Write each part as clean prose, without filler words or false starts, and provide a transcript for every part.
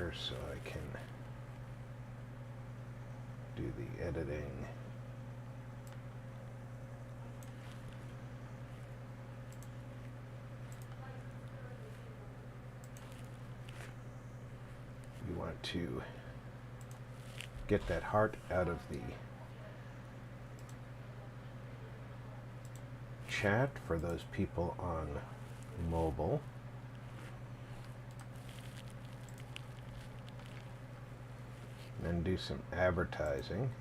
here so I can do the editing. We want to get that heart out of the chat for those people on mobile. And do some advertising.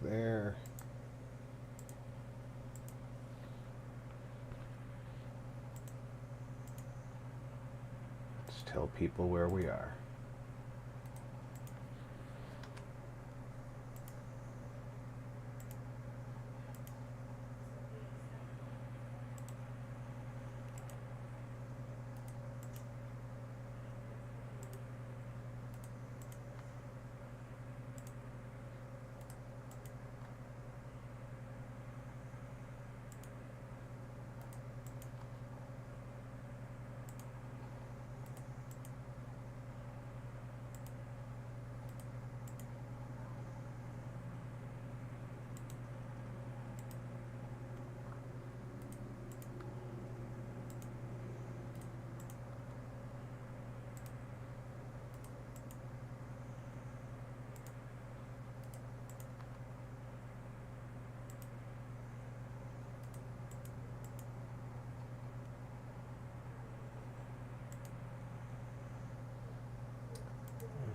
There. Let's tell people where we are.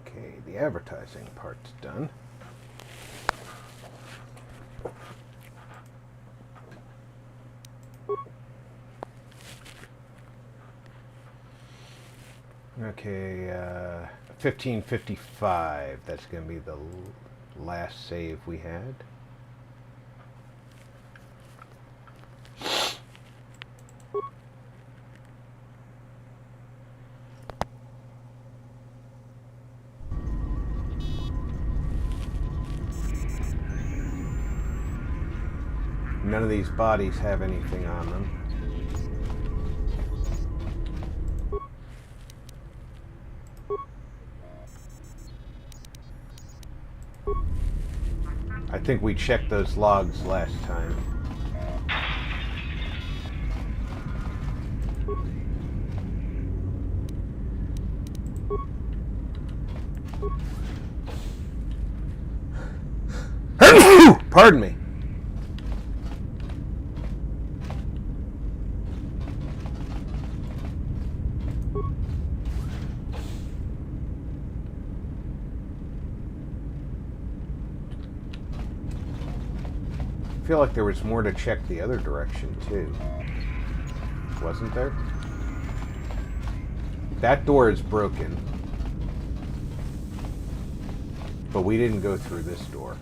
Okay, the advertising part's done. Okay, 1555. That's going to be the last save we had. None of these bodies have anything on them. I think we checked those logs last time. Pardon me. I feel like there was more to check the other direction too. Wasn't there? That door is broken. But we didn't go through this door.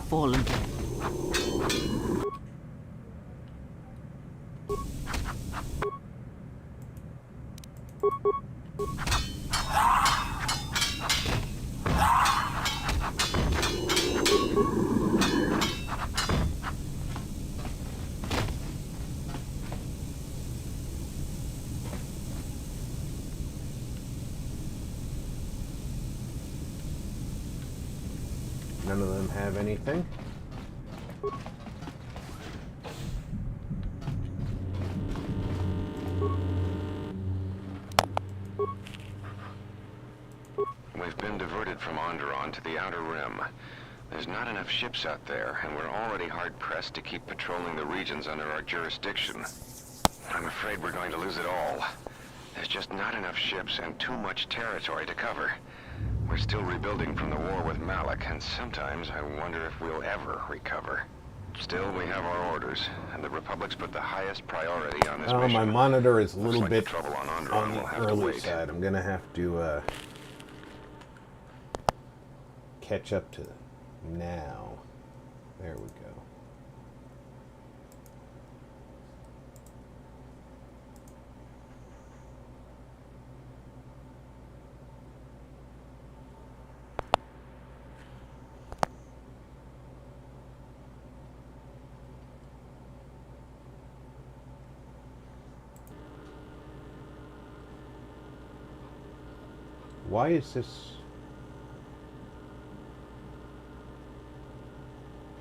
Fallen. None of them have anything. We've been diverted from Onderon to the Outer Rim. There's not enough ships out there, and we're already hard-pressed to keep patrolling the regions under our jurisdiction. I'm afraid we're going to lose it all. There's just not enough ships and too much territory to cover. We're still rebuilding from the war with Malak, and sometimes I wonder if we'll ever recover. Still, we have our orders, and the Republic's put the highest priority on this mission. My monitor is a little Looks like bit the trouble on on Onderon the will have to early wait. side. I'm gonna have to catch up to now. There we go. Why is this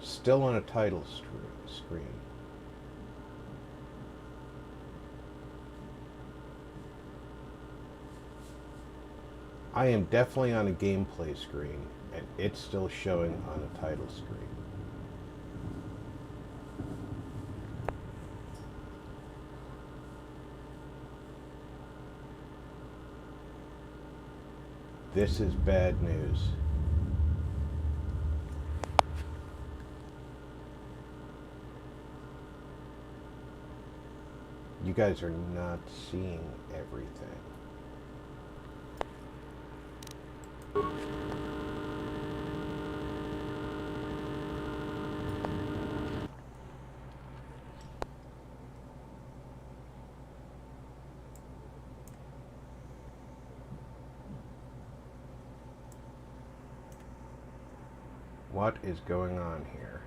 still on a title screen? I am definitely on a gameplay screen, and it's still showing on a title screen. This is bad news. You guys are not seeing everything. What is going on here?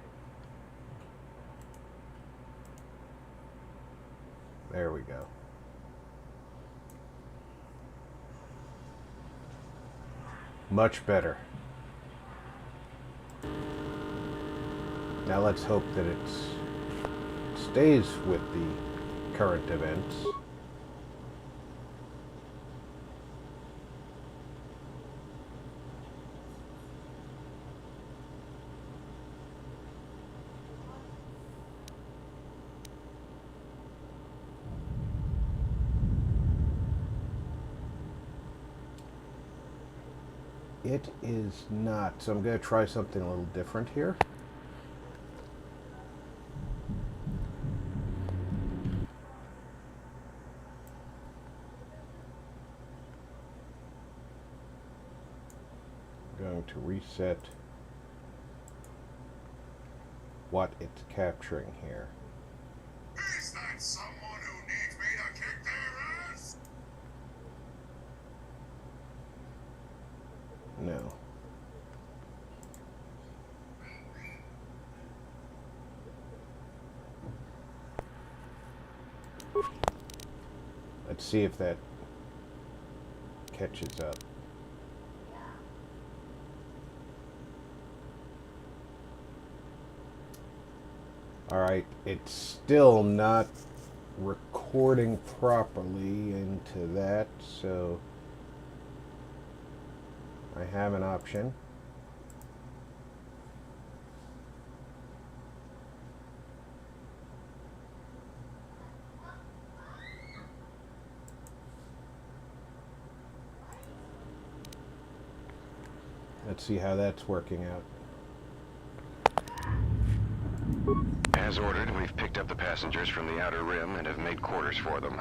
There we go. Much better. Now let's hope that it stays with the current events. It is not, so I'm going to try something a little different here. I'm going to reset what it's capturing here. Is that someone who needs me to kick their ass? No. Let's see if that catches up. Alright, it's still not recording properly into that, so I have an option. Let's see how that's working out. As ordered, we've picked up the passengers from the Outer Rim and have made quarters for them.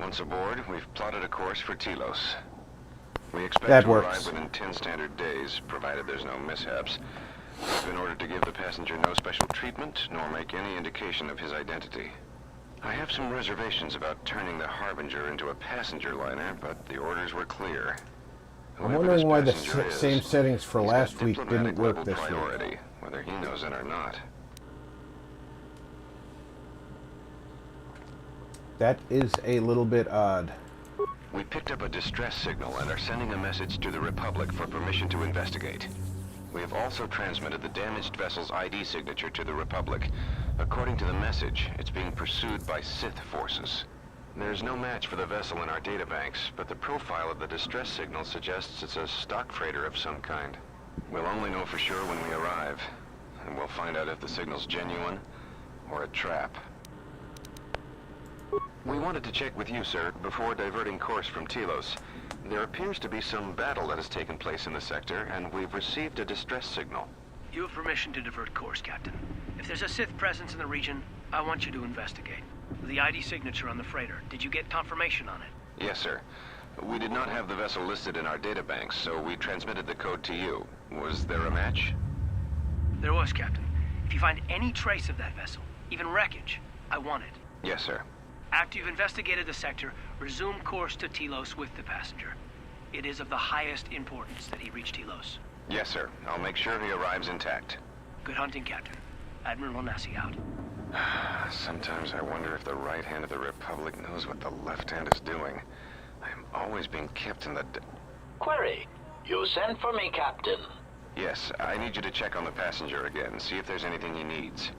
Once aboard, we've plotted a course for Telos. We expect That to works. arrive within 10 standard days, provided there's no mishaps. We've been ordered to give the passenger no special treatment, nor make any indication of his identity. I have some reservations about turning the Harbinger into a passenger liner, but the orders were clear. I'm Whoever wondering this why the passenger is, same settings for he's last got week didn't diplomatic work level this week. priority, whether he knows it or not. That is a little bit odd. We picked up a distress signal and are sending a message to the Republic for permission to investigate. We have also transmitted the damaged vessel's ID signature to the Republic. According to the message, it's being pursued by Sith forces. There's no match for the vessel in our databanks, but the profile of the distress signal suggests it's a stock freighter of some kind. We'll only know for sure when we arrive, and we'll find out if the signal's genuine or a trap. We wanted to check with you, sir, before diverting course from Telos. There appears to be some battle that has taken place in the sector, and we've received a distress signal. You have permission to divert course, Captain. If there's a Sith presence in the region, I want you to investigate. The ID signature on the freighter, did you get confirmation on it? Yes, sir. We did not have the vessel listed in our databanks, so we transmitted the code to you. Was there a match? There was, Captain. If you find any trace of that vessel, even wreckage, I want it. Yes, sir. After you've investigated the sector, resume course to Telos with the passenger. It is of the highest importance that he reach Telos. Yes, sir. I'll make sure he arrives intact. Good hunting, Captain. Admiral Onasi out. Sometimes I wonder if the right hand of the Republic knows what the left hand is doing. I'm always being kept in the... Query. You sent for me, Captain. Yes, I need you to check on the passenger again, see if there's anything he needs.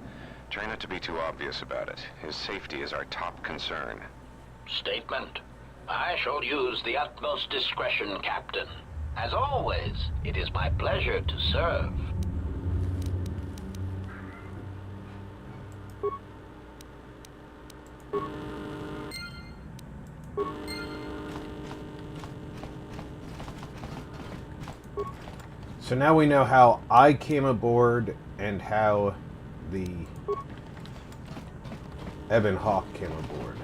Try not to be too obvious about it. His safety is our top concern. Statement. I shall use the utmost discretion, Captain. As always, it is my pleasure to serve. So now we know how I came aboard and how the Evan Hawk came aboard.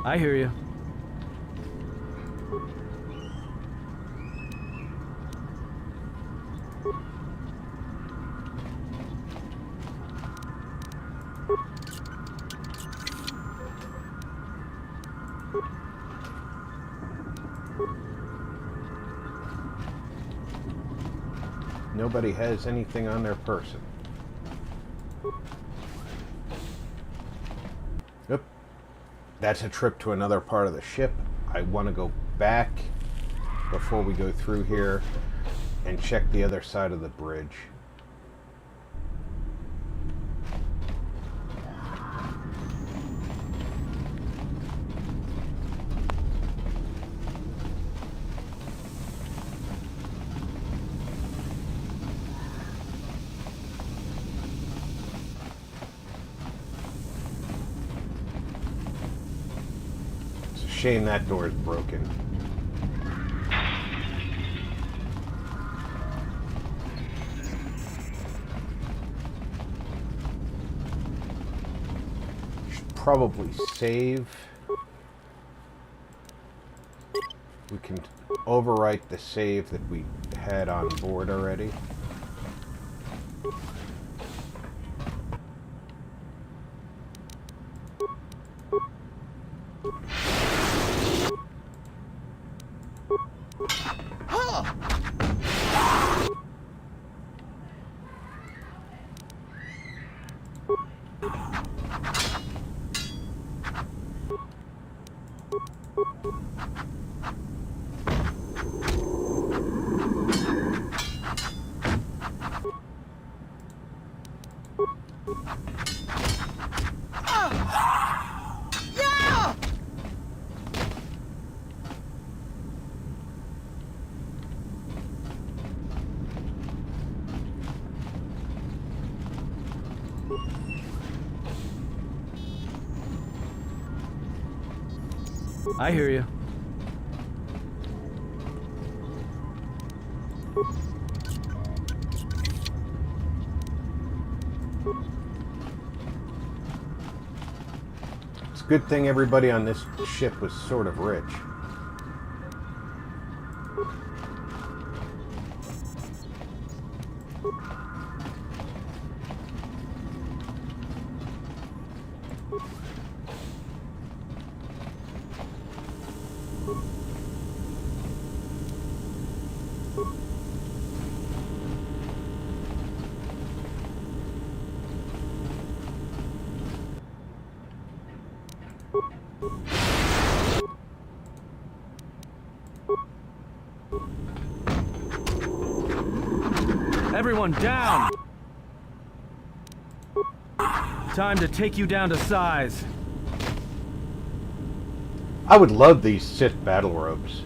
I hear you. Nobody has anything on their person. Yep. That's a trip to another part of the ship. I want to go back before we go through here and check the other side of the bridge. Shame that door is broken. Should probably save. We can overwrite the save that we had on board already. I hear you. good thing everybody on this ship was sort of rich. Everyone down! Time to take you down to size. I would love these Sith battle robes.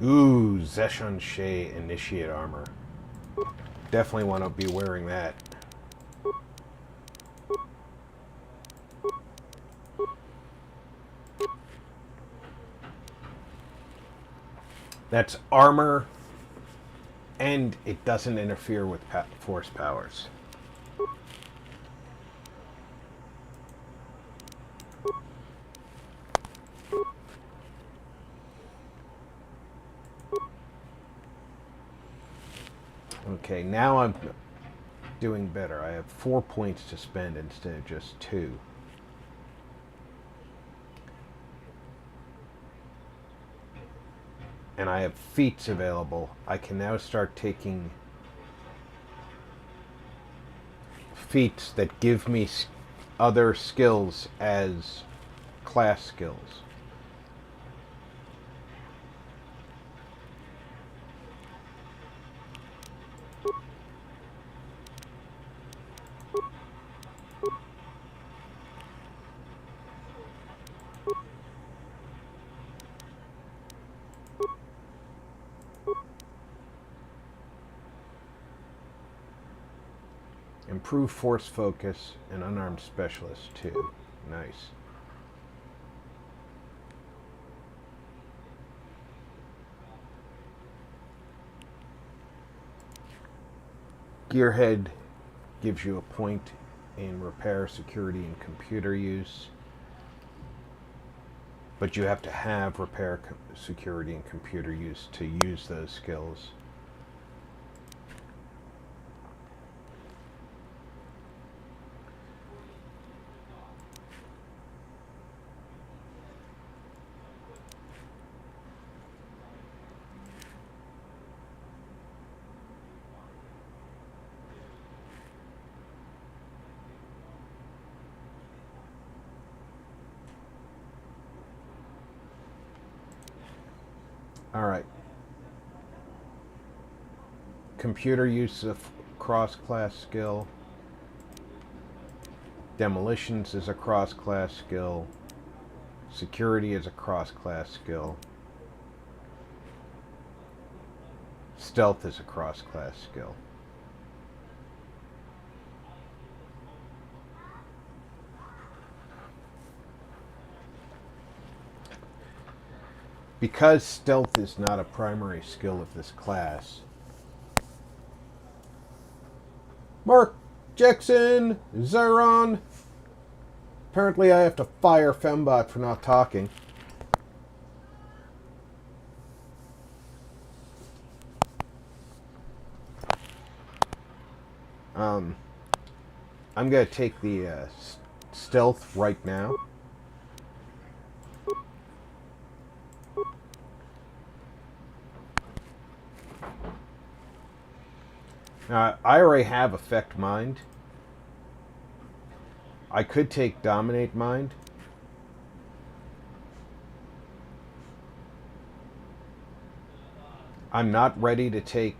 Ooh, Zeshon Shea Initiate Armor. Definitely want to be wearing that. That's armor, and it doesn't interfere with force powers. Okay, now I'm doing better. I have 4 points to spend instead of just 2. And I have feats available. I can now start taking feats that give me other skills as class skills. Improve force focus and unarmed specialist too. Nice. Gearhead gives you a point in repair, security, and computer use. But you have to have repair, security, and computer use to use those skills. All right. Computer use is a cross-class skill. Demolitions is a cross-class skill. Security is a cross-class skill. Stealth is a cross-class skill. Because stealth is not a primary skill of this class. Mark Jackson, Zeron. Apparently I have to fire Fembot for not talking. I'm going to take the stealth right now. Now, I already have Affect Mind. I could take Dominate Mind. I'm not ready to take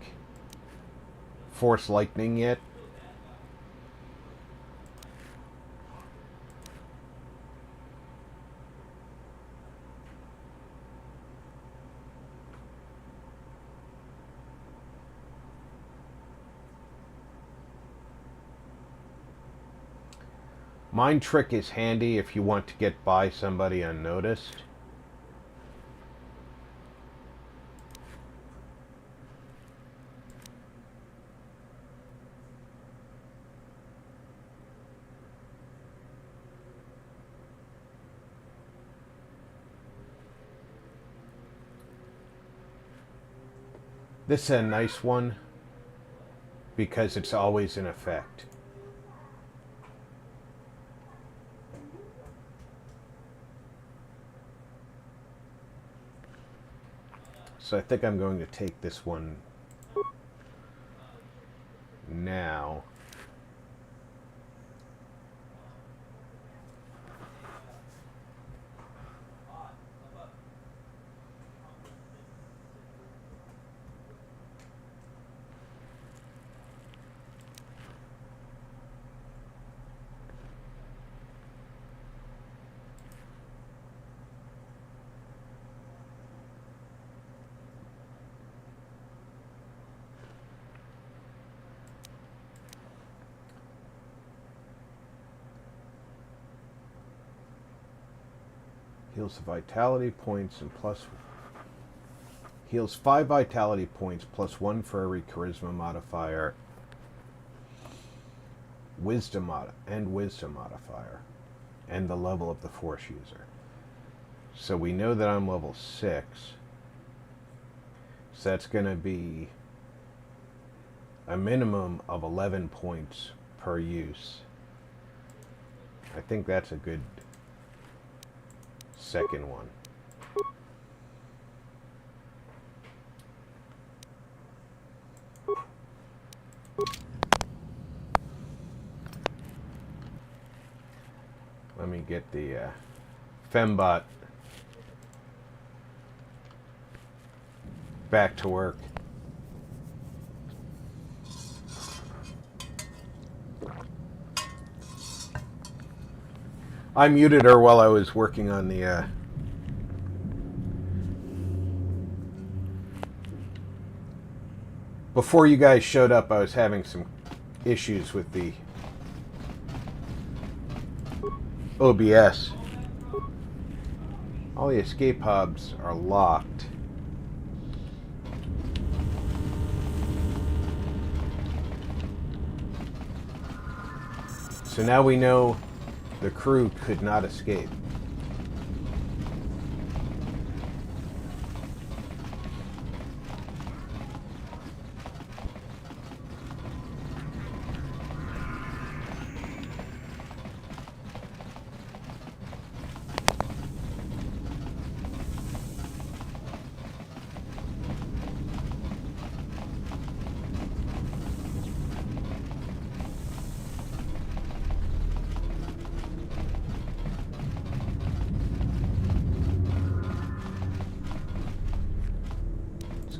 Force Lightning yet. Mind trick is handy if you want to get by somebody unnoticed. This is a nice one because it's always in effect. So I think I'm going to take this one now. Heals the vitality points and heals 5 vitality points plus 1 for every charisma modifier, wisdom modifier, and the level of the force user. So we know that I'm level 6. So that's going to be a minimum of 11 points per use. I think that's a good second one. Let me get the Fembot back to work. I muted her while I was working on the before you guys showed up, I was having some issues with the OBS. All the escape hubs are locked. So now we know the crew could not escape.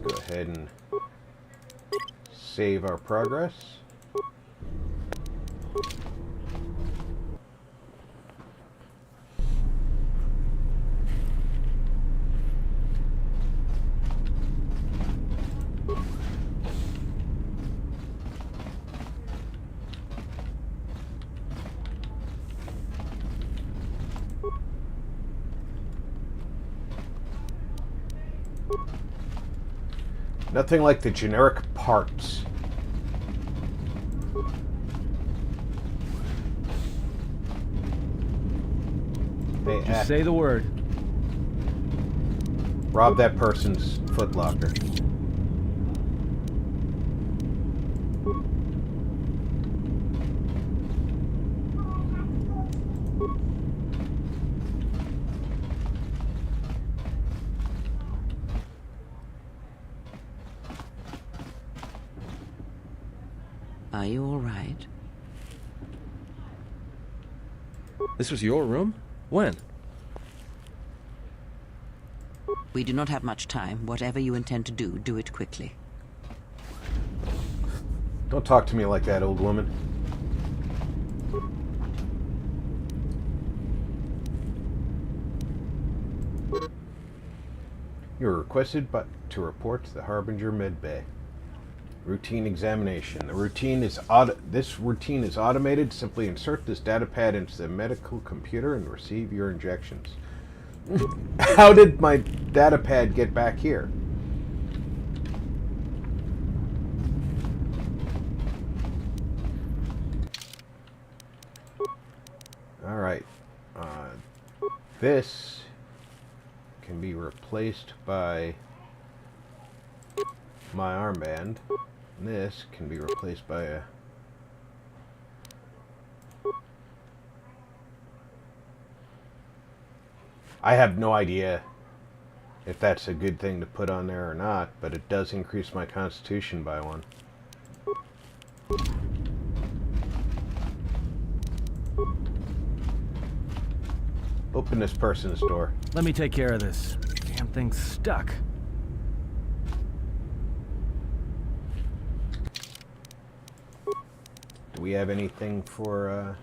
Go ahead and save our progress. Nothing like the generic parts. They Just say the word. Rob that person's footlocker. Are you all right? This was your room? When? We do not have much time. Whatever you intend to do, do it quickly. Don't talk to me like that, old woman. You are requested to report to the Harbinger Med Bay. Routine examination. This routine is automated. Simply insert this data pad into the medical computer and receive your injections. How did my data pad get back here? Alright. This can be replaced by my armband. And this can be replaced by a... I have no idea if that's a good thing to put on there or not, but it does increase my constitution by 1. Open this person's door. Let me take care of this. Damn thing's stuck. Do we have anything for,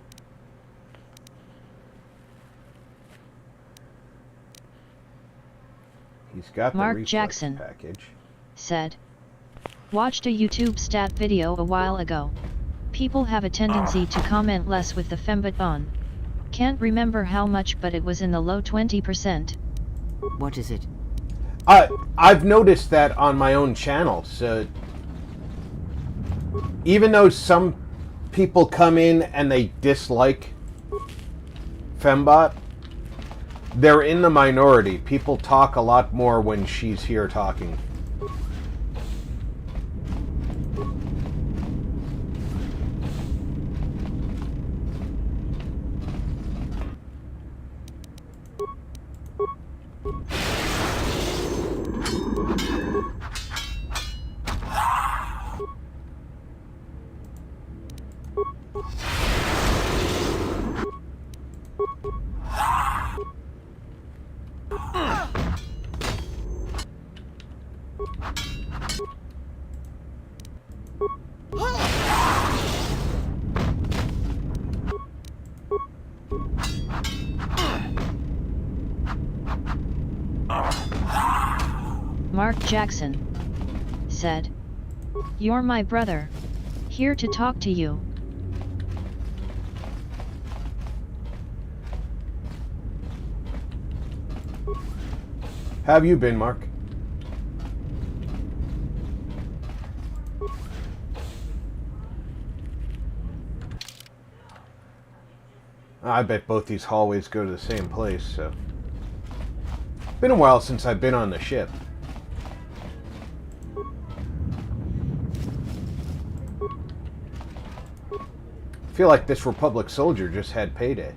He's got the Mark reflex Jackson package. Said, watched a YouTube stat video a while ago. People have a tendency to comment less with the fembot on. Can't remember how much, but it was in the low 20%. What is it? I've noticed that on my own channel. So even though some people come in and they dislike Fembot, they're in the minority. People talk a lot more when she's here talking. Mark Jackson said, "You're my brother. Here to talk to you." How have you been, Mark? I bet both these hallways go to the same place, so... Been a while since I've been on the ship. I feel like this Republic soldier just had payday.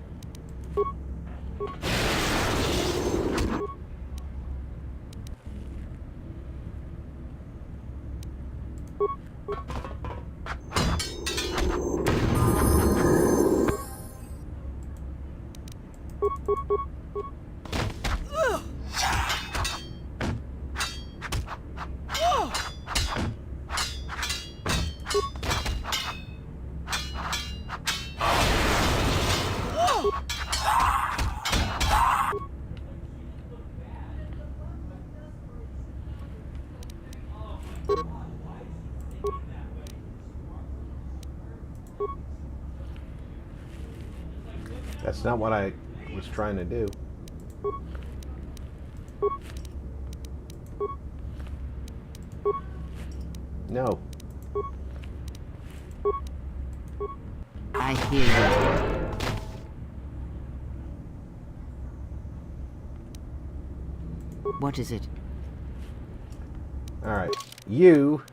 That's not what I was trying to do. No. I hear you. What is it? Alright. You...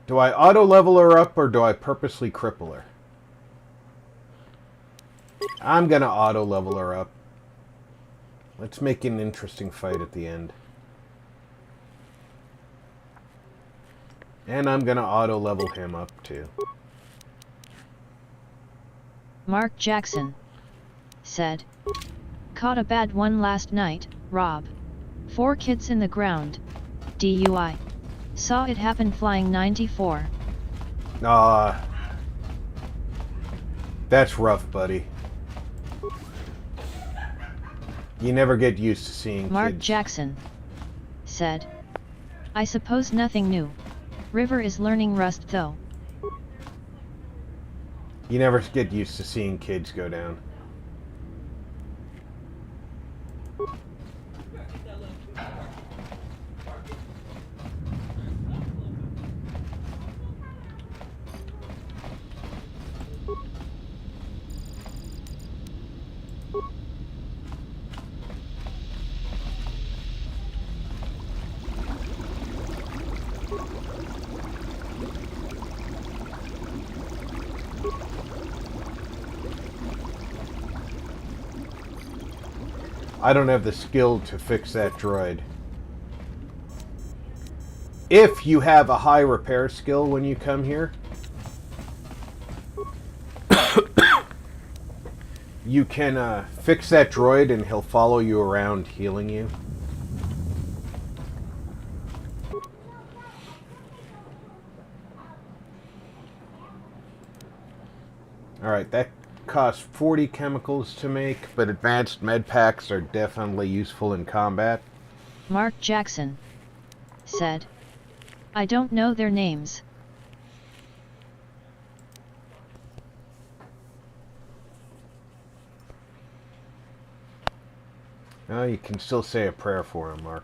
Do I auto-level her up, or do I purposely cripple her? I'm gonna auto-level her up. Let's make an interesting fight at the end. And I'm gonna auto-level him up, too. Mark Jackson said, "Caught a bad one last night, Rob. 4 kids in the ground. DUI. Saw it happen flying 94. That's rough, buddy. You never get used to seeing Mark kids. Jackson said. I suppose nothing new. River is learning rust though. You never get used to seeing kids go down. I don't have the skill to fix that droid. If you have a high repair skill when you come here, you can fix that droid and he'll follow you around healing you. Alright, that costs 40 chemicals to make, but advanced med packs are definitely useful in combat. Mark Jackson said. I don't know their names. Oh, you can still say a prayer for him, Mark.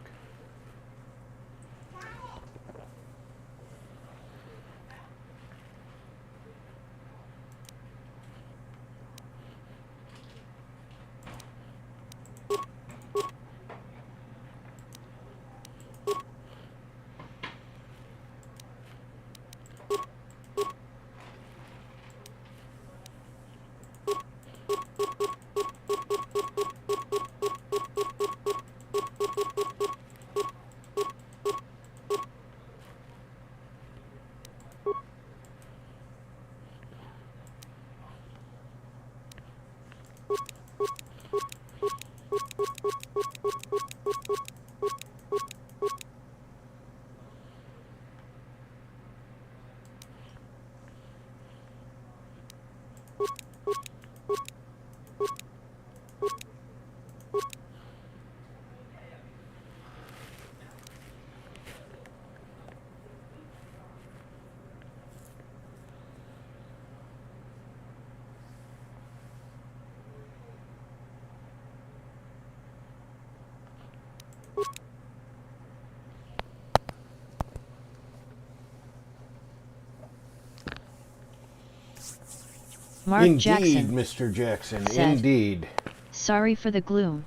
Mark Indeed, Jackson Mr. Jackson, said, indeed. Sorry for the gloom.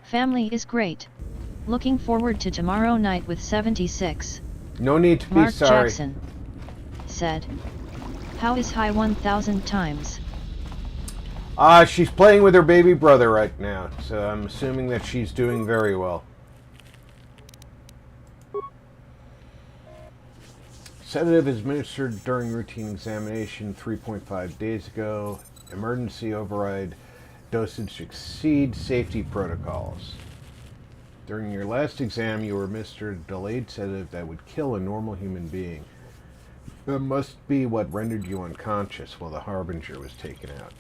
Family is great. Looking forward to tomorrow night with 76. No need to be Mark sorry. Jackson said. How is high 1000 times? She's playing with her baby brother right now, so I'm assuming that she's doing very well. Sedative administered during routine examination 3.5 days ago. Emergency override. Dosage exceeds safety protocols. During your last exam, you were administered a delayed sedative that would kill a normal human being. That must be what rendered you unconscious while the Harbinger was taken out.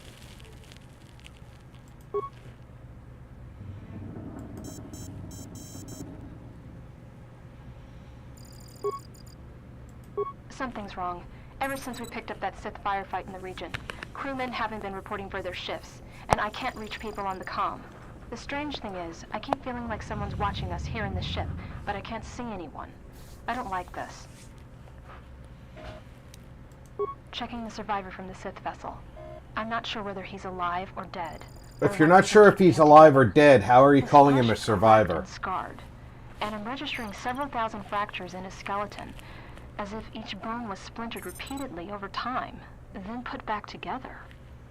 Something's wrong. Ever since we picked up that Sith firefight in the region, crewmen haven't been reporting for their shifts, and I can't reach people on the comm. The strange thing is, I keep feeling like someone's watching us here in the ship, but I can't see anyone. I don't like this. Checking the survivor from the Sith vessel. I'm not sure whether he's alive or dead. If you're not sure if he's alive or dead, how are you calling him a survivor? Scarred. And I'm registering several thousand fractures in his skeleton, as if each bone was splintered repeatedly over time, then put back together.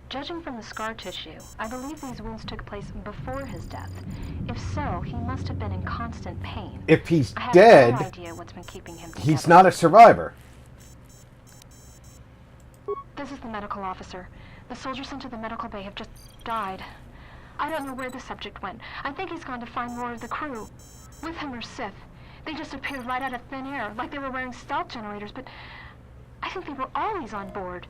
Judging from the scar tissue, I believe these wounds took place before his death. If so, he must have been in constant pain. If he's I have dead, no idea what's been keeping him together. he's not a survivor. This is the medical officer. The soldiers sent to the medical bay have just died. I don't know where the subject went. I think he's gone to find more of the crew. With him are Sith. They just appeared right out of thin air, like they were wearing stealth generators, but I think they were always on board.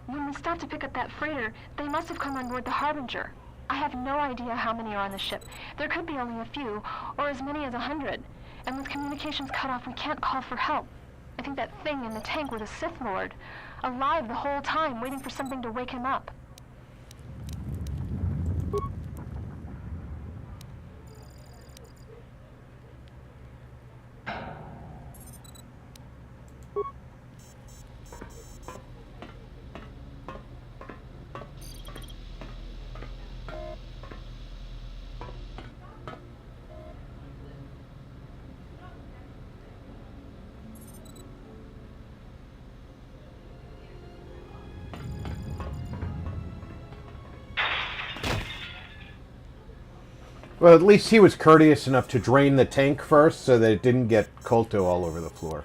When we stopped to pick up that freighter, they must have come on board the Harbinger. I have no idea how many are on the ship. There could be only a few, or as many as 100. And with communications cut off, we can't call for help. I think that thing in the tank was a Sith Lord, alive the whole time, waiting for something to wake him up. Well, at least he was courteous enough to drain the tank first so that it didn't get Kolto all over the floor.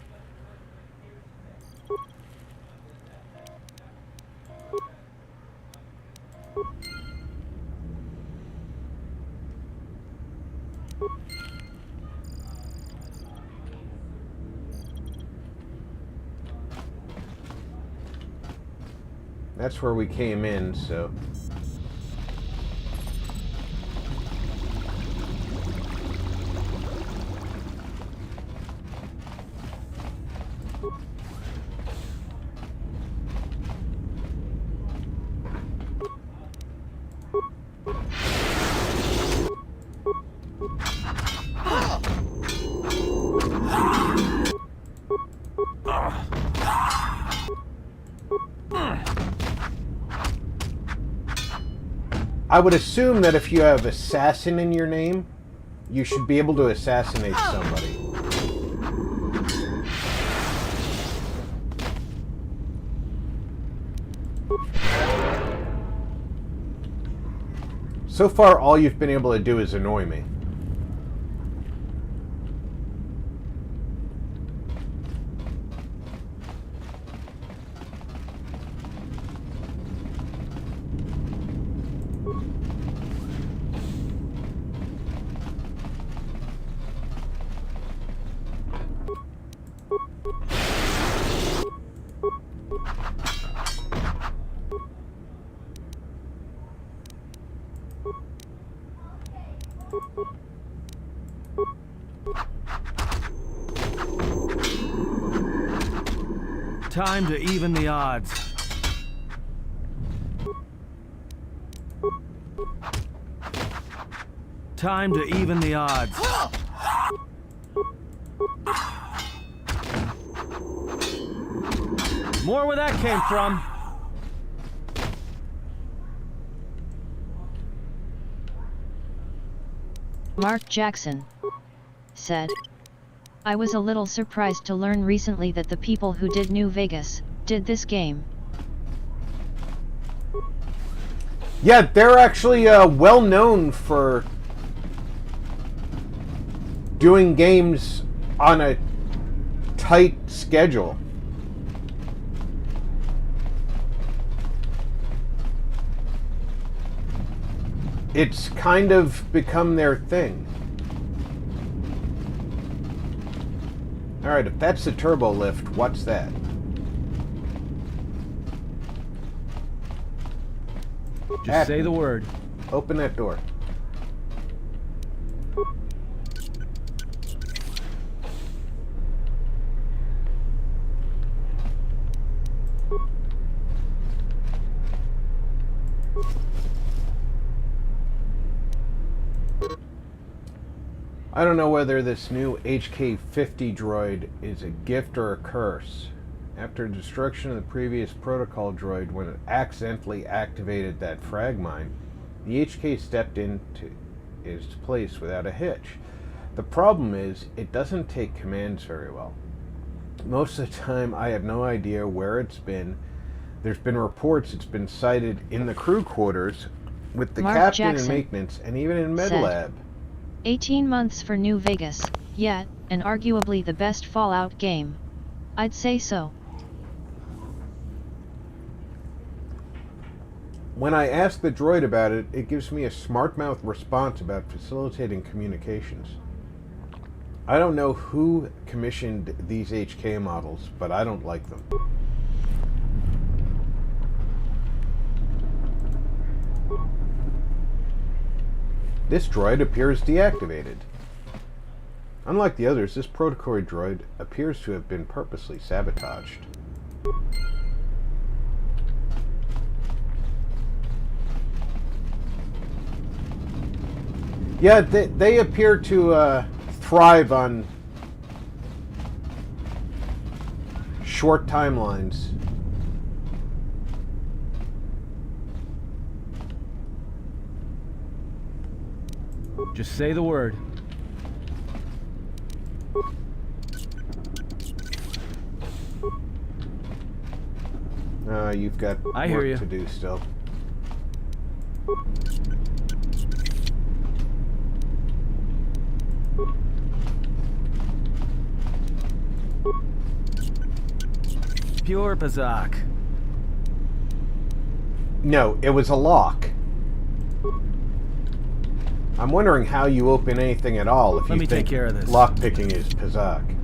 That's where we came in, so... I would assume that if you have assassin in your name, you should be able to assassinate somebody. So far, all you've been able to do is annoy me. Time to even the odds. Time to even the odds. More where that came from. Mark Jackson said, I was a little surprised to learn recently that the people who did New Vegas did this game. Yeah, they're actually well known for doing games on a tight schedule. It's kind of become their thing. Alright, if that's the turbo lift, what's that? Just say the word. Open that door. I don't know whether this new HK-50 droid is a gift or a curse. After destruction of the previous protocol droid when it accidentally activated that frag mine, the HK stepped into its place without a hitch. The problem is, it doesn't take commands very well. Most of the time, I have no idea where it's been. There's been reports it's been sighted in the crew quarters, with the Mark captain Jackson in maintenance, and even in said, MedLab. 18 months for New Vegas, yet, and arguably the best Fallout game. I'd say so. When I ask the droid about it, it gives me a smart-mouth response about facilitating communications. I don't know who commissioned these HK models, but I don't like them. This droid appears deactivated. Unlike the others, this protocol droid appears to have been purposely sabotaged. Yeah, they appear to thrive on short timelines. Just say the word. You've got I hear work you. to do still. Pure Pazak. No, it was a lock. I'm wondering how you open anything at all if Let you me think take care of this. lockpicking is Pazak.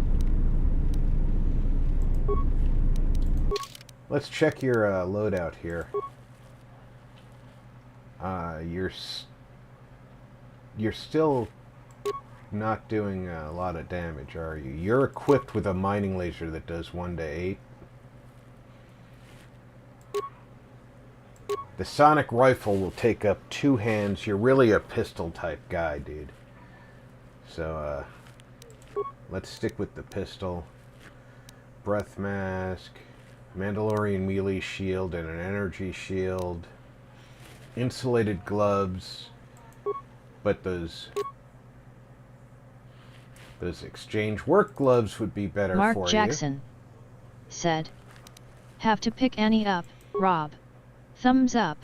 Let's check your loadout here. You're still not doing a lot of damage, are you? You're equipped with a mining laser that does 1 to 8. The sonic rifle will take up 2 hands. You're really a pistol type guy, dude. So, let's stick with the pistol. Breath mask, Mandolorian melee shield and an energy shield. Insulated gloves. But those exchange work gloves would be better Mark for Jackson said, "Have to pick Annie up, Rob. Thumbs up.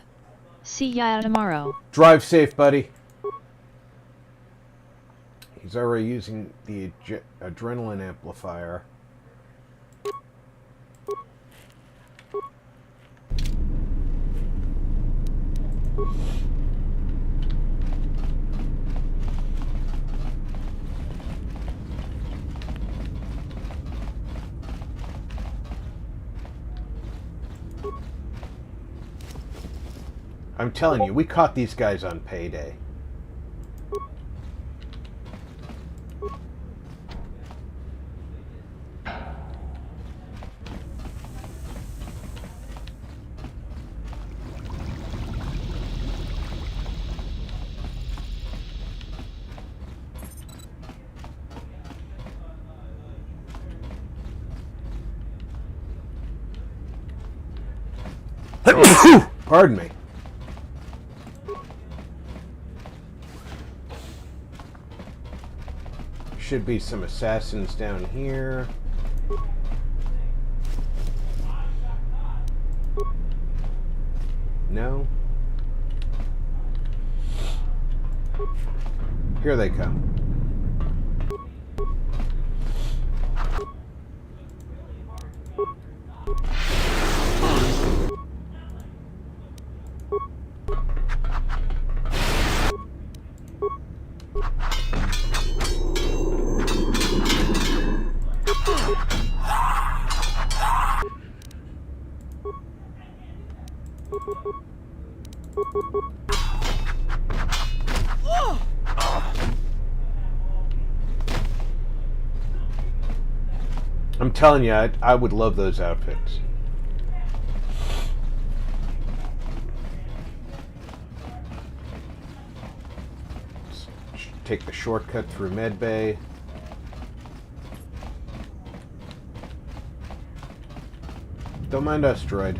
See ya tomorrow." you. Drive safe, buddy. He's already using the adrenaline amplifier. I'm telling you, we caught these guys on payday. Pardon me. Should be some assassins down here. No? Here they come. I'm telling you, I would love those outfits. Take the shortcut through Medbay. Don't mind us, droid.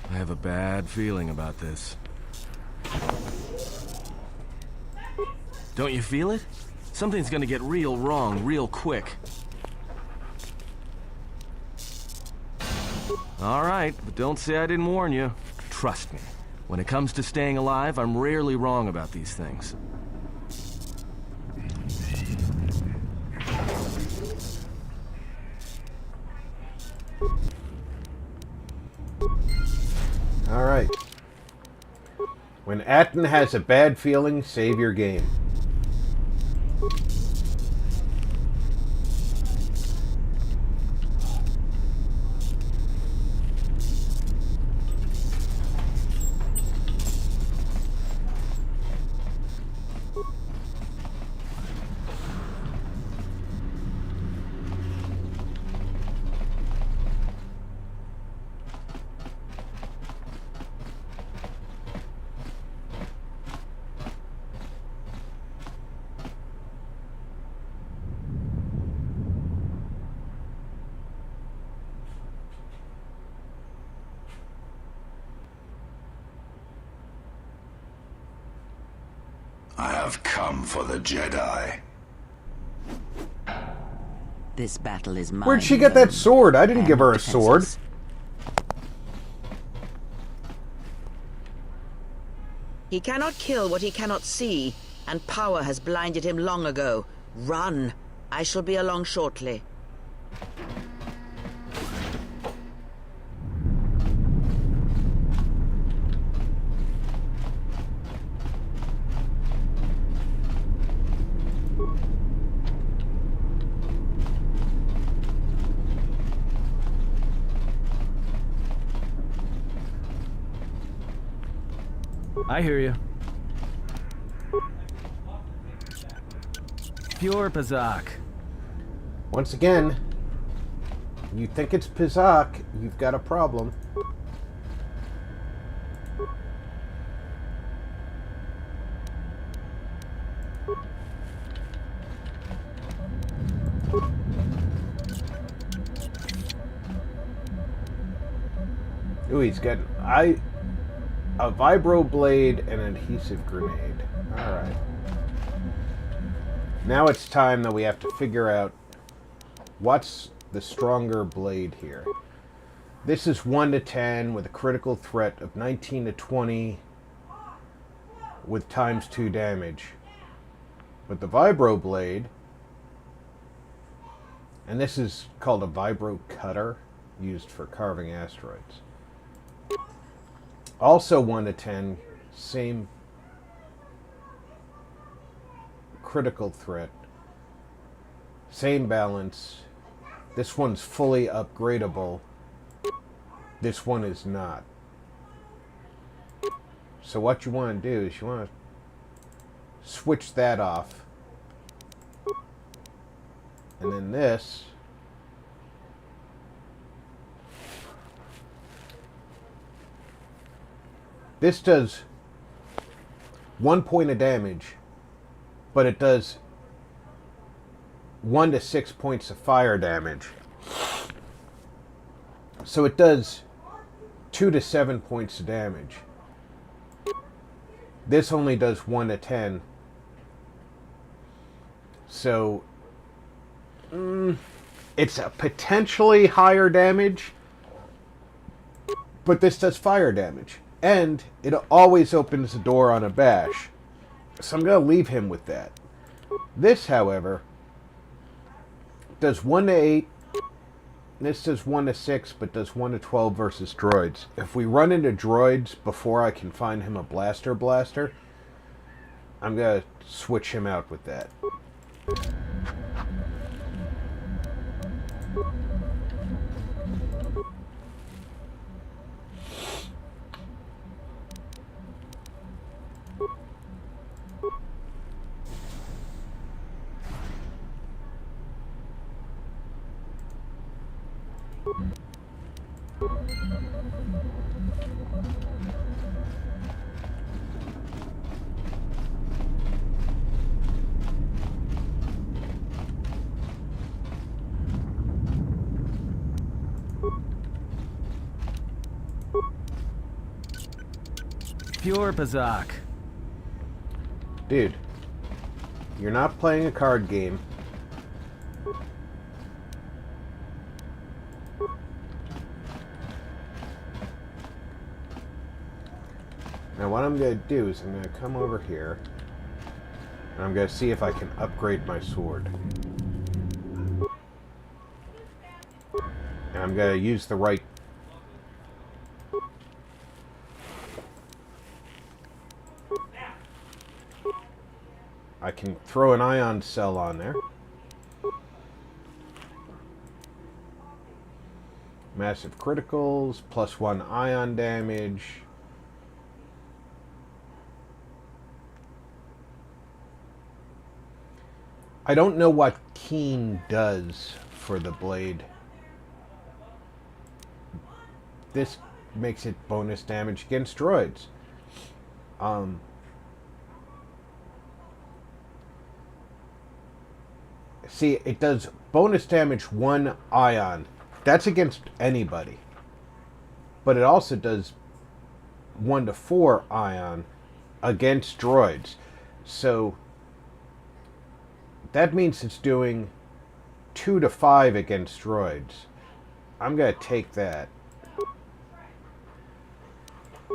I have a bad feeling about this. Don't you feel it? Something's gonna get real wrong real quick. All right, but don't say I didn't warn you. Trust me, when it comes to staying alive, I'm rarely wrong about these things. All right. When Atten has a bad feeling, save your game. I have come for the Jedi. This battle is mine. Where'd she get that sword? I didn't give her a sword. defenseless. He cannot kill what he cannot see, and power has blinded him long ago. Run. I shall be along shortly. I hear you. Pure Pazak. Once again, you think it's Pizak, you've got a problem. Ooh, he's got a vibro blade and an adhesive grenade. Alright. Now it's time that we have to figure out what's the stronger blade here. This is 1 to 10 with a critical threat of 19 to 20 with ×2 damage. But the vibro blade, and this is called a vibro cutter, used for carving asteroids. Also 1 to 10, same critical threat, same balance. This one's fully upgradable. This one is not. So what you want to do is you want to switch that off. And then this. This does 1 point of damage, but it does 1 to 6 points of fire damage. So it does 2 to 7 points of damage. This only does 1 to 10. So it's a potentially higher damage, but this does fire damage. And it always opens the door on a bash. So I'm going to leave him with that. This, however, does 1 to 8. This does 1 to 6, but does 1 to 12 versus droids. If we run into droids before I can find him a blaster, I'm going to switch him out with that. Pure Pazak. Dude, you're not playing a card game. Now what I'm going to do is I'm going to come over here and I'm going to see if I can upgrade my sword. And I'm going to use the right... I can throw an ion cell on there. Massive criticals, +1 ion damage. I don't know what Keen does for the blade. This makes it bonus damage against droids. See, it does bonus damage 1 ion. That's against anybody. But it also does 1 to 4 ion against droids. So that means it's doing 2 to 5 against droids. I'm going to take that.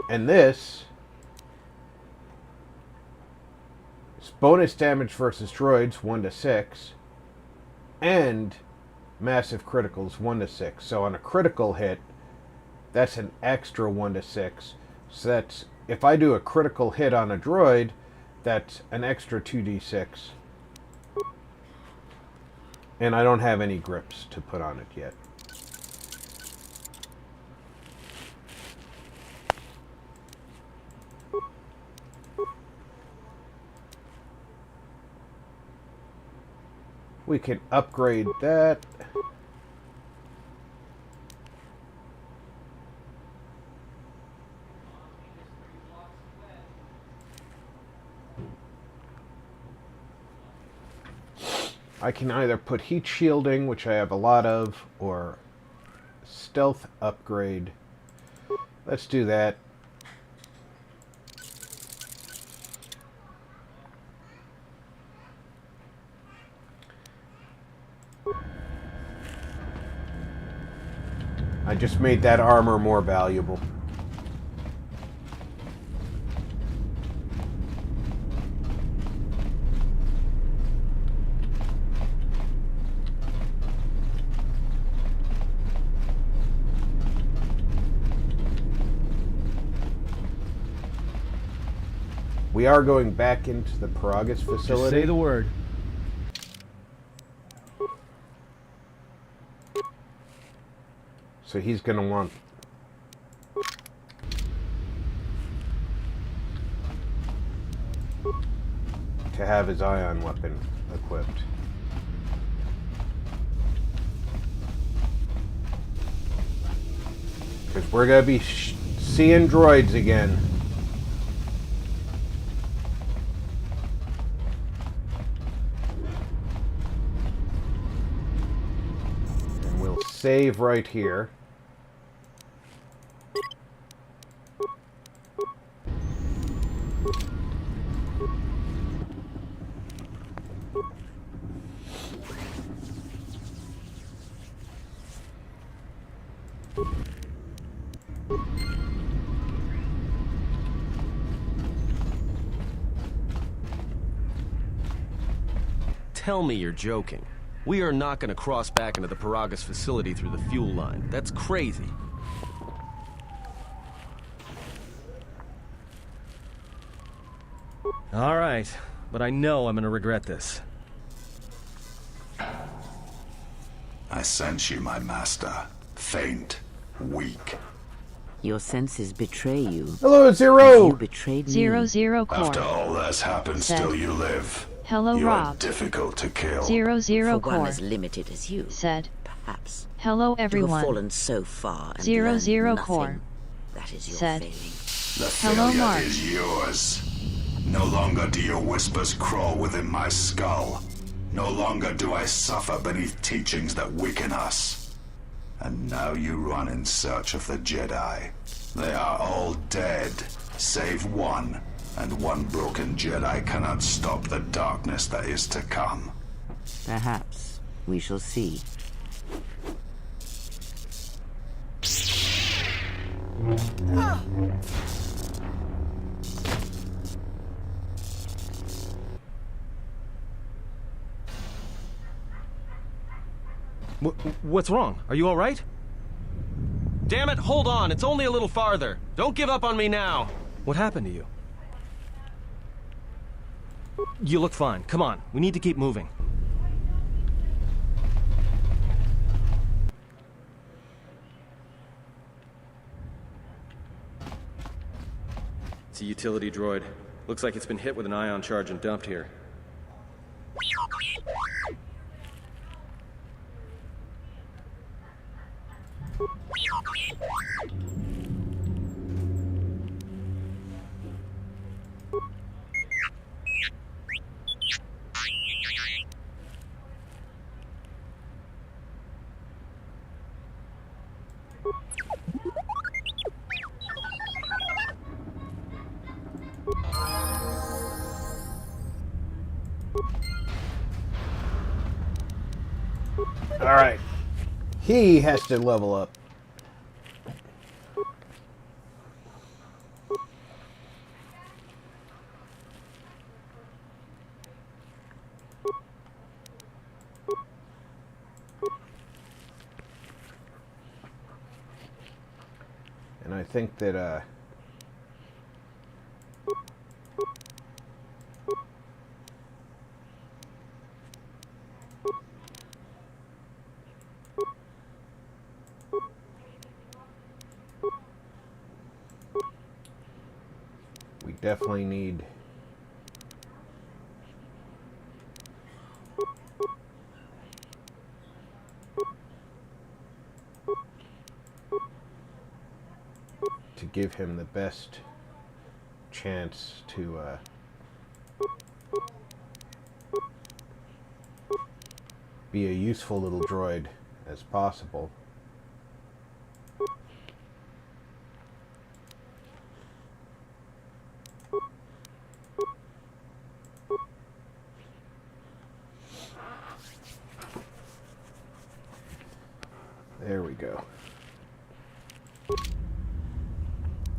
And this is bonus damage versus droids 1 to 6. And massive criticals 1 to 6. So on a critical hit, that's an extra 1 to 6. So that's, if I do a critical hit on a droid, that's an extra 2d6. And I don't have any grips to put on it yet. We can upgrade that. I can either put heat shielding, which I have a lot of, or stealth upgrade. Let's do that. I just made that armor more valuable. We are going back into the Paragus facility. Just say the word. So he's going to want to have his ion weapon equipped. Because we're going to be seeing droids again. And we'll save right here. Tell me you're joking. We are not going to cross back into the Paragus facility through the fuel line. That's crazy. All right, but I know I'm going to regret this. I sense you, my master. Faint, weak. Your senses betray you. Hello, Zero! You betrayed me. 00 core. After all that's happened, Said. still you live. Hello, You are Rob. difficult to kill. 00 For one core. as limited as you. Said. Perhaps. Hello, You have everyone. fallen so far and 00 learned core. nothing. That is your Said. failing. The Hello, failure Mark. is yours. No longer do your whispers crawl within my skull. No longer do I suffer beneath teachings that weaken us. And now you run in search of the Jedi. They are all dead, save one. And one broken Jedi cannot stop the darkness that is to come. Perhaps. We shall see. What's wrong? Are you all right? Damn it, hold on. It's only a little farther. Don't give up on me now. What happened to you? You look fine. Come on, we need to keep moving. It's a utility droid. Looks like it's been hit with an ion charge and dumped here. Alright. He has to level up. And I think that, we definitely need to give him the best chance to be a useful little droid as possible. There we go.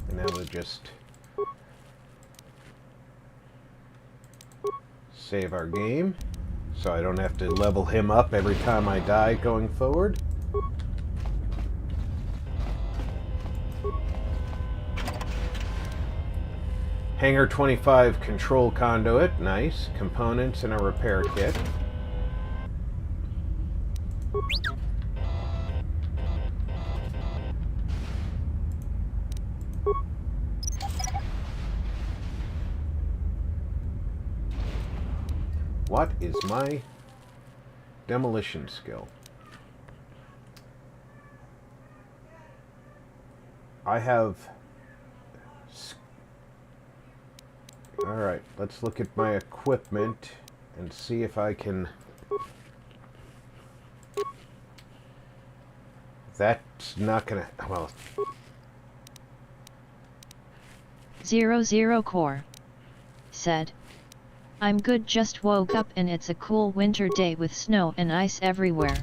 And now we'll just save our game so I don't have to level him up every time I die going forward. Hangar 25 control conduit, nice. Components and a repair kit. What is my demolition skill? I have... Alright, let's look at my equipment and see if I can... That's not gonna... Well... 00 Core said, I'm good, just woke up and it's a cool winter day with snow and ice everywhere.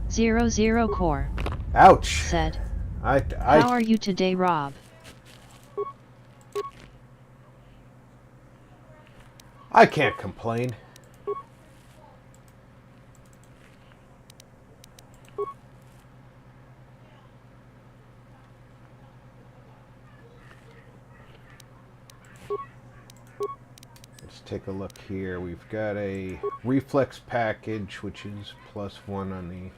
00 Core. Ouch! Said, how are you today, Rob? I can't complain. Take a look here. We've got a reflex package, which is +1 on the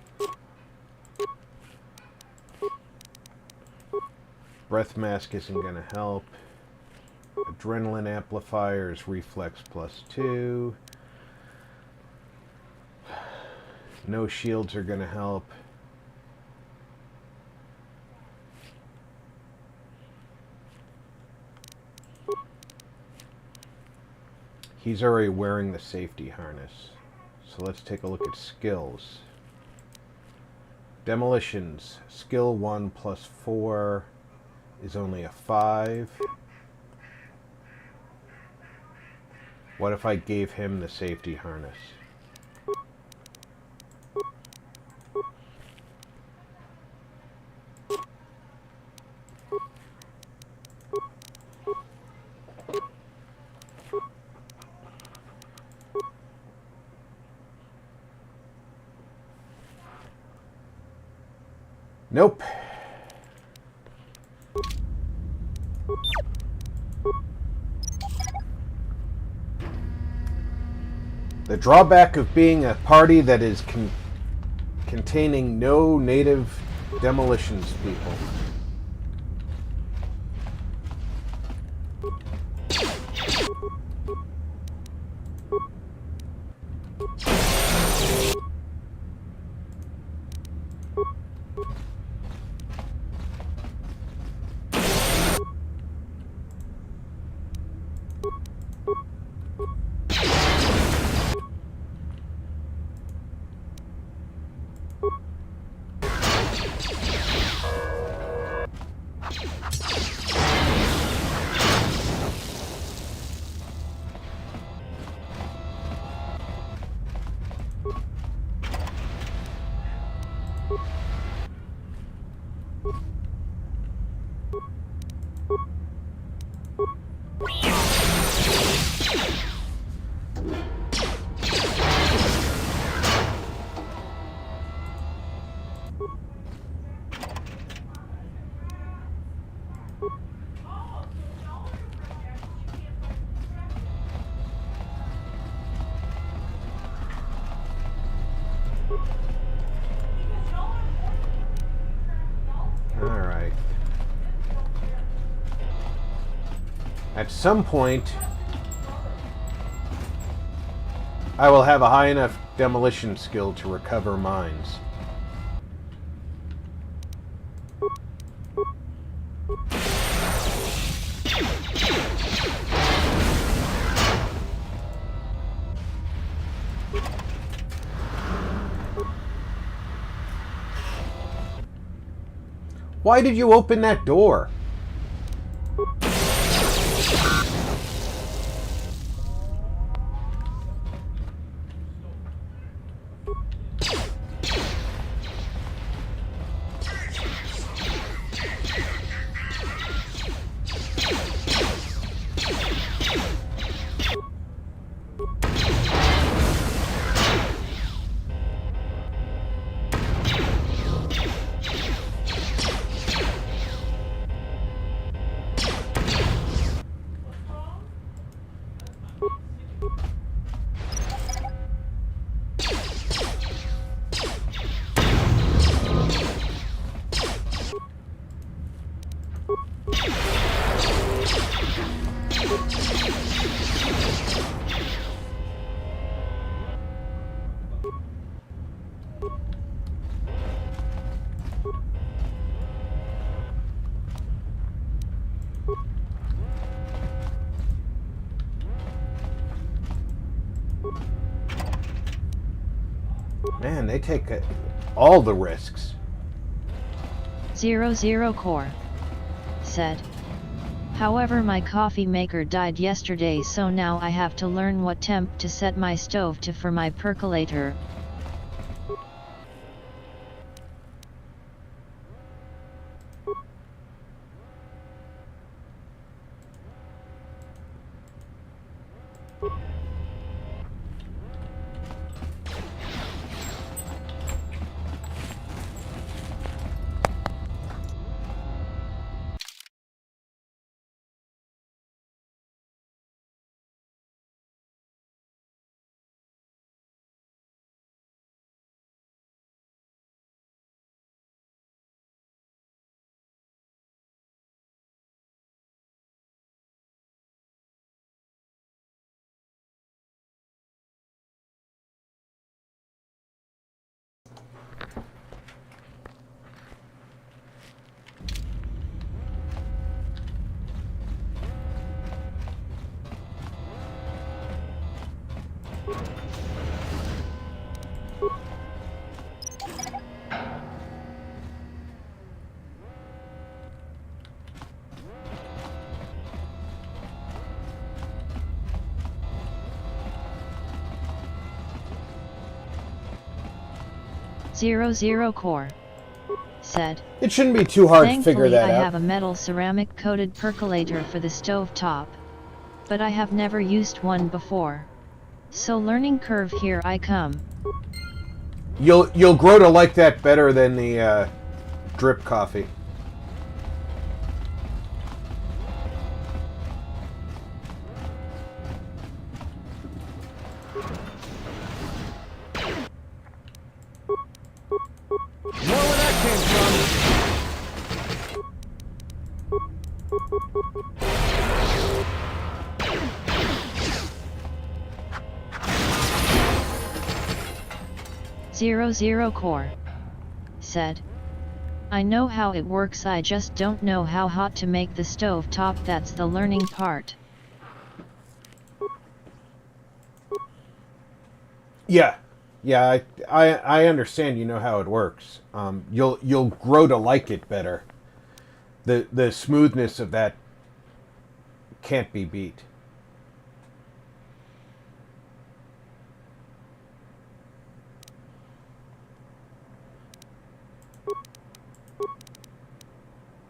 breath mask. Isn't going to help. Adrenaline amplifier is reflex +2. No shields are going to help. He's already wearing the safety harness. So let's take a look at skills. Demolitions. Skill 1 +4 is only a 5. What if I gave him the safety harness? Nope. The drawback of being a party that is containing no native demolitions people. Alright. At some point, I will have a high enough demolition skill to recover mines. Why did you open that door? Man, they take all the risks. 00 Core said. However, my coffee maker died yesterday, so now I have to learn what temp to set my stove to for my percolator. Zero Core said. It shouldn't be too hard to figure that Thankfully, I out. have a metal ceramic coated percolator for the stove top, but I have never used one before. So learning curve, here I come. You'll grow to like that better than the drip coffee. 00 Core said, I know how it works, I just don't know how hot to make the stove top, that's the learning part. Yeah, I understand. You know how it works. You'll grow to like it better. The smoothness of that can't be beat.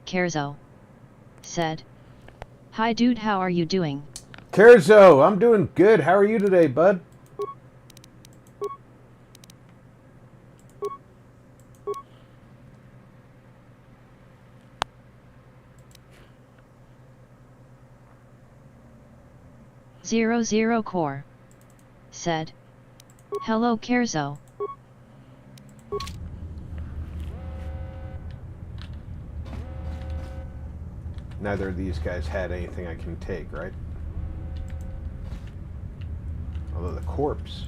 Kerzo said, hi dude, how are you doing? Kerzo, I'm doing good. How are you today, bud? Zero Core said, hello Kerzo. Neither of these guys had anything I can take, right? Although the corpse.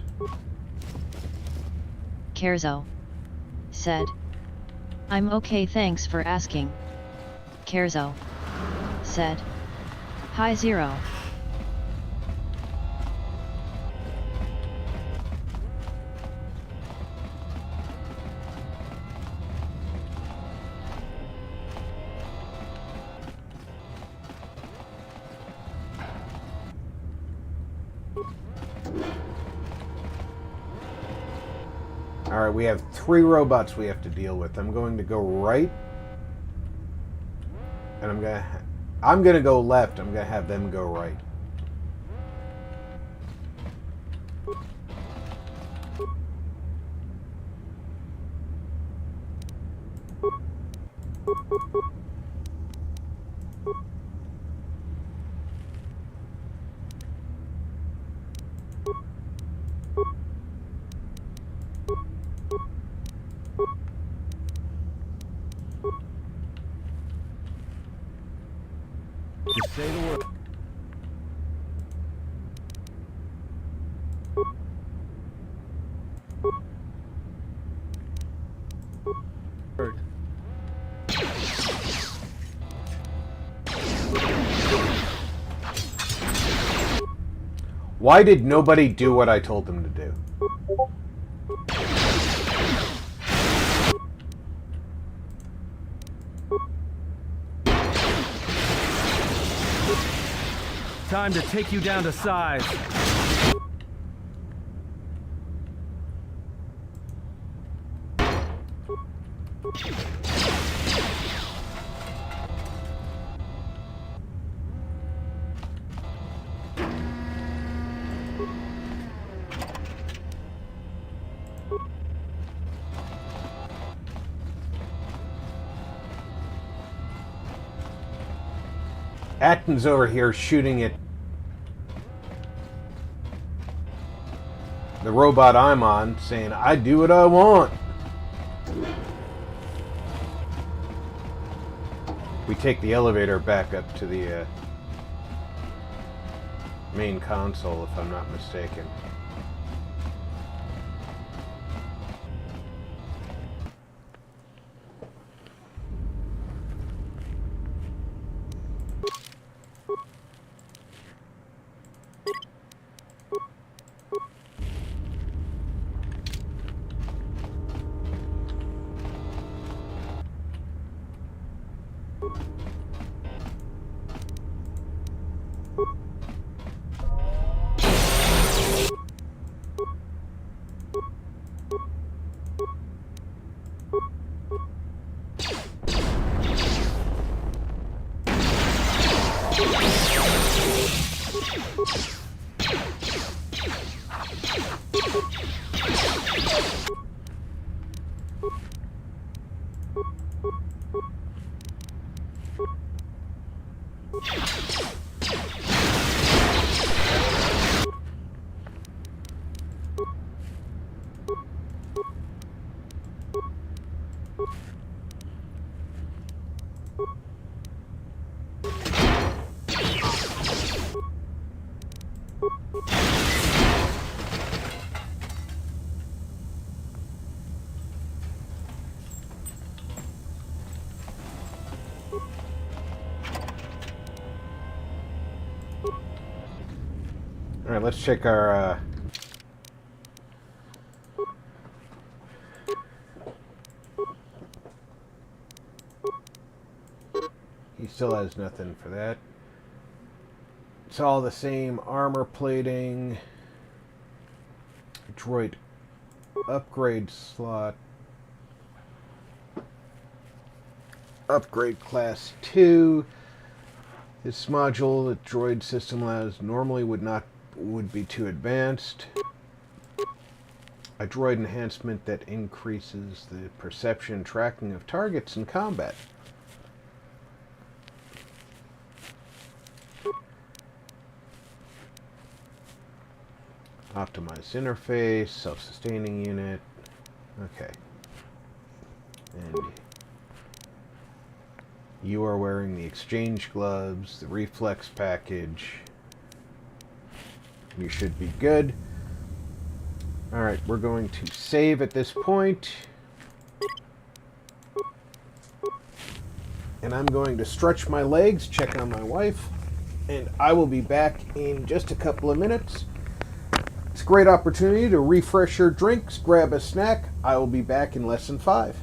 Kerzo said, I'm okay, thanks for asking. Kerzo said, hi Zero. Alright, we have 3 robots we have to deal with. I'm going to go right. And I'm gonna go left. I'm gonna have them go right. Just say the word. Word. Why did nobody do what I told them to do? Time to take you down to size. Atton's over here shooting at the robot I'm on, saying, I do what I want. We take the elevator back up to the main console, if I'm not mistaken. Alright, let's check our, He still has nothing for that. It's all the same armor plating. Droid upgrade slot. Upgrade class 2. This module that droid system allows normally would be too advanced. A droid enhancement that increases the perception and tracking of targets in combat. Optimized interface, self-sustaining unit. Okay. And you are wearing the exchange gloves, the reflex package. You should be good. Alright, we're going to save at this point. And I'm going to stretch my legs, check on my wife, and I will be back in just a couple of minutes. It's a great opportunity to refresh your drinks, grab a snack. I will be back in less than 5.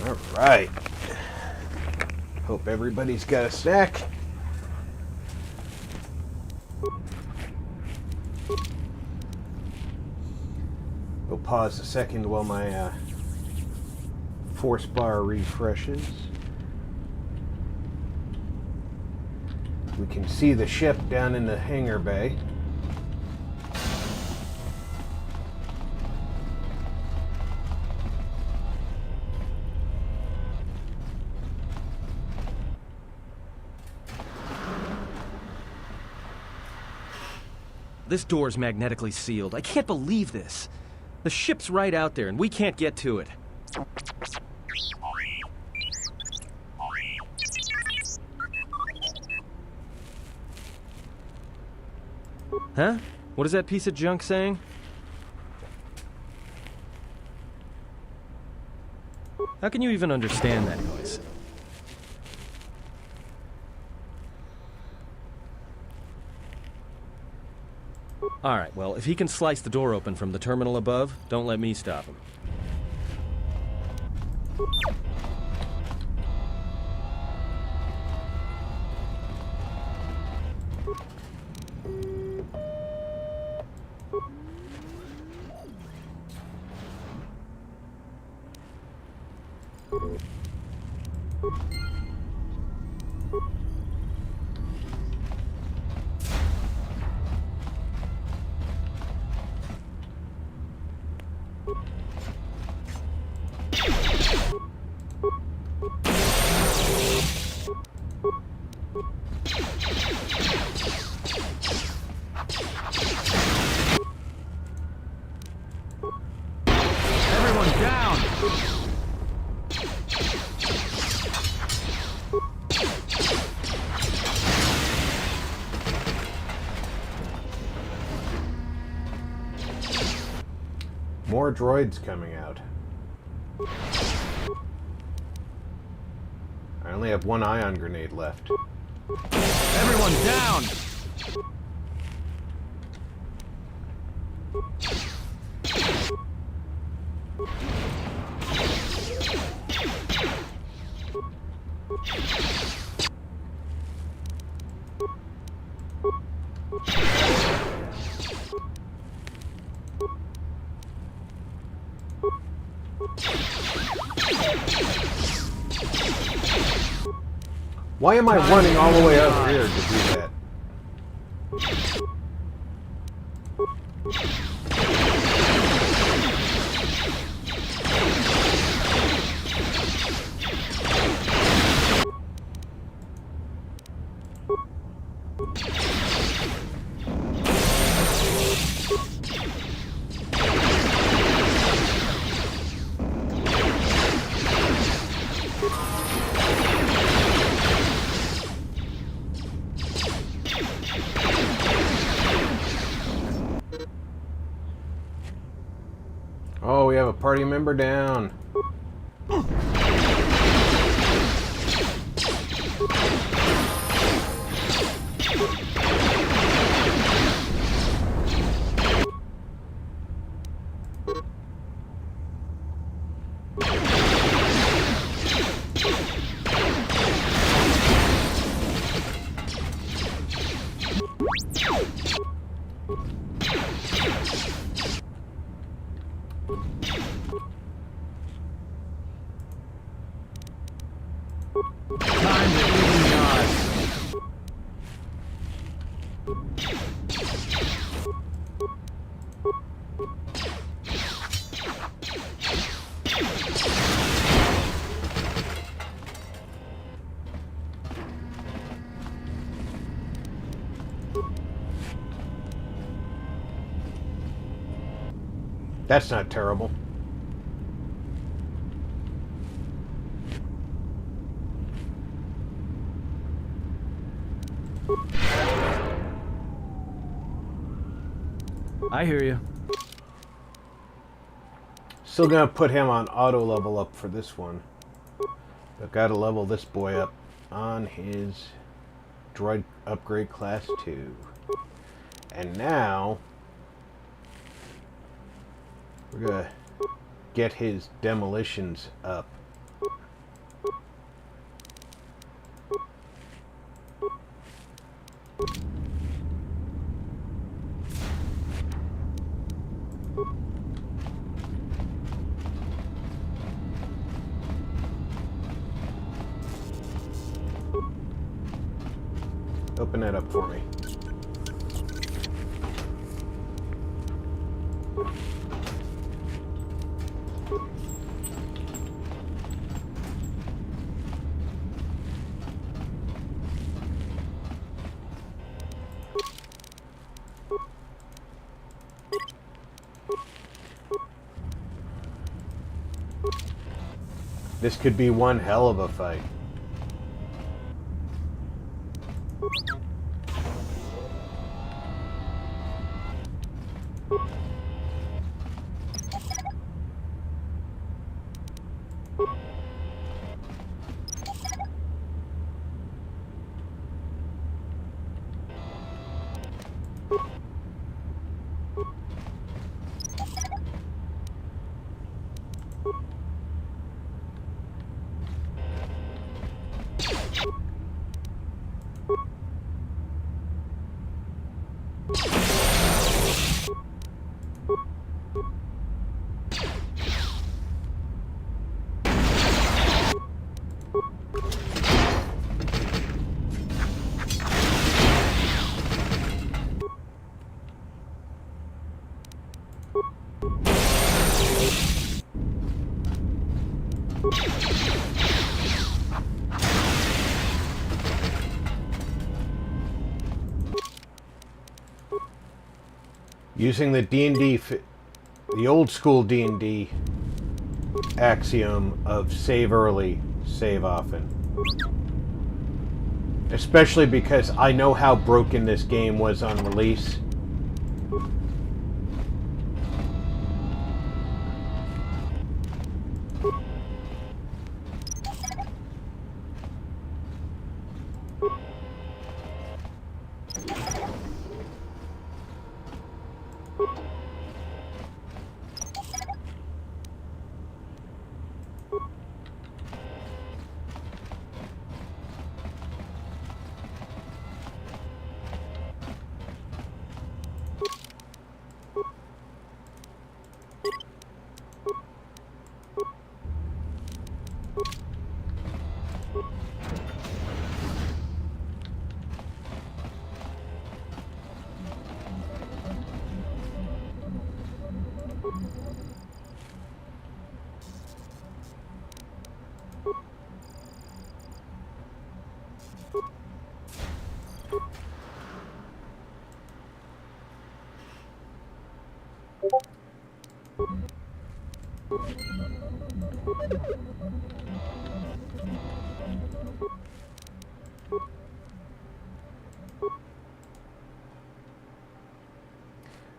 Alright. Hope everybody's got a snack. We'll pause a second while my force bar refreshes. We can see the ship down in the hangar bay. This door's magnetically sealed. I can't believe this. The ship's right out there, and we can't get to it. Huh? What is that piece of junk saying? How can you even understand that noise? Alright, well, if he can slice the door open from the terminal above, don't let me stop him. Everyone down! More droids coming out. I only have one ion grenade left. Everyone down! Why am I running all the way up here to do that? Oh, we have a party member down. Time to even die. That's not terrible. I hear you. Still gonna put him on auto level up for this one. But gotta level this boy up on his droid upgrade class 2. And now we're gonna get his demolitions up. Open that up for me. This could be one hell of a fight. Using the D&D, the old school D&D axiom of save early, save often. Especially because I know how broken this game was on release.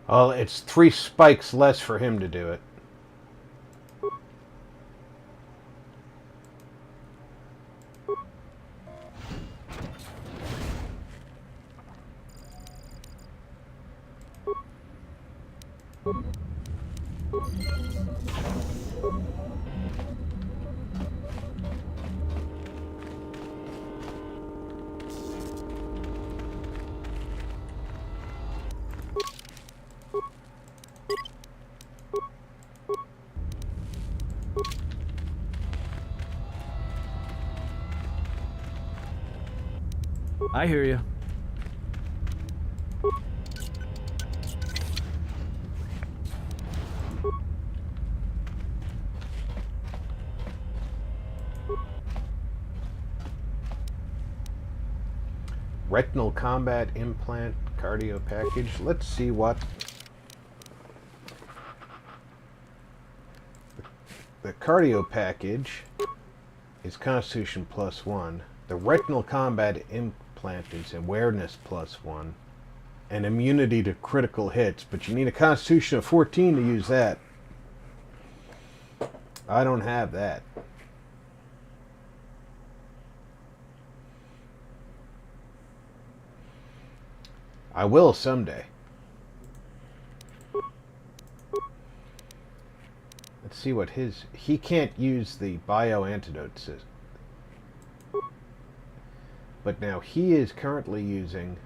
Well, it's 3 spikes less for him to do it. I hear you. Retinal combat implant cardio package. Let's see what the cardio package is. Constitution +1. The retinal combat implant is awareness +1 and immunity to critical hits, but you need a Constitution of 14 to use that. I don't have that. I will someday. Let's see what his... He can't use the bio-antidote system. But now he is currently using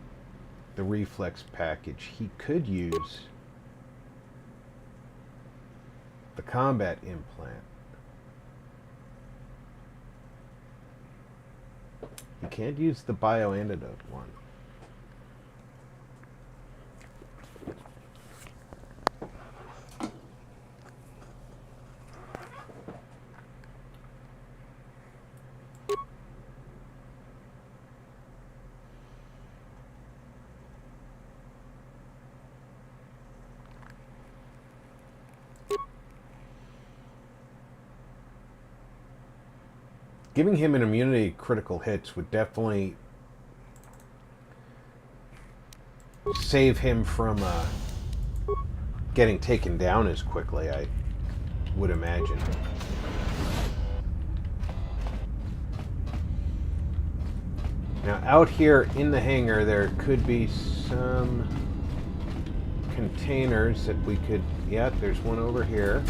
the reflex package. He could use the combat implant. He can't use the bio-antidote one. Giving him an immunity to critical hits would definitely save him from getting taken down as quickly, I would imagine. Now, out here in the hangar, there could be some containers that we could... Yeah, there's one over here.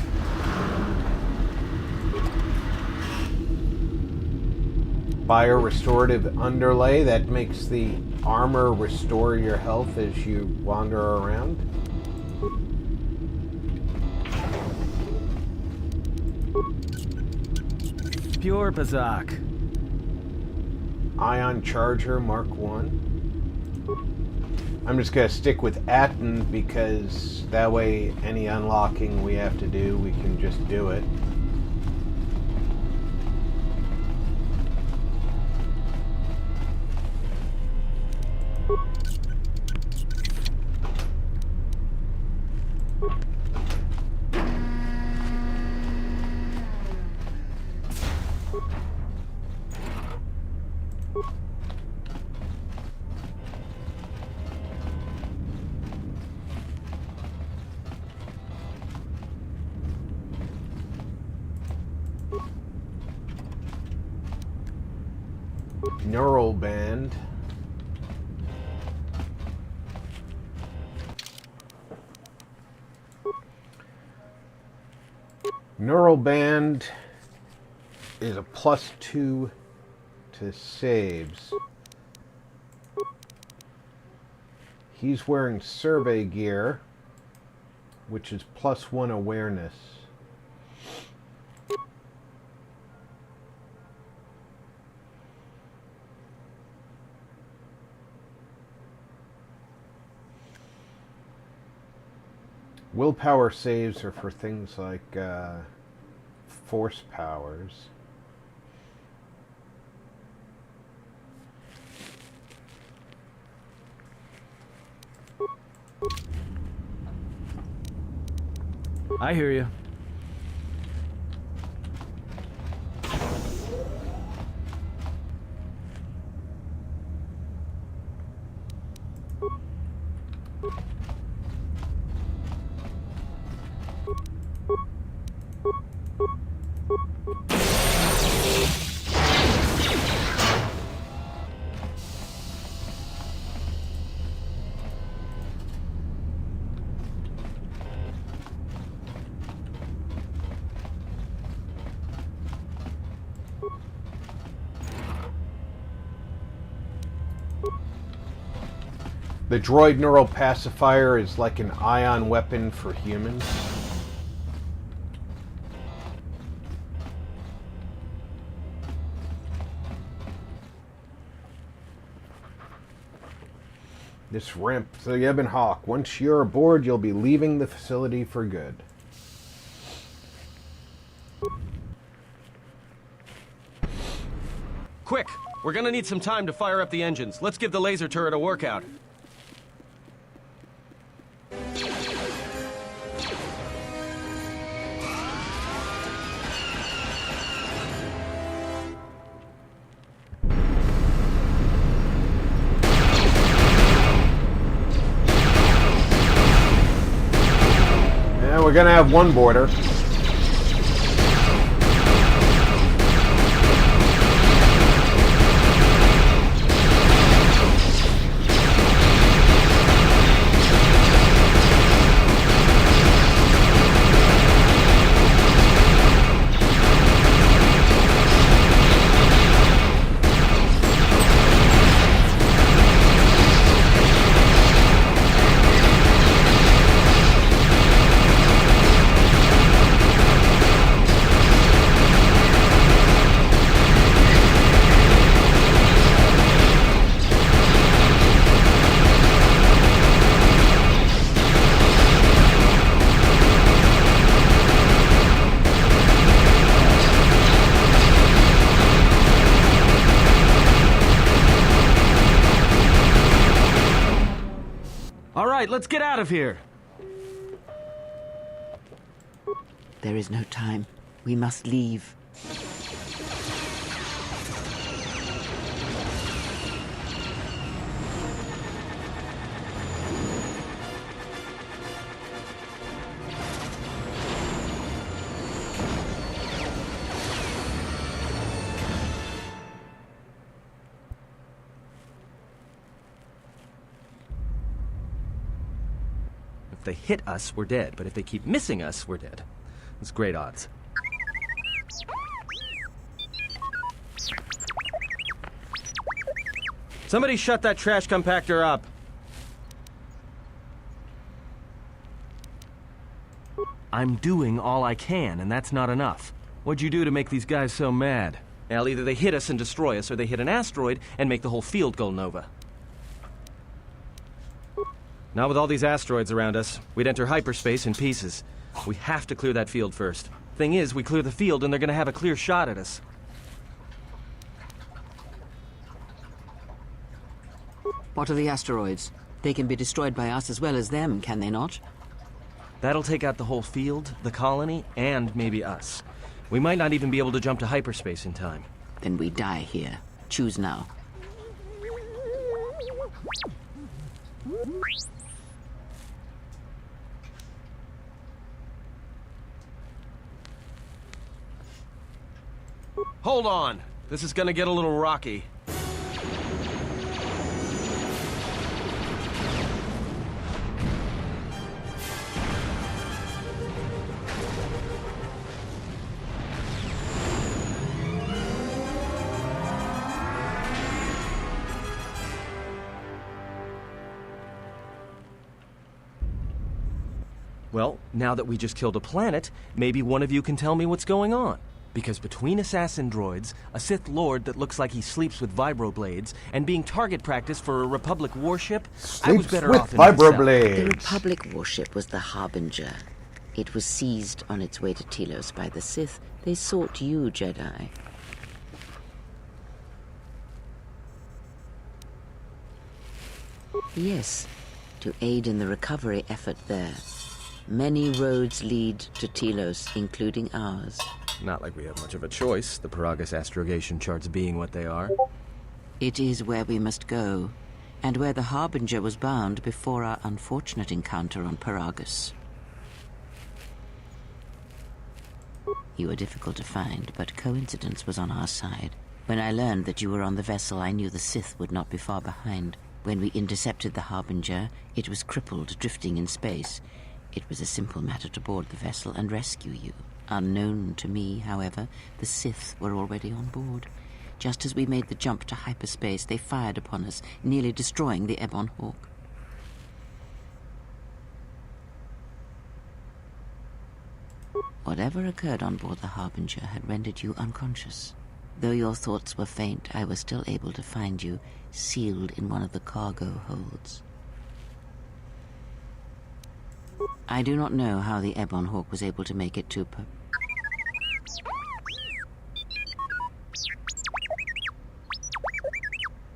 bio-restorative underlay that makes the armor restore your health as you wander around. Pure Bazak. Ion Charger Mark 1. I'm just going to stick with Atten because that way any unlocking we have to do, we can just do it. Neural band. Neural band is a +2 to saves. He's wearing survey gear, which is +1 awareness. Willpower saves are for things like force powers. I hear you. The droid neural pacifier is like an ion weapon for humans. This ramp to the Ebon Hawk. Once you're aboard, you'll be leaving the facility for good. Quick! We're gonna need some time to fire up the engines. Let's give the laser turret a workout. Yeah, we're gonna have one boarder. Alright, let's get out of here! There is no time. We must leave. If they hit us, we're dead. But if they keep missing us, we're dead. It's great odds. Somebody shut that trash compactor up. I'm doing all I can, and that's not enough. What'd you do to make these guys so mad? Well, either they hit us and destroy us, or they hit an asteroid and make the whole field go nova. Not with all these asteroids around us. We'd enter hyperspace in pieces. We have to clear that field first. Thing is, we clear the field and they're gonna have a clear shot at us. What are the asteroids? They can be destroyed by us as well as them, can they not? That'll take out the whole field, the colony, and maybe us. We might not even be able to jump to hyperspace in time. Then we die here. Choose now. Hold on. This is gonna get a little rocky. Well, now that we just killed a planet, maybe one of you can tell me what's going on. Because between assassin droids, a Sith Lord that looks like he sleeps with vibroblades, and being target practice for a Republic warship, I was better off in vibroblades. The Republic warship was the Harbinger. It was seized on its way to Telos by the Sith. They sought you, Jedi. Yes, to aid in the recovery effort there. Many roads lead to Telos, including ours. Not like we have much of a choice, the Paragus astrogation charts being what they are. It is where we must go, and where the Harbinger was bound before our unfortunate encounter on Paragus. You were difficult to find, but coincidence was on our side. When I learned that you were on the vessel, I knew the Sith would not be far behind. When we intercepted the Harbinger, it was crippled, drifting in space. It was a simple matter to board the vessel and rescue you. Unknown to me, however, the Sith were already on board. Just as we made the jump to hyperspace, they fired upon us, nearly destroying the Ebon Hawk. Whatever occurred on board the Harbinger had rendered you unconscious. Though your thoughts were faint, I was still able to find you, sealed in one of the cargo holds. I do not know how the Ebon Hawk was able to make it to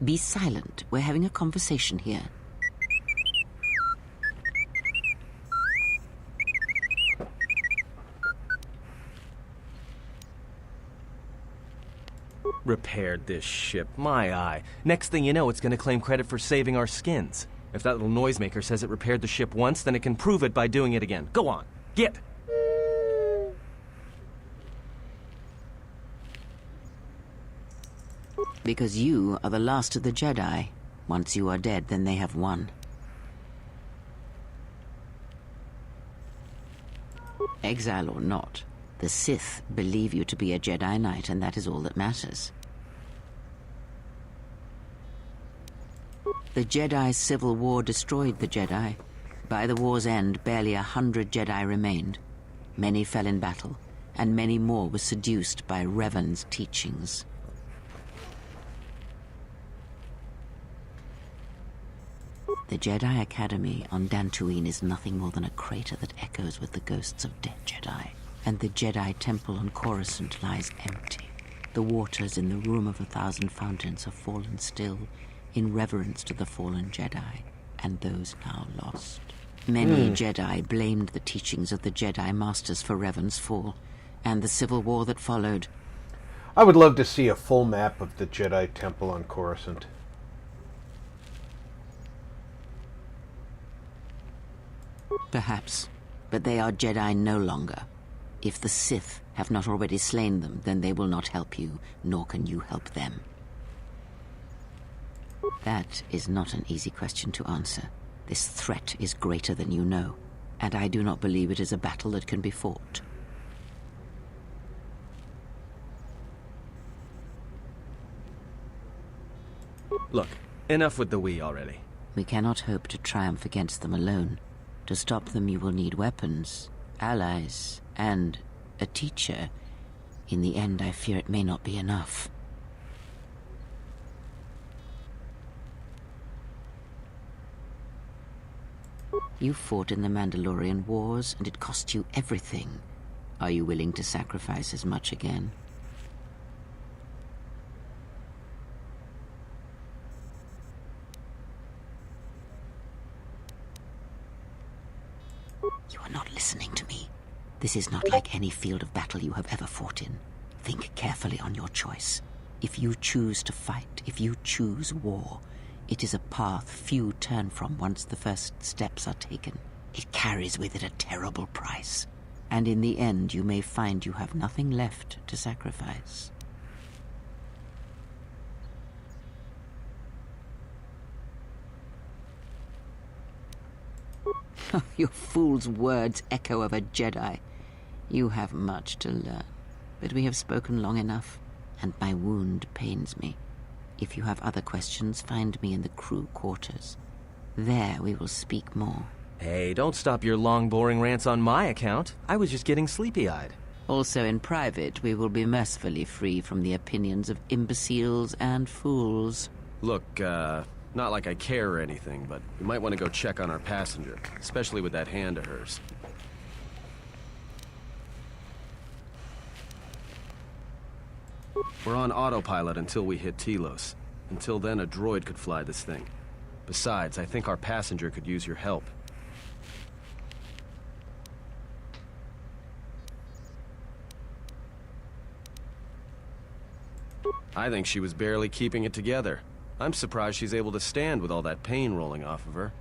Be silent. We're having a conversation here. Repaired this ship, my eye. Next thing you know, it's gonna claim credit for saving our skins. If that little noisemaker says it repaired the ship once, then it can prove it by doing it again. Go on, get! Because you are the last of the Jedi. Once you are dead, then they have won. Exile or not, the Sith believe you to be a Jedi Knight, and that is all that matters. The Jedi Civil War destroyed the Jedi. By the war's end, barely 100 Jedi remained. Many fell in battle, and many more were seduced by Revan's teachings. The Jedi Academy on Dantooine is nothing more than a crater that echoes with the ghosts of dead Jedi. And the Jedi Temple on Coruscant lies empty. The waters in the Room of 1,000 Fountains have fallen still, in reverence to the fallen Jedi, and those now lost. Many Jedi blamed the teachings of the Jedi Masters for Revan's fall, and the civil war that followed. I would love to see a full map of the Jedi Temple on Coruscant. Perhaps, but they are Jedi no longer. If the Sith have not already slain them, then they will not help you, nor can you help them. That is not an easy question to answer. This threat is greater than you know, and I do not believe it is a battle that can be fought. Look, Enough with the we already. We cannot hope to triumph against them alone. To stop them, you will need weapons, allies, and a teacher. In the end, I fear it may not be enough. You fought in the Mandalorian Wars, and it cost you everything. Are you willing to sacrifice as much again? You are not listening to me. This is not like any field of battle you have ever fought in. Think carefully on your choice. If you choose to fight, if you choose war, it is a path few turn from once the first steps are taken. It carries with it a terrible price. And in the end, you may find you have nothing left to sacrifice. Your fool's words echo of a Jedi. You have much to learn, but we have spoken long enough, and my wound pains me. If you have other questions, find me in the crew quarters. There we will speak more. Hey, don't stop your long, boring rants on my account. I was just getting sleepy-eyed. Also in private, we will be mercifully free from the opinions of imbeciles and fools. Look, not like I care or anything, but we might want to go check on our passenger, especially with that hand of hers. We're on autopilot until we hit Telos. Until then, a droid could fly this thing. Besides, I think our passenger could use your help. I think she was barely keeping it together. I'm surprised she's able to stand with all that pain rolling off of her.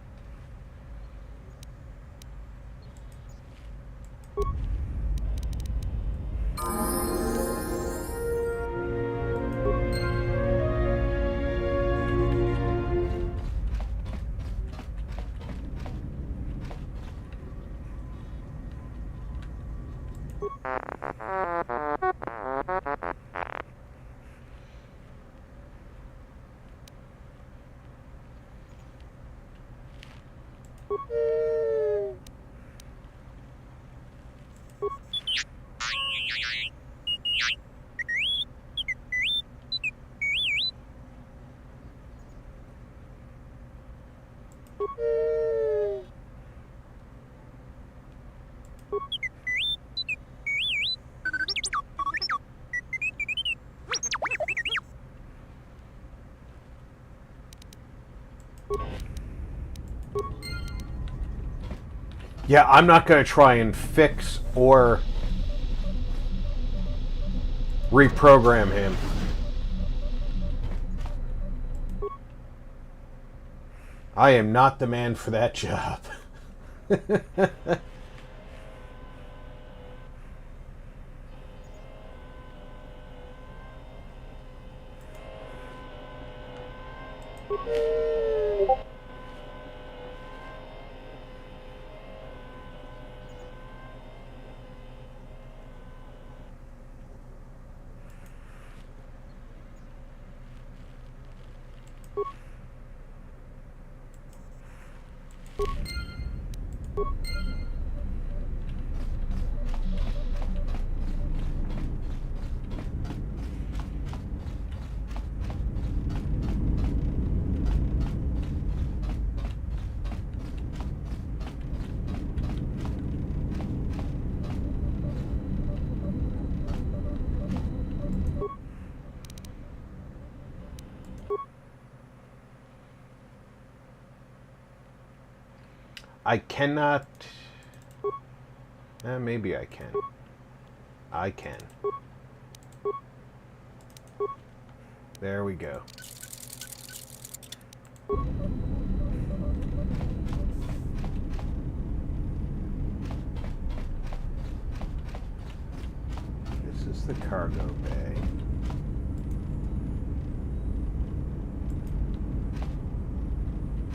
Yeah, I'm not going to try and fix or reprogram him. I am not the man for that job. I cannot... maybe I can. I can. There we go. This is the cargo bay.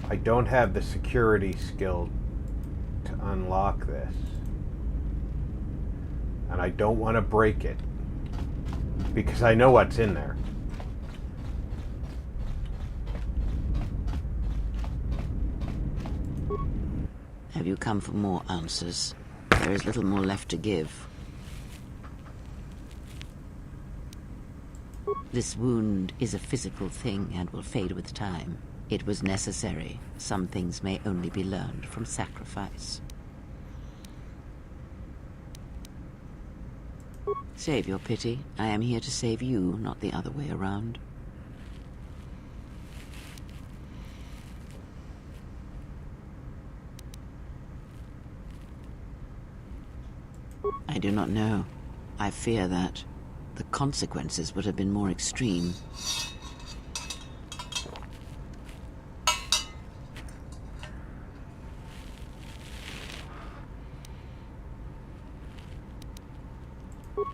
I don't have the security skill to unlock this. And I don't want to break it. Because I know what's in there. Have you come for more answers? There is little more left to give. This wound is a physical thing and will fade with time. It was necessary. Some things may only be learned from sacrifice. Save your pity. I am here to save you, not the other way around. I do not know. I fear that the consequences would have been more extreme.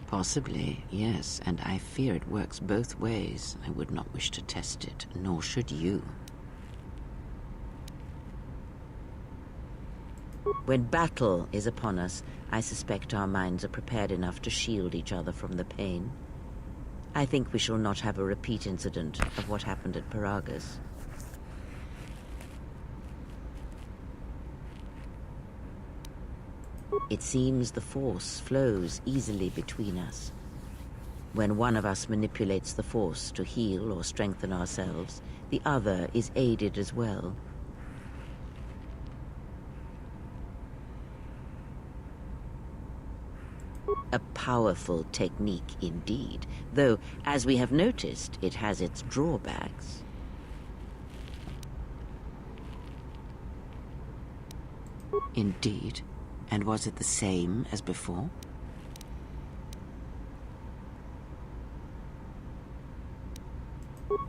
Possibly, yes, and I fear it works both ways. I would not wish to test it, nor should you. When battle is upon us, I suspect our minds are prepared enough to shield each other from the pain. I think we shall not have a repeat incident of what happened at Paragus. It seems the Force flows easily between us. When one of us manipulates the Force to heal or strengthen ourselves, the other is aided as well. A powerful technique indeed, though, as we have noticed, it has its drawbacks. Indeed. And was it the same as before?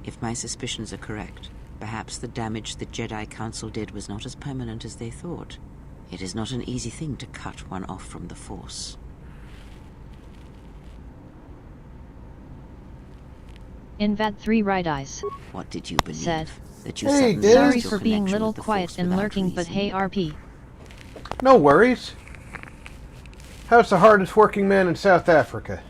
If my suspicions are correct, perhaps the damage the Jedi Council did was not as permanent as they thought. It is not an easy thing to cut one off from the Force. Invad 3 right eyes. What did you believe? Said. That you Sorry for being little quiet and lurking, but hey RP. No worries. How's the hardest working man in South Africa?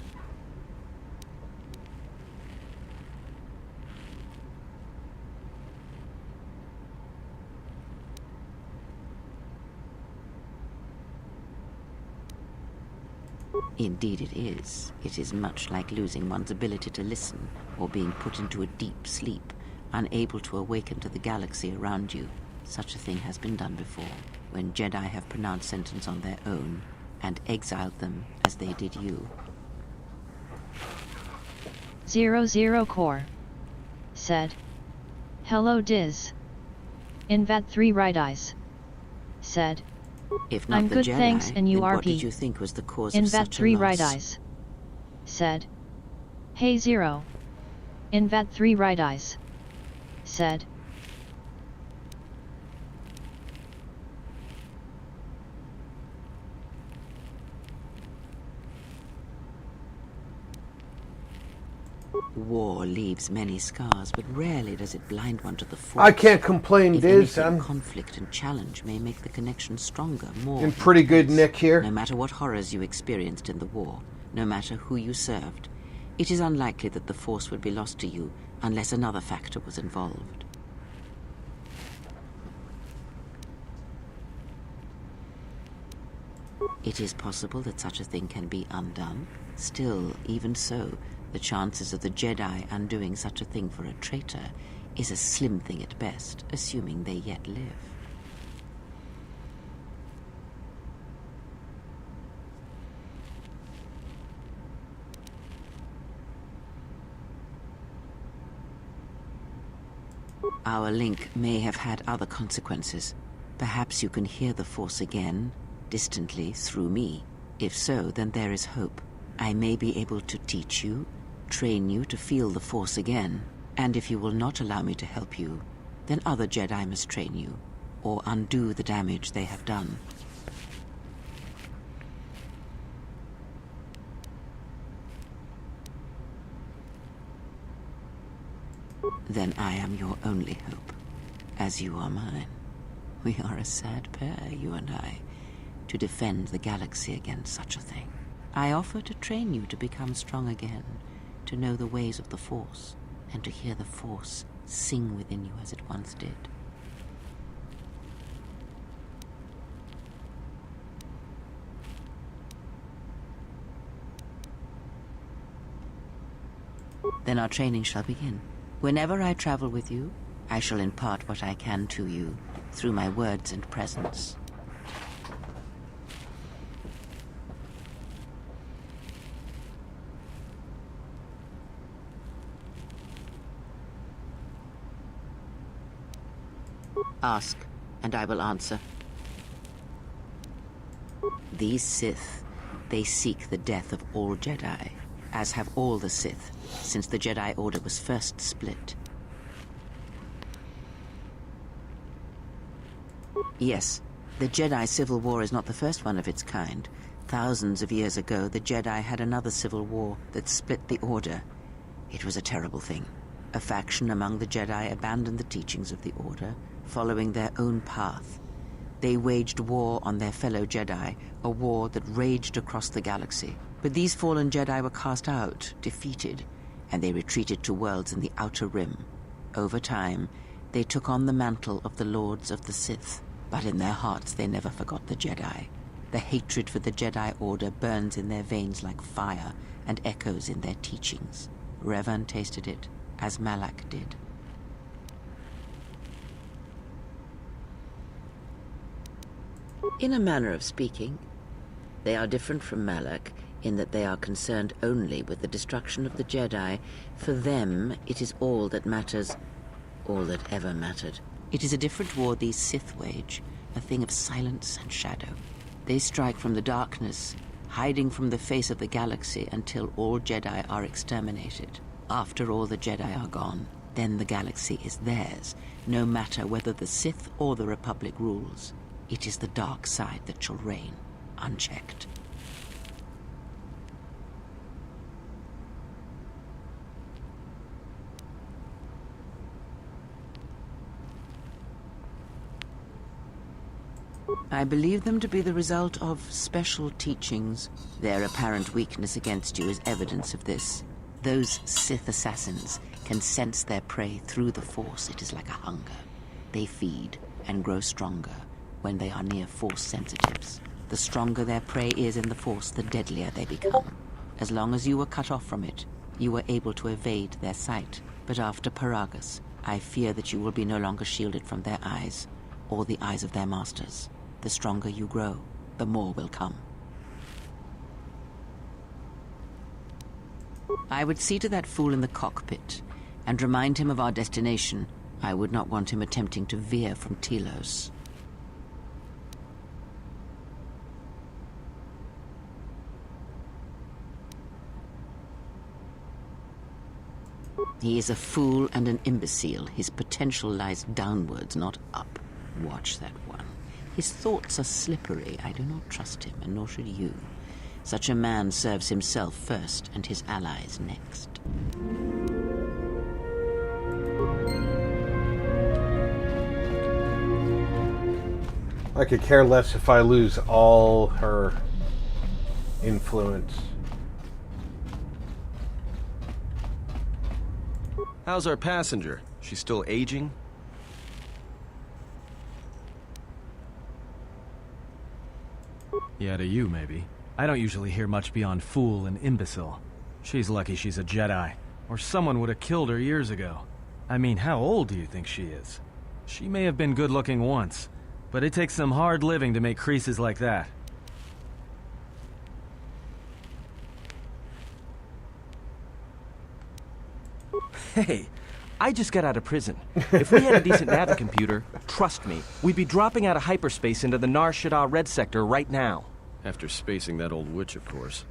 Indeed it is. It is much like losing one's ability to listen, or being put into a deep sleep, unable to awaken to the galaxy around you. Such a thing has been done before, when Jedi have pronounced sentence on their own, and exiled them as they did you. 00 Core. Said. Hello Diz. Invad 3 right eyes. Said. If not I'm the good Jedi, thanks and you then RP. what did you think was the cause of Invad such 3 a loss? right eyes. Said. Hey 0. Invad 3 right eyes. Said. War leaves many scars, but rarely does it blind one to the Force. I can't complain, If Diz. anything, I'm conflict and challenge may make the connection stronger, more in pretty good nick here. No matter what horrors you experienced in the war, no matter who you served, it is unlikely that the Force would be lost to you unless another factor was involved. It is possible that such a thing can be undone. Still, even so, the chances of the Jedi undoing such a thing for a traitor is a slim thing at best, assuming they yet live. Our link may have had other consequences. Perhaps you can hear the Force again, distantly, through me. If so, then there is hope. I may be able to teach you, train you to feel the Force again. And if you will not allow me to help you, then other Jedi must train you, or undo the damage they have done. Then I am your only hope, as you are mine. We are a sad pair, you and I, to defend the galaxy against such a thing. I offer to train you to become strong again, to know the ways of the Force, and to hear the Force sing within you as it once did. Then our training shall begin. Whenever I travel with you, I shall impart what I can to you through my words and presence. Ask, and I will answer. These Sith, they seek the death of all Jedi, as have all the Sith, since the Jedi Order was first split. Yes, the Jedi Civil War is not the first one of its kind. Thousands of years ago, the Jedi had another civil war that split the Order. It was a terrible thing. A faction among the Jedi abandoned the teachings of the Order, following their own path. They waged war on their fellow Jedi, a war that raged across the galaxy. But these fallen Jedi were cast out, defeated, and they retreated to worlds in the Outer Rim. Over time, they took on the mantle of the Lords of the Sith, but in their hearts they never forgot the Jedi. The hatred for the Jedi Order burns in their veins like fire and echoes in their teachings. Revan tasted it, as Malak did. In a manner of speaking, they are different from Malak in that they are concerned only with the destruction of the Jedi. For them, it is all that matters, all that ever mattered. It is a different war these Sith wage, a thing of silence and shadow. They strike from the darkness, hiding from the face of the galaxy until all Jedi are exterminated. After all the Jedi are gone, then the galaxy is theirs, no matter whether the Sith or the Republic rules. It is the dark side that shall reign, unchecked. I believe them to be the result of special teachings. Their apparent weakness against you is evidence of this. Those Sith assassins can sense their prey through the Force. It is like a hunger. They feed and grow stronger when they are near Force sensitives. The stronger their prey is in the Force, the deadlier they become. As long as you were cut off from it, you were able to evade their sight. But after Paragus, I fear that you will be no longer shielded from their eyes, or the eyes of their masters. The stronger you grow, the more will come. I would see to that fool in the cockpit, and remind him of our destination. I would not want him attempting to veer from Telos. He is a fool and an imbecile. His potential lies downwards, not up. Watch that one. His thoughts are slippery. I do not trust him, and nor should you. Such a man serves himself first, and his allies next. I could care less if I lose all her influence. How's our passenger? She's still aging? Yeah, to you, maybe. I don't usually hear much beyond fool and imbecile. She's lucky she's a Jedi, or someone would have killed her years ago. I mean, how old do you think she is? She may have been good-looking once, but it takes some hard living to make creases like that. Hey, I just got out of prison. If we had a decent nav computer, trust me, we'd be dropping out of hyperspace into the Nar Shaddaa Red Sector right now. After spacing that old witch, of course.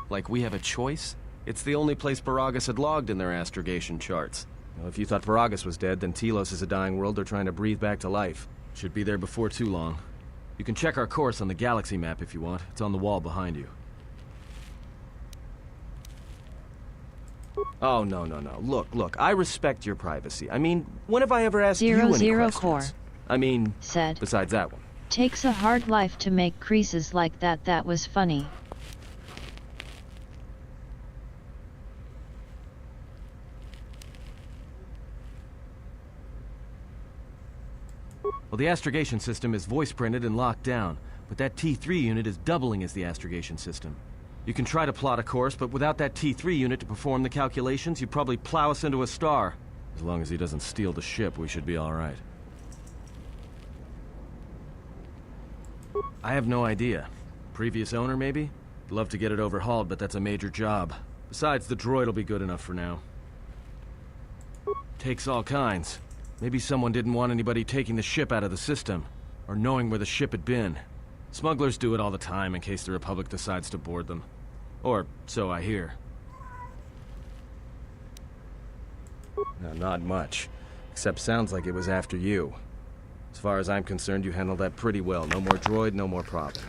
Like we have a choice? It's the only place Paragus had logged in their astrogation charts. Well, if you thought Paragus was dead, then Telos is a dying world they're trying to breathe back to life. Should be there before too long. You can check our course on the galaxy map if you want. It's on the wall behind you. Oh, no. Look, I respect your privacy. I mean, when have I ever asked you any questions? Core. I mean, said, besides that one. Takes a hard life to make creases like that. That was funny. Well, the astrogation system is voice-printed and locked down, but that T3 unit is doubling as the astrogation system. You can try to plot a course, but without that T3 unit to perform the calculations, you'd probably plow us into a star. As long as he doesn't steal the ship, we should be all right. I have no idea. Previous owner, maybe? Love to get it overhauled, but that's a major job. Besides, the droid will be good enough for now. Takes all kinds. Maybe someone didn't want anybody taking the ship out of the system, or knowing where the ship had been. Smugglers do it all the time in case the Republic decides to board them. Or so I hear. No, not much. Except sounds like it was after you. As far as I'm concerned, you handled that pretty well. No more droid, no more problem.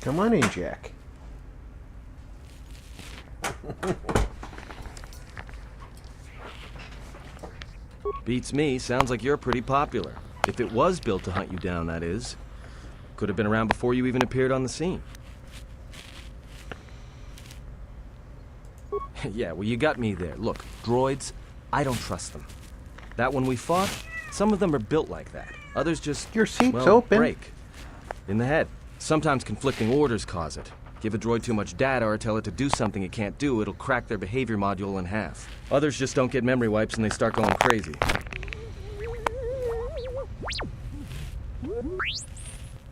Come on in, Jack. Beats me. Sounds like you're pretty popular. If it was built to hunt you down, that is. Could have been around before you even appeared on the scene. Yeah, well, you got me there. Look, droids, I don't trust them. That one we fought, some of them are built like that. Others just, your seat's well, open. Break. In the head. Sometimes conflicting orders cause it. Give a droid too much data or tell it to do something it can't do, it'll crack their behavior module in half. Others just don't get memory wipes and they start going crazy.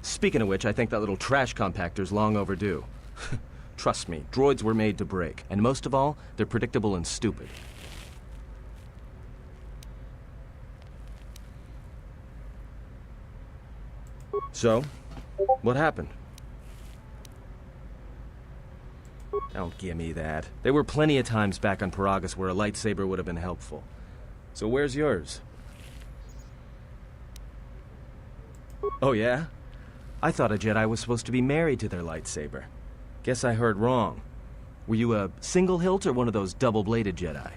Speaking of which, I think that little trash compactor's long overdue. Trust me, droids were made to break. And most of all, they're predictable and stupid. So, what happened? Don't give me that. There were plenty of times back on Paragus where a lightsaber would have been helpful. So where's yours? Oh yeah? I thought a Jedi was supposed to be married to their lightsaber. Guess I heard wrong. Were you a single hilt or one of those double-bladed Jedi?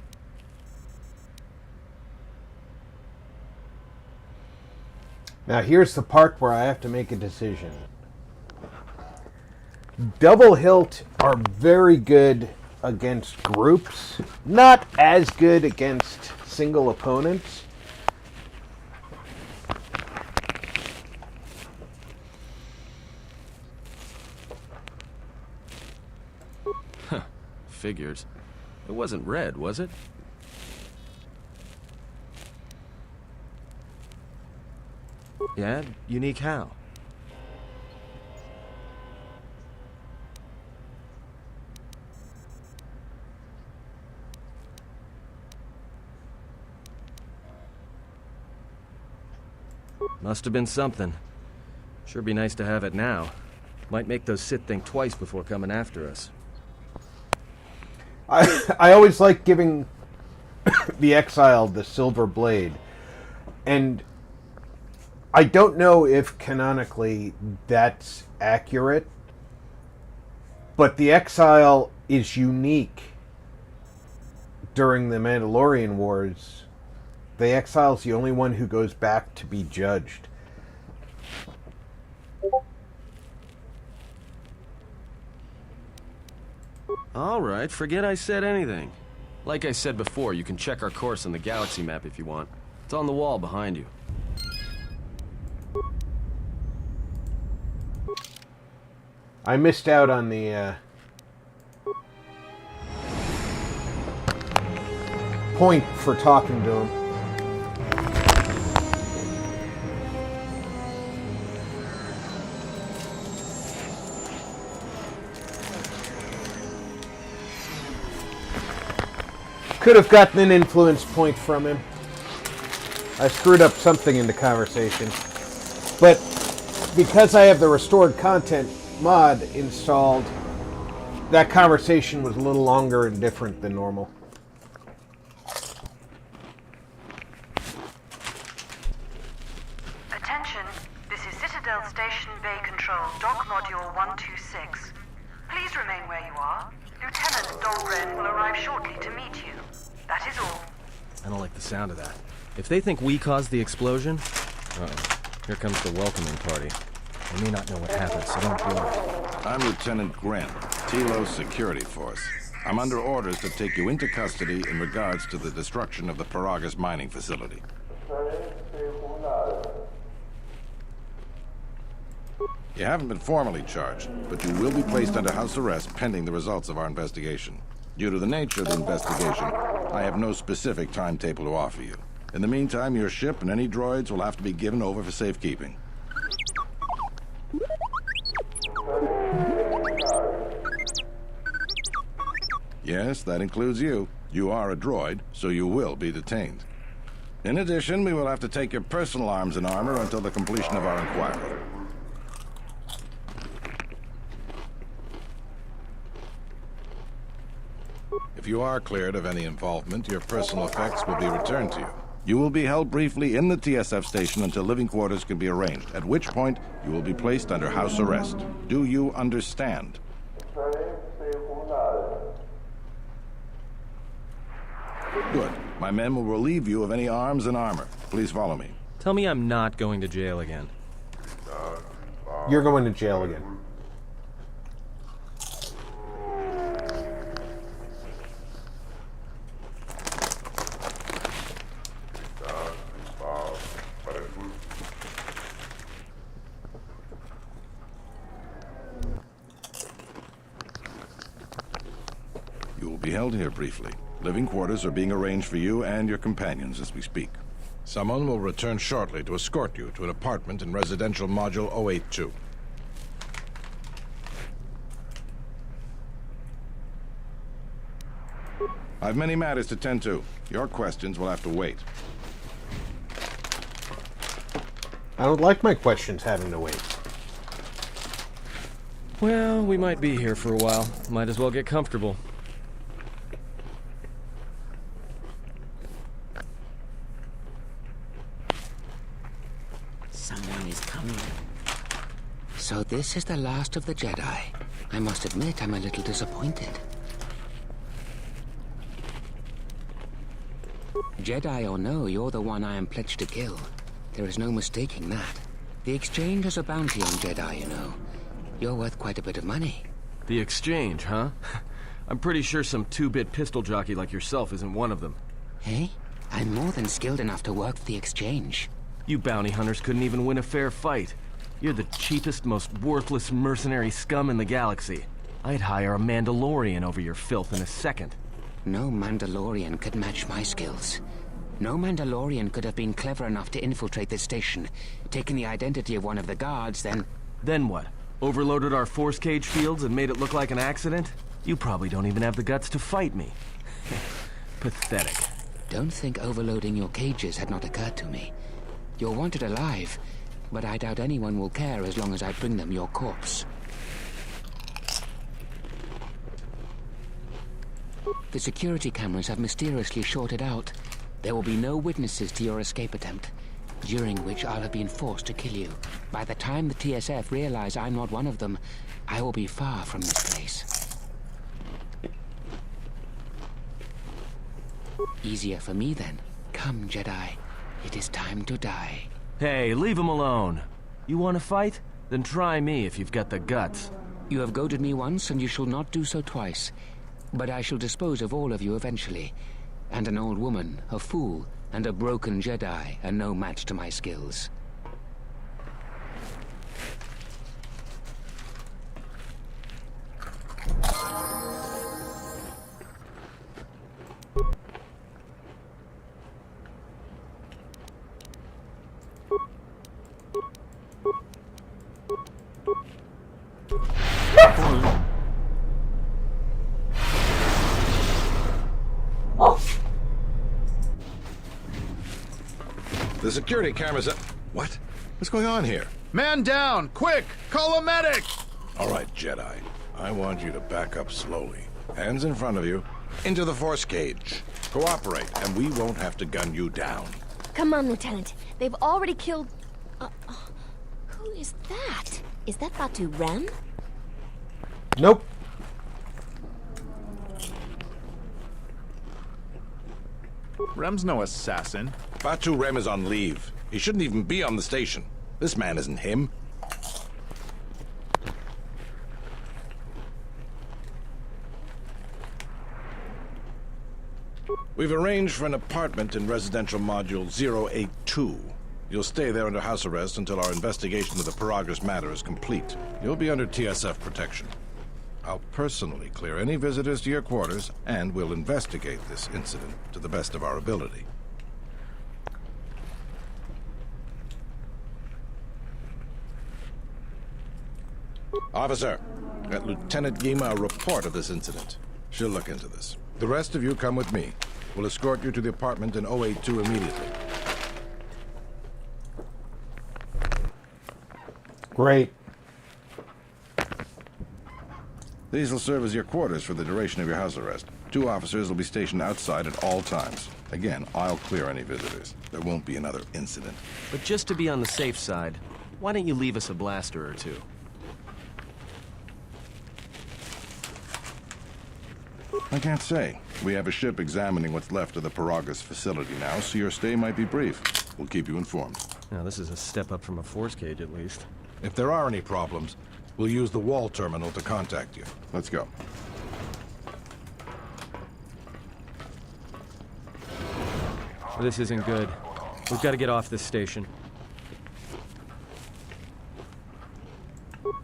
Now here's the part where I have to make a decision. Double hilt are very good against groups, not as good against single opponents. Huh, figures. It wasn't red, was it? Yeah, unique how? Must have been something. Sure be nice to have it now. Might make those Sith think twice before coming after us. I always like giving the exiled the silver blade. And I don't know if canonically that's accurate, but the exile is unique during the Mandalorian Wars. The exile's the only one who goes back to be judged. All right, forget I said anything. Like I said before, you can check our course on the galaxy map if you want. It's on the wall behind you. I missed out on the point for talking to him. Could have gotten an influence point from him. I screwed up something in the conversation. But because I have the restored content mod installed, that conversation was a little longer and different than normal. Attention, this is Citadel Station Bay Control, Dock Module 126. Please remain where you are. Lieutenant Dahlgren will arrive shortly to meet you. That is all. I don't like the sound of that. If they think we caused the explosion... Uh-oh. Here comes the welcoming party. They may not know what happened, so don't blow it. I'm Lieutenant Grant, Telos Security Force. I'm under orders to take you into custody in regards to the destruction of the Paragus mining facility. You haven't been formally charged, but you will be placed under house arrest pending the results of our investigation. Due to the nature of the investigation, I have no specific timetable to offer you. In the meantime, your ship and any droids will have to be given over for safekeeping. Yes, that includes you. You are a droid, so you will be detained. In addition, we will have to take your personal arms and armor until the completion of our inquiry. If you are cleared of any involvement, your personal effects will be returned to you. You will be held briefly in the TSF station until living quarters can be arranged, at which point you will be placed under house arrest. Do you understand? Good. My men will relieve you of any arms and armor. Please follow me. Tell me I'm not going to jail again. You're going to jail again. You will be held here briefly. Living quarters are being arranged for you and your companions as we speak. Someone will return shortly to escort you to an apartment in residential module 082. I've many matters to tend to. Your questions will have to wait. I don't like my questions having to wait. Well, we might be here for a while. Might as well get comfortable. Someone is coming. So this is the last of the Jedi. I must admit, I'm a little disappointed. Jedi or no, you're the one I am pledged to kill. There is no mistaking that. The Exchange has a bounty on Jedi, you know. You're worth quite a bit of money. The Exchange, huh? I'm pretty sure some two-bit pistol jockey like yourself isn't one of them. Hey? I'm more than skilled enough to work for the Exchange. You bounty hunters couldn't even win a fair fight. You're the cheapest, most worthless mercenary scum in the galaxy. I'd hire a Mandalorian over your filth in a second. No Mandalorian could match my skills. No Mandalorian could have been clever enough to infiltrate this station, taken the identity of one of the guards, then... Then what? Overloaded our force cage fields and made it look like an accident? You probably don't even have the guts to fight me. Pathetic. Don't think overloading your cages had not occurred to me. You're wanted alive, but I doubt anyone will care as long as I bring them your corpse. The security cameras have mysteriously shorted out. There will be no witnesses to your escape attempt, during which I'll have been forced to kill you. By the time the TSF realize I'm not one of them, I will be far from this place. Easier for me then. Come, Jedi. It is time to die. Hey, leave him alone. You want to fight? Then try me if you've got the guts. You have goaded me once, and you shall not do so twice. But I shall dispose of all of you eventually. And an old woman, a fool, and a broken Jedi are no match to my skills. The security cameras up. What? What's going on here? Man down! Quick! Call a medic! All right, Jedi. I want you to back up slowly. Hands in front of you. Into the force cage. Cooperate, and we won't have to gun you down. Come on, Lieutenant. They've already killed... who is that? Is that Batu Rem? Nope. Rem's no assassin. Batu Rem is on leave. He shouldn't even be on the station. This man isn't him. We've arranged for an apartment in residential module 082. You'll stay there under house arrest until our investigation of the Paragus matter is complete. You'll be under TSF protection. I'll personally clear any visitors to your quarters, and we'll investigate this incident to the best of our ability. Officer, get Lieutenant Gima a report of this incident. She'll look into this. The rest of you come with me. We'll escort you to the apartment in 082 immediately. Great. These will serve as your quarters for the duration of your house arrest. 2 officers will be stationed outside at all times. Again, I'll clear any visitors. There won't be another incident. But just to be on the safe side, why don't you leave us a blaster or two? I can't say. We have a ship examining what's left of the Paragus facility now, so your stay might be brief. We'll keep you informed. Now, this is a step up from a force cage, at least. If there are any problems, we'll use the wall terminal to contact you. Let's go. This isn't good. We've got to get off this station.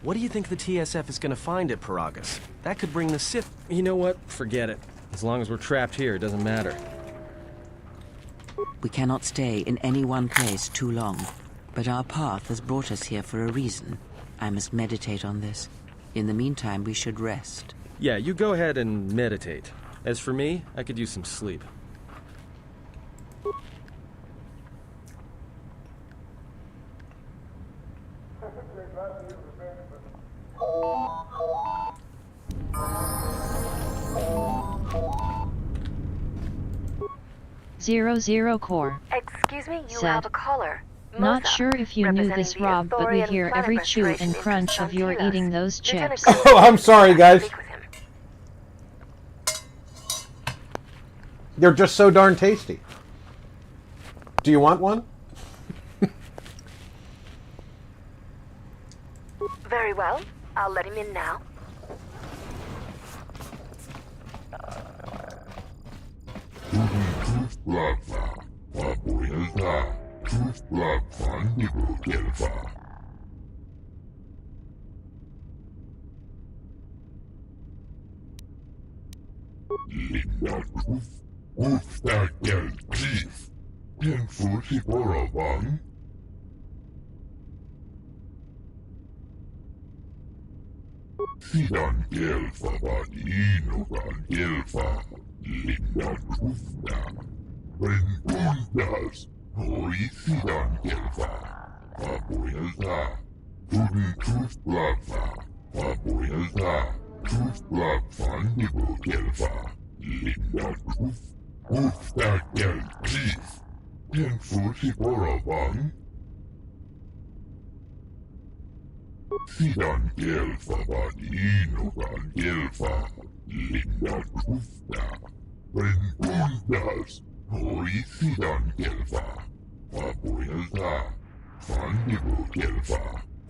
What do you think the TSF is going to find at Paragus? That could bring the Sith... You know what? Forget it. As long as we're trapped here, it doesn't matter. We cannot stay in any one place too long, but our path has brought us here for a reason. I must meditate on this. In the meantime, we should rest. Yeah, you go ahead and meditate. As for me, I could use some sleep. Zero Core. Excuse me, you said, have a caller. Not sure if you knew this, Rob, but we hear every chew and crunch of your eating those chips. Oh, I'm sorry, guys. They're just so darn tasty. Do you want one? Very well. I'll let him in now. Sidan gelfa vadino van gelfa, lindan rufna. Rentundas, hoi sidan gelfa, faboelta. Tudun truf blafa, faboelta. Truf blafan nibo gelfa, lindan ruf. Ufta gel chief, den fusi boravan. Sidan gelfa vadino van gelfa, lindan rufna. Rentundas, hoi sidan gelfa, faboelta. Fandibo gelfa,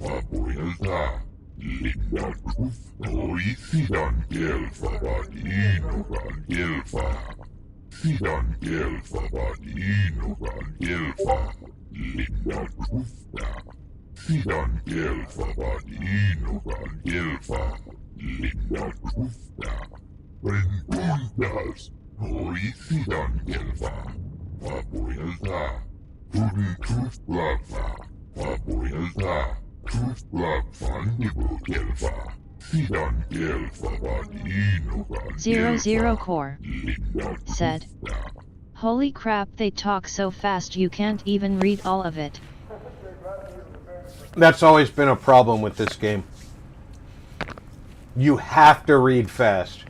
faboelta. Lindan ruf, hoi sidan gelfa vadino van gelfa. Sidan gelfa vadino van gelfa, lindan rufna. Sidan gelfa vadino van gelfa, lindan rufna. Rentundas, hoi sidan gelfa, faboelta. Tudun truf blafa, faboelta. Truf blafan nibo gelfa. Sidan gelfa vadino van gelfa. Zero Core said, "Holy crap, they talk so fast you can't even read all of it." That's always been a problem with this game. You have to read fast.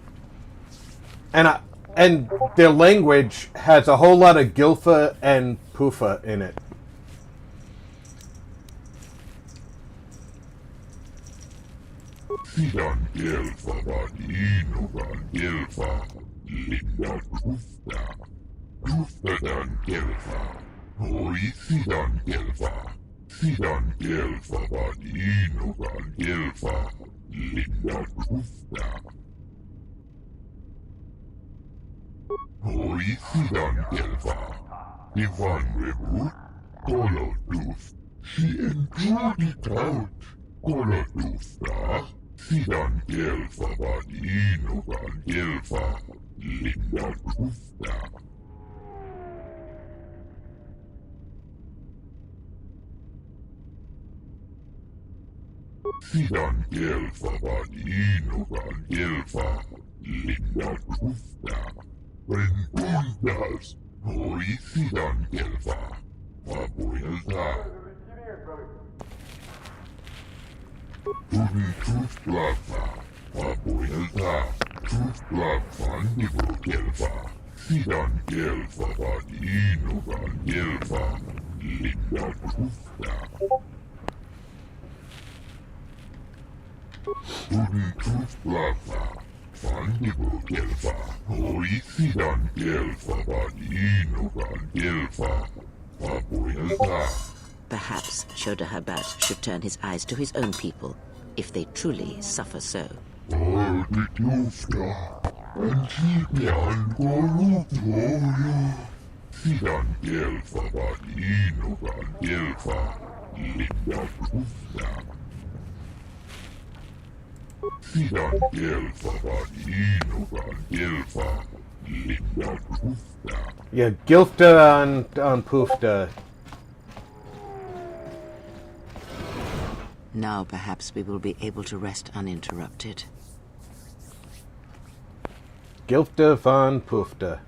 And the language has a whole lot of Gilfa and Pufa in it. Sidan gelfa vadino van gelfa, lindan rufna. Rufnadan gelfa, hoi sidan gelfa. Sidan gelfa vadino van gelfa, lindan rufna. Hoi Hoisidan Gelva. Ivan Rebu, Kolotuf. Si entrudit out. Kolotuf da. Sidan Gelva van Inovan Gelva. Linda Kufta. Sidan Gelva van Inovan Gelva. Linda Kufta. Rentundas. Hoisidan Gelva. Mabuelta. Truth Blava. Mabuelta. Truth Blava Nibro Gelva. Sidan Gelva van Inovan Gelva. Linda Kufta. Truth Blava. Van Nibro Gelva. Hoisidan Gelva van Inovan Gelva. Mabuelta. Perhaps Shodahabat should turn his eyes to his own people, if they truly suffer so. Sidan Gelva van Inovan Gelva. Linda Kufta. Sidan Gelva van Inovan Gelva. Linda Kufta. Yeah, Gilfta on Poofta. Now perhaps we will be able to rest uninterrupted. Gilfta von Poofta.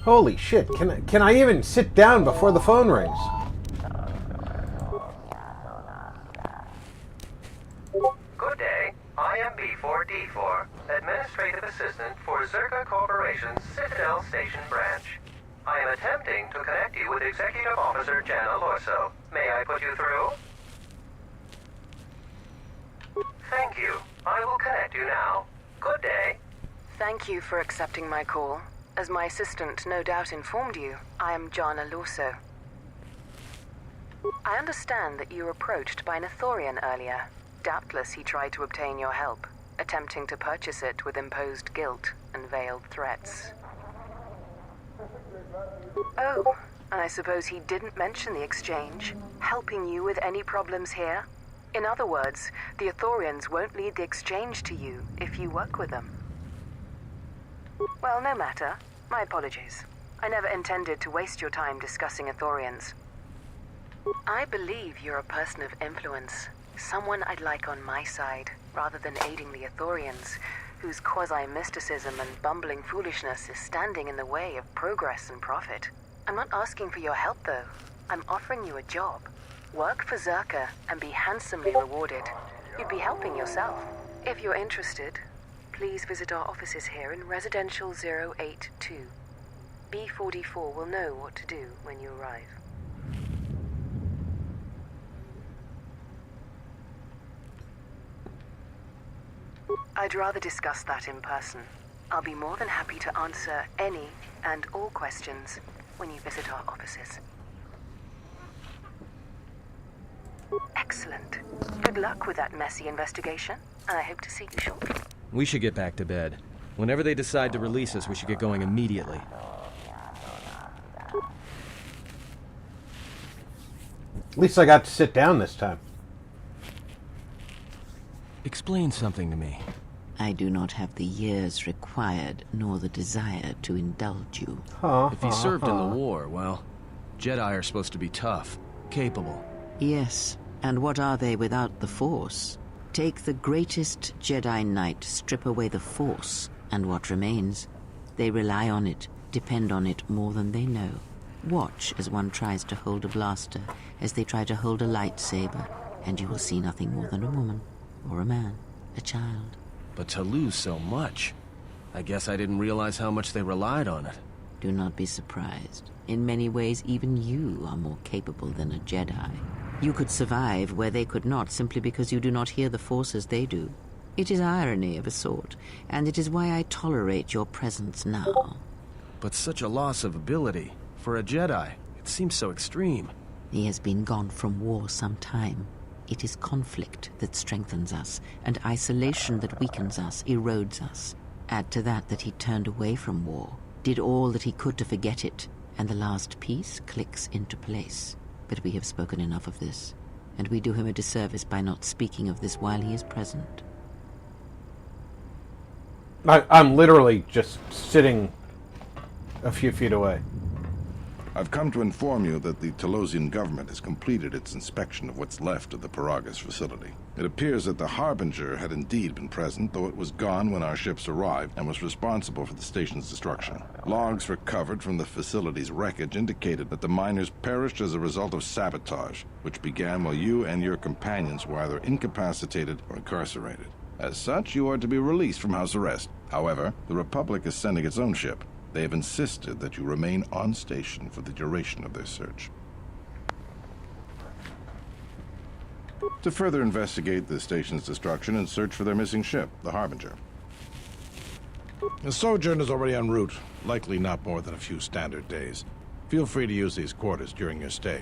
Holy shit, can I even sit down before the phone rings? Good day. I am B4D4, Administrative Assistant for Zerka Corporation's Citadel Station branch. I am attempting to connect you with Executive Officer Jana Lorso. May I put you through? Thank you. I will connect you now. Good day. Thank you for accepting my call. As my assistant no doubt informed you, I am Jana Lorso. I understand that you were approached by an Ithorian earlier. Doubtless he tried to obtain your help, attempting to purchase it with imposed guilt and veiled threats. Oh, and I suppose he didn't mention the exchange, helping you with any problems here? In other words, the Ithorians won't lead the exchange to you if you work with them. Well, no matter. My apologies. I never intended to waste your time discussing Ithorians. I believe you're a person of influence, someone I'd like on my side, rather than aiding the Ithorians, whose quasi-mysticism and bumbling foolishness is standing in the way of progress and profit. I'm not asking for your help, though. I'm offering you a job. Work for Zerka and be handsomely rewarded. You'd be helping yourself. If you're interested, please visit our offices here in Residential 082. B44 will know what to do when you arrive. I'd rather discuss that in person. I'll be more than happy to answer any and all questions when you visit our offices. Excellent. Good luck with that messy investigation, and I hope to see you shortly. We should get back to bed. Whenever they decide to release us, we should get going immediately. At least I got to sit down this time. Explain something to me. I do not have the years required, nor the desire to indulge you. If he served in the war, well, Jedi are supposed to be tough, capable. Yes, and what are they without the Force? Take the greatest Jedi Knight, strip away the Force, and what remains? They rely on it, depend on it more than they know. Watch as one tries to hold a blaster, as they try to hold a lightsaber, and you will see nothing more than a woman, or a man, a child. But to lose so much, I guess I didn't realize how much they relied on it. Do not be surprised. In many ways, even you are more capable than a Jedi. You could survive where they could not simply because you do not hear the Force as they do. It is irony of a sort, and it is why I tolerate your presence now. But such a loss of ability. For a Jedi, it seems so extreme. He has been gone from war some time. It is conflict that strengthens us, and isolation that weakens us, erodes us. Add to that he turned away from war, did all that he could to forget it, and the last piece clicks into place. But we have spoken enough of this, and we do him a disservice by not speaking of this while he is present. I'm literally just sitting a few feet away. I've come to inform you that the Telosian government has completed its inspection of what's left of the Paragas facility. It appears that the Harbinger had indeed been present, though it was gone when our ships arrived and was responsible for the station's destruction. Logs recovered from the facility's wreckage indicated that the miners perished as a result of sabotage, which began while you and your companions were either incapacitated or incarcerated. As such, you are to be released from house arrest. However, the Republic is sending its own ship. They have insisted that you remain on station for the duration of their search. To further investigate the station's destruction and search for their missing ship, the Harbinger. The sojourn is already en route, likely not more than a few standard days. Feel free to use these quarters during your stay.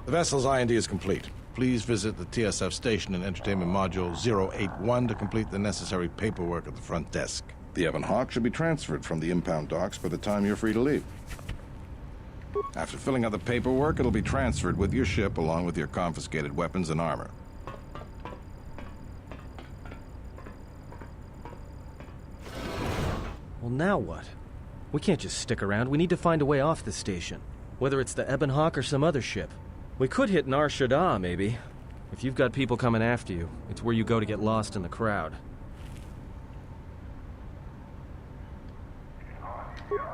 The vessel's IND is complete. Please visit the TSF station and entertainment module 081 to complete the necessary paperwork at the front desk. The Ebon Hawk should be transferred from the impound docks by the time you're free to leave. After filling out the paperwork, it'll be transferred with your ship along with your confiscated weapons and armor. Well, now what? We can't just stick around. We need to find a way off this station. Whether it's the Ebon Hawk or some other ship. We could hit Nar Shaddaa, maybe. If you've got people coming after you, it's where you go to get lost in the crowd.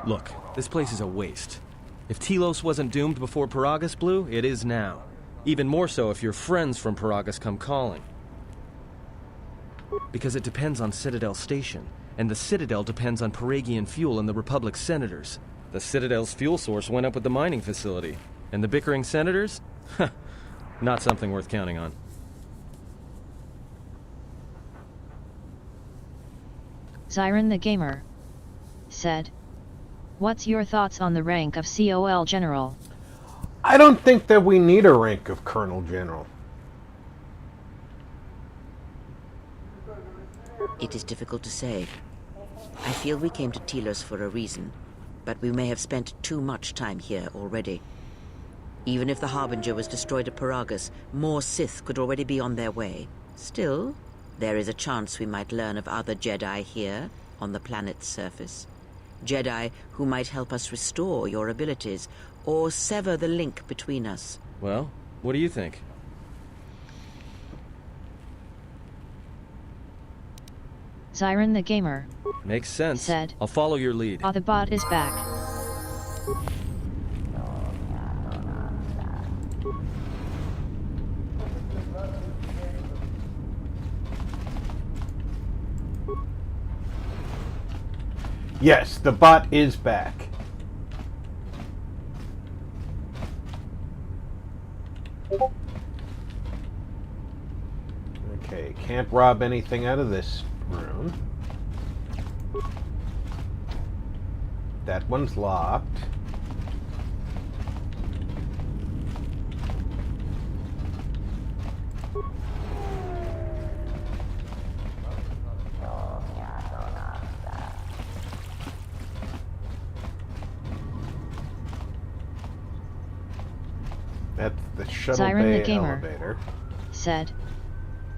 Look, this place is a waste. If Telos wasn't doomed before Paragas blew, it is now. Even more so if your friends from Paragas come calling. Because it depends on Citadel Station, and the Citadel depends on Paragian fuel and the Republic's senators. The Citadel's fuel source went up with the mining facility. And the bickering senators? Not something worth counting on. Zyron the Gamer said, "What's your thoughts on the rank of COL General?" I don't think that we need a rank of Colonel General. It is difficult to say. I feel we came to Telos for a reason, but we may have spent too much time here already. Even if the Harbinger was destroyed at Paragas, more Sith could already be on their way. Still, there is a chance we might learn of other Jedi here, on the planet's surface. Jedi who might help us restore your abilities, or sever the link between us. Well, what do you think? Zyron the Gamer Makes sense. said, I'll follow your lead. "Ah, the bot is back." Yes, the bot is back. Okay, can't rob anything out of this room. That one's locked. That's the shuttle Zyron bay the Gamer elevator. said,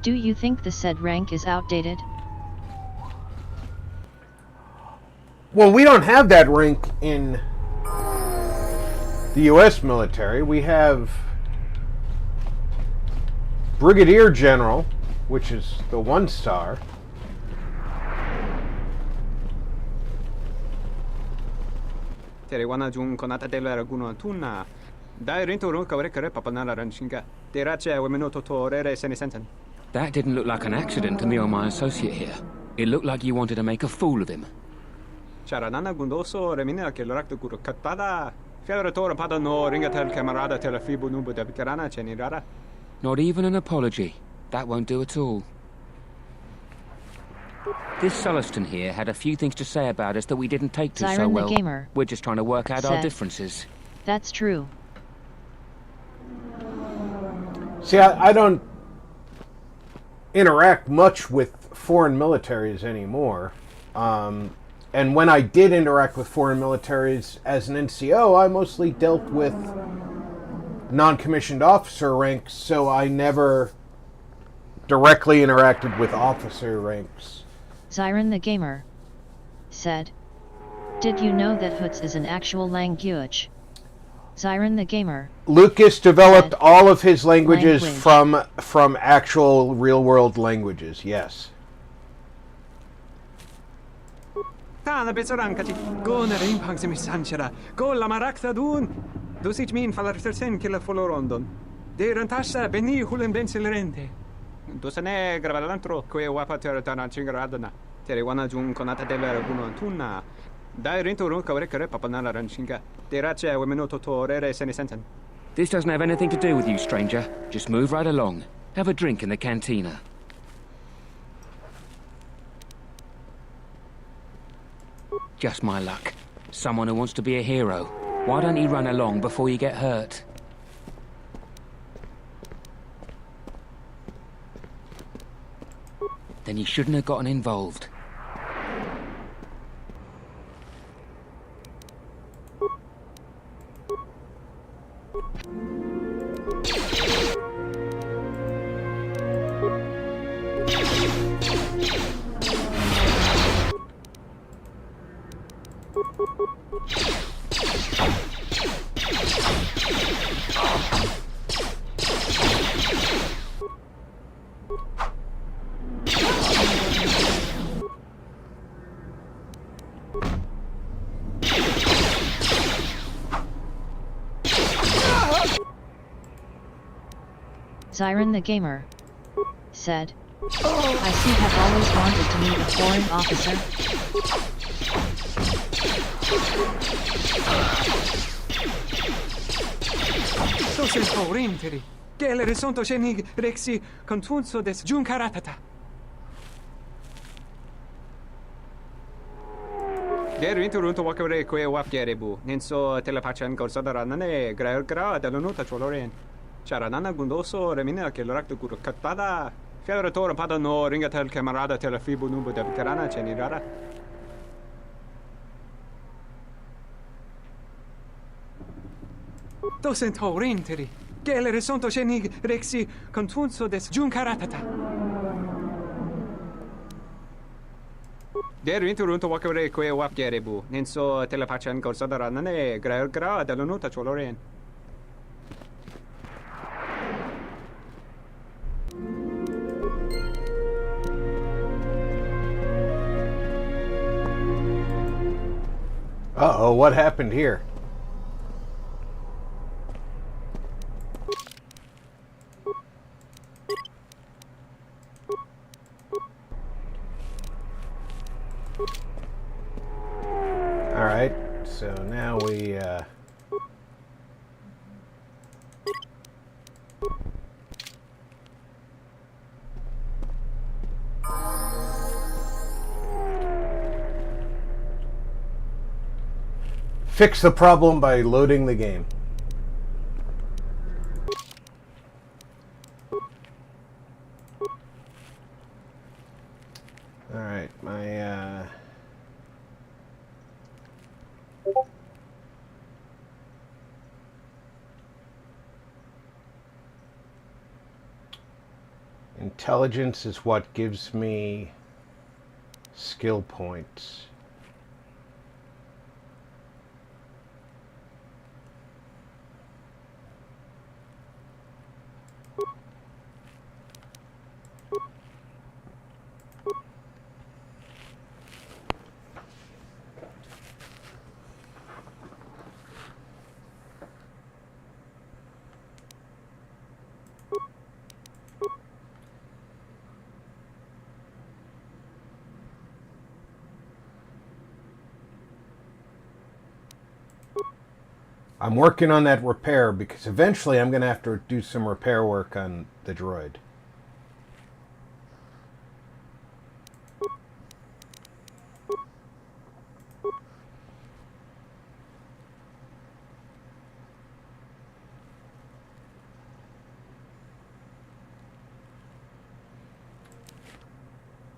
"Do you think the said rank is outdated?" Well, we don't have that rank in the U.S. military. We have Brigadier General, which is the 1-star. Terewana jung konata dela guno tuna. Dai rinto ron kawre kare papanala ranchinga. Terache wemenoto torere senesenten. That didn't look like an accident to me or my associate here. It looked like you wanted to make a fool of him. Charanana gundoso remina che l'orakto guru katpada. Fiaratore pada no ringatel camarada telefibu numbu de bicarana cenirara. Not even an apology. That won't do at all. This Sulluston here had a few things to say about us that we didn't take to Zyron so the well. Gamer We're just trying to work out our said, differences. "That's true." See, I don't interact much with foreign militaries anymore. And when I did interact with foreign militaries as an NCO, I mostly dealt with non-commissioned officer ranks, so I never directly interacted with officer ranks. Zyron the Gamer said, "Did you know that Hoots is an actual language?" Zyron the Gamer. Lucas developed all of his languages from actual real-world languages, yes. Tana besaran kati goner impangsim sanchera gola marakta dun dosich min falartersen killa folorondon de rantasa beni hulen bensilerente dosane gravalantro que wapater tana chingaradana tere wana jun konata dever guno tunna dai rento ron kawre kare papanala ranchinga de rache wemeno totorere senesenten. This doesn't have anything to do with you, stranger. Just move right along. Have a drink in the cantina. Just my luck. Someone who wants to be a hero. Why don't you run along before you get hurt? Then you shouldn't have gotten involved. Zyron the Gamer said, "I see have always wanted to meet a foreign officer." Sosen forinteri. Gelere sonto shenig rexi contunso des junkaratata. Der interunto wakare que wapgerebu. Nenso telepachan corsadarane gra dall'onuta choloren. Charanana gundoso remina che l'orakto guru katpada. Fiadoratore padano ringatel camarada telefibu nubu de veterana cenirara. Docent horinteri. Gelere sonto shenig rexi contunso des junkaratata. Der interunto wakare que wapgerebu. Nenso telepachan corsadarane gra dall'onuta choloren. Uh-oh, what happened here? Alright, so now we, fix the problem by loading the game. Alright, my intelligence is what gives me skill points. I'm working on that repair because eventually I'm going to have to do some repair work on the droid.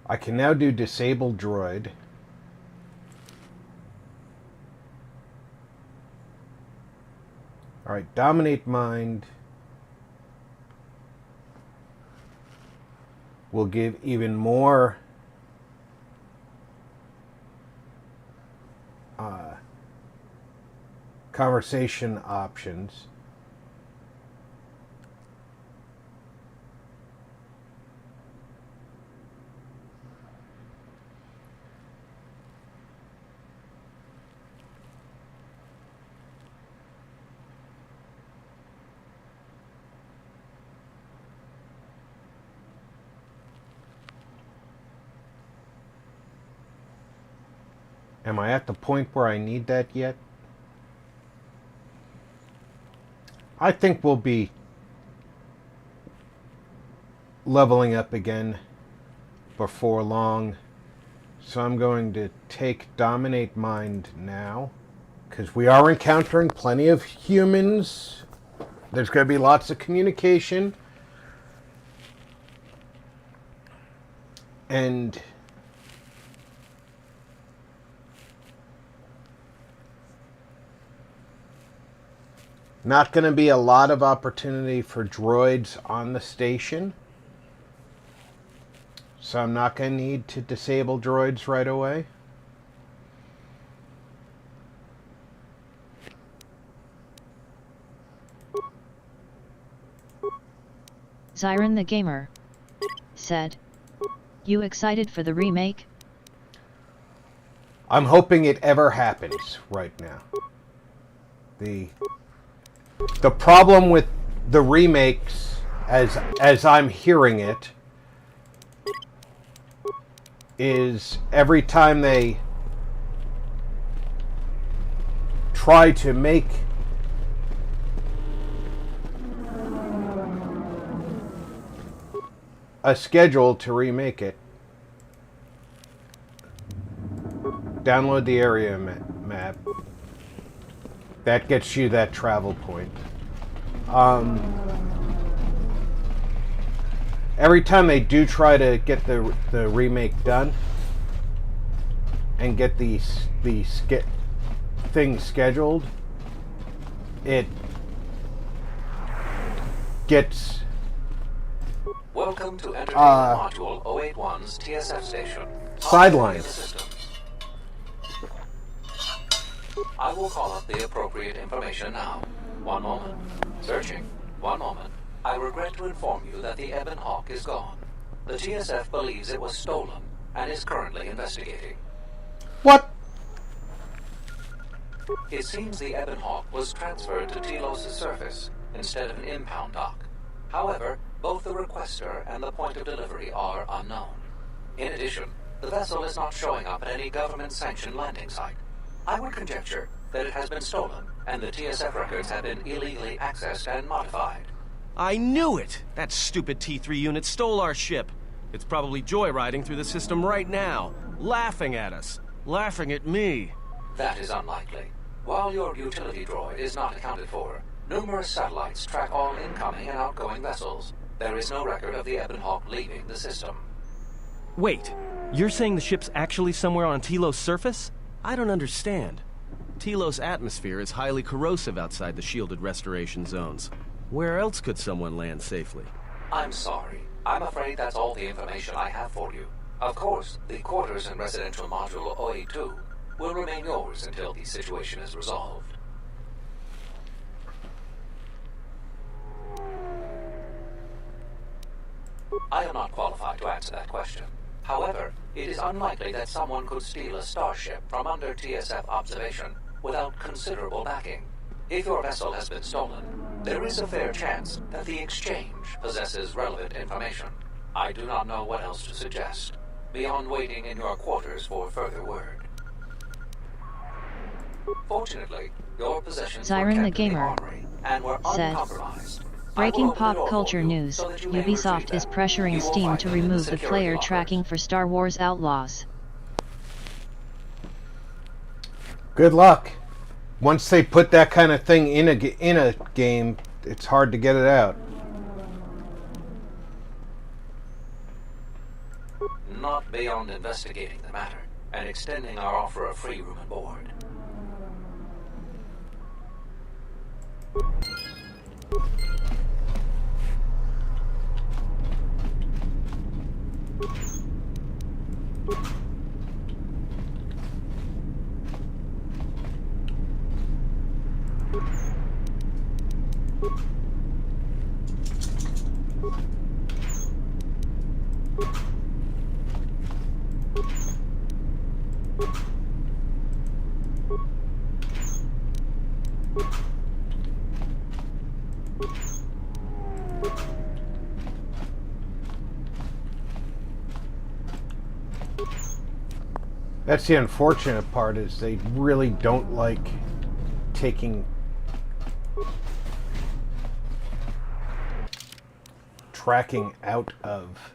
I can now do disable droid. Alright, dominate mind will give even more conversation options. Am I at the point where I need that yet? I think we'll be leveling up again before long. So I'm going to take Dominate Mind now, because we are encountering plenty of humans. There's going to be lots of communication. And not going to be a lot of opportunity for droids on the station. So I'm not going to need to disable droids right away. Zyron the Gamer said, "You excited for the remake?" I'm hoping it ever happens right now. The problem with the remakes, as I'm hearing it, is every time they try to make a schedule to remake it, download the area map. That gets you that travel point. Every time they do try to get the remake done and get these things scheduled, it gets Welcome to Entertainment Module 081's TSF station. sidelines. I will call up the appropriate information now. One moment. Searching. One moment. I regret to inform you that the Ebon Hawk is gone. The TSF believes it was stolen and is currently investigating. What? It seems the Ebon Hawk was transferred to Telos' surface instead of an impound dock. However, both the requester and the point of delivery are unknown. In addition, the vessel is not showing up at any government-sanctioned landing site. I would conjecture that it has been stolen, and the TSF records have been illegally accessed and modified. I knew it! That stupid T3 unit stole our ship. It's probably joyriding through the system right now, laughing at us. Laughing at me. That is unlikely. While your utility droid is not accounted for, numerous satellites track all incoming and outgoing vessels. There is no record of the Ebon Hawk leaving the system. Wait, you're saying the ship's actually somewhere on Telos' surface? I don't understand. Telos' atmosphere is highly corrosive outside the shielded restoration zones. Where else could someone land safely? I'm sorry. I'm afraid that's all the information I have for you. Of course, the quarters in Residential Module 082 will remain yours until the situation is resolved. I am not qualified to answer that question. However, it is unlikely that someone could steal a starship from under TSF observation without considerable backing. If your vessel has been stolen, there is a fair chance that the exchange possesses relevant information. I do not know what else to suggest, beyond waiting in your quarters for further word. Fortunately, your possessions were Zyron the kept in the Gamer armory and were said, uncompromised. "Breaking pop culture news, Ubisoft is pressuring Steam to remove the player tracking for Star Wars Outlaws." Good luck. Once they put that kind of thing in a game, it's hard to get it out. Not beyond investigating the matter and extending our offer of free room and board. That's the unfortunate part, is they really don't like taking tracking out of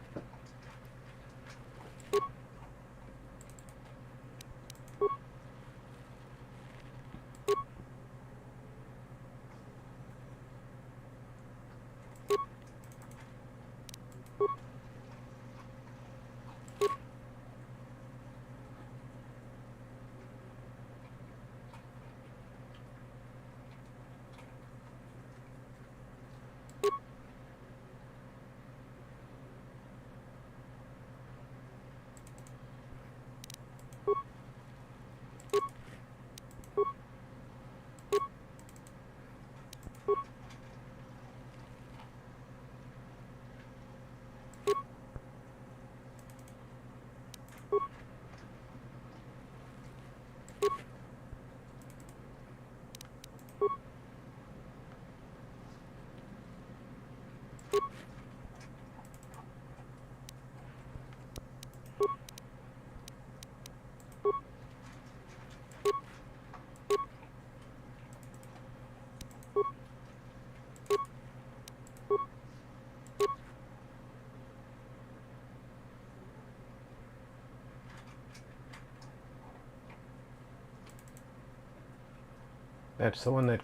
That's the one that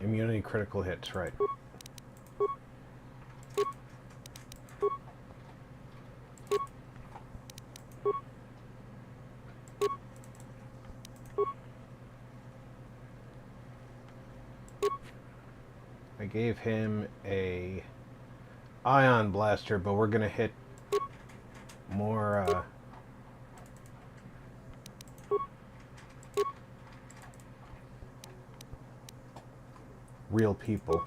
immunity critical hits, right? I gave him a ion blaster, but we're gonna hit more real people.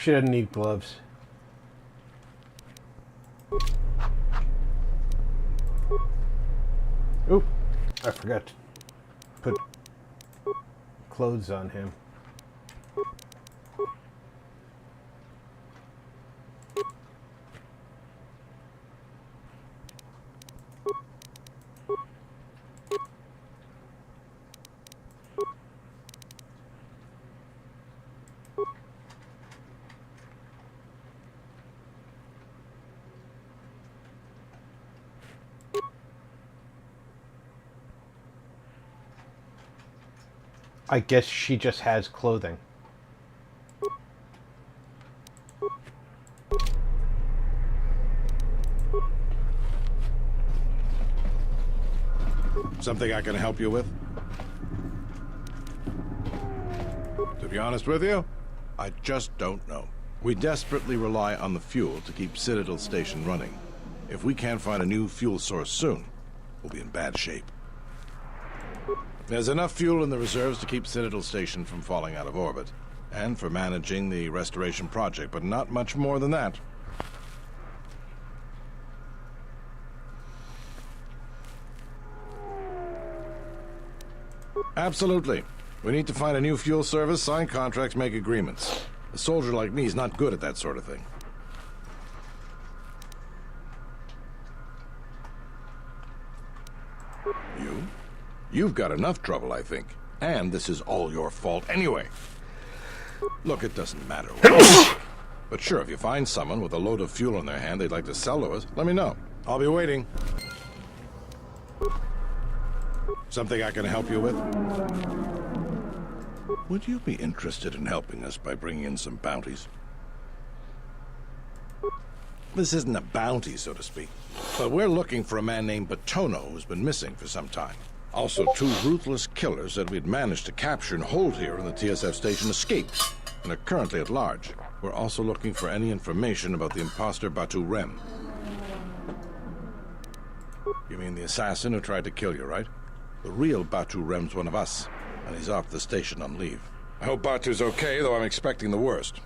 She doesn't need gloves. Oop, I forgot to put clothes on him. I guess she just has clothing. Something I can help you with? To be honest with you, I just don't know. We desperately rely on the fuel to keep Citadel Station running. If we can't find a new fuel source soon, we'll be in bad shape. There's enough fuel in the reserves to keep Citadel Station from falling out of orbit, and for managing the restoration project, but not much more than that. Absolutely. We need to find a new fuel service, sign contracts, make agreements. A soldier like me is not good at that sort of thing. You've got enough trouble, I think. And this is all your fault anyway. Look, it doesn't matter. But sure, if you find someone with a load of fuel in their hand they'd like to sell to us, let me know. I'll be waiting. Something I can help you with? Would you be interested in helping us by bringing in some bounties? This isn't a bounty, so to speak. But we're looking for a man named Batono who's been missing for some time. Also, 2 ruthless killers that we'd managed to capture and hold here in the TSF station escaped and are currently at large. We're also looking for any information about the imposter Batu Rem. You mean the assassin who tried to kill you, right? The real Batu Rem's one of us, and he's off the station on leave. I hope Batu's okay, though I'm expecting the worst.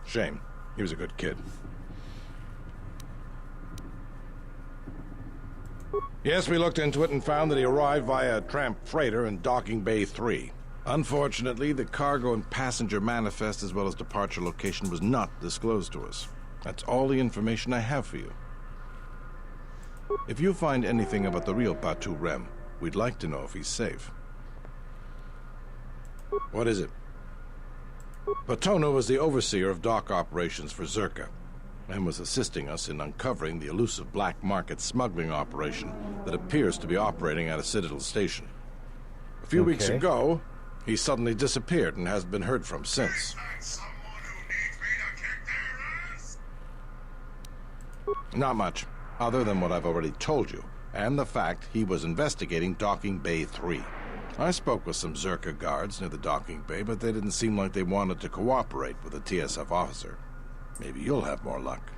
Shame. He was a good kid. Yes, we looked into it and found that he arrived via a tramp freighter in Docking Bay 3. Unfortunately, the cargo and passenger manifest as well as departure location was not disclosed to us. That's all the information I have for you. If you find anything about the real Batu Rem, we'd like to know if he's safe. What is it? Batono was the overseer of dock operations for Zerka, and was assisting us in uncovering the elusive black market smuggling operation that appears to be operating at a Citadel station. A few weeks ago, he suddenly disappeared and hasn't been heard from since. Not much, other than what I've already told you, and the fact he was investigating Docking Bay 3. I spoke with some Zerka guards near the docking bay, but they didn't seem like they wanted to cooperate with a TSF officer. Maybe you'll have more luck.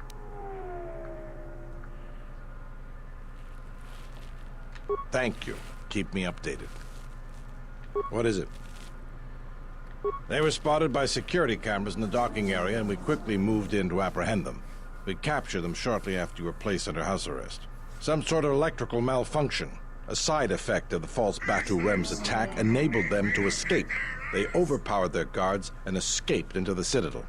Thank you. Keep me updated. What is it? They were spotted by security cameras in the docking area, and we quickly moved in to apprehend them. We captured them shortly after you were placed under house arrest. Some sort of electrical malfunction. A side effect of the false Batu Rem's attack enabled them to escape. They overpowered their guards and escaped into the Citadel.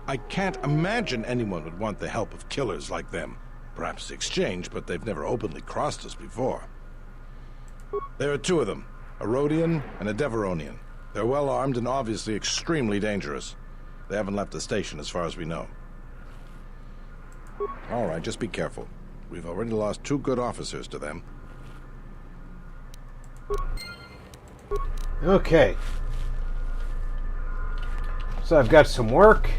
I can't imagine anyone would want the help of killers like them. Perhaps the exchange, but they've never openly crossed us before. There are 2 of them, a Rhodian and a Deveronian. They're well armed and obviously extremely dangerous. They haven't left the station as far as we know. All right, just be careful. We've already lost 2 good officers to them. Okay. So I've got some work.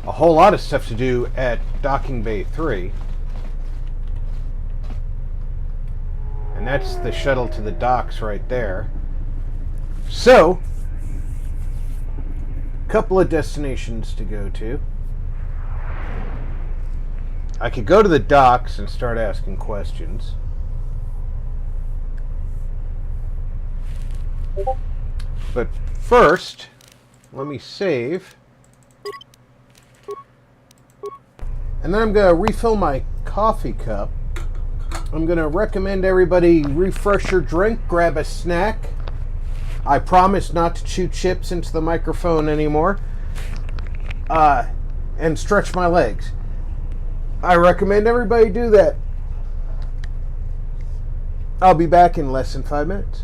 A whole lot of stuff to do at Docking Bay 3. And that's the shuttle to the docks right there. So, a couple of destinations to go to. I could go to the docks and start asking questions. But first, let me save. And then I'm going to refill my coffee cup. I'm going to recommend everybody refresh your drink, grab a snack. I promise not to chew chips into the microphone anymore. And stretch my legs. I recommend everybody do that. I'll be back in less than 5 minutes.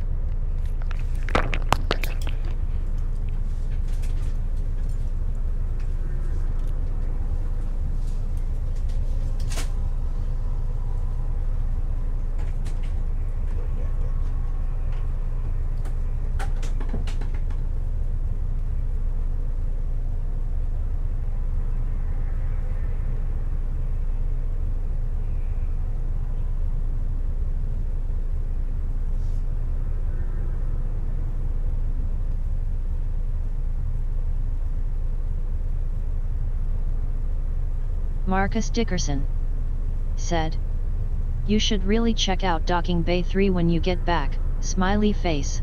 Marcus Dickerson said, "You should really check out Docking Bay 3 when you get back, smiley face."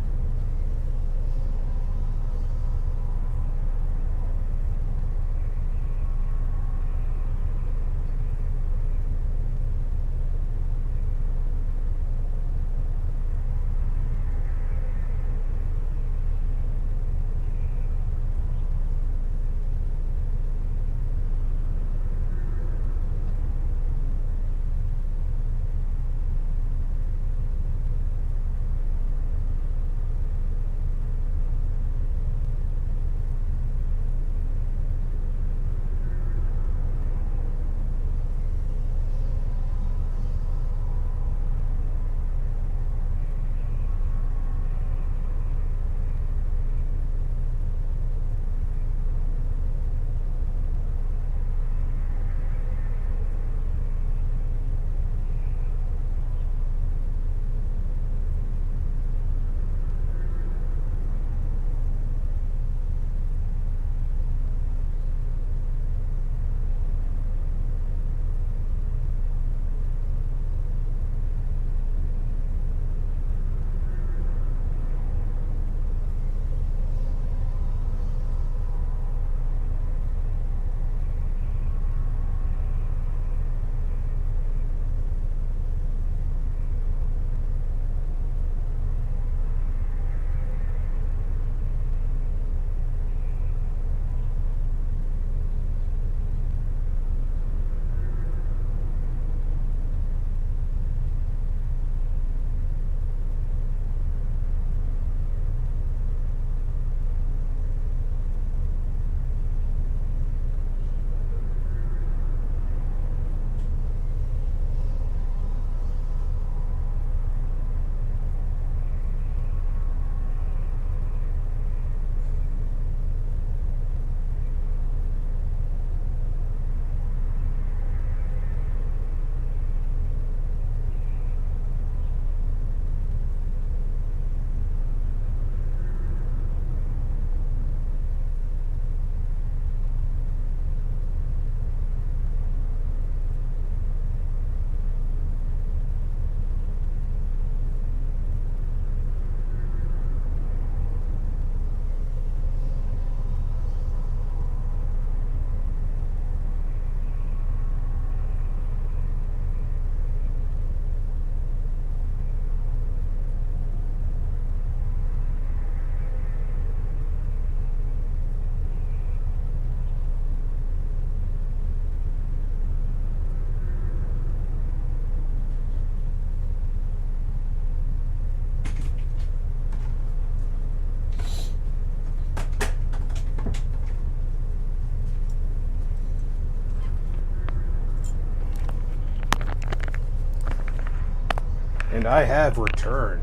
And I have returned.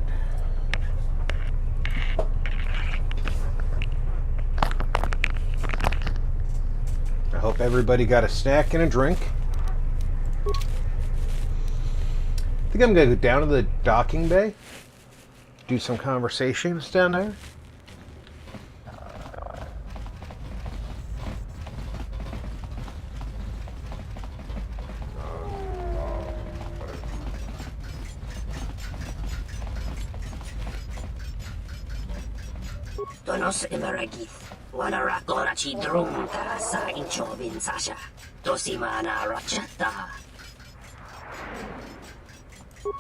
I hope everybody got a snack and a drink. I think I'm going to go down to the docking bay. Do some conversations down there. Donos Imeragith, Wanara Gorachi Drunta, Sa Inchovin Sasha, Dosimana Rachata.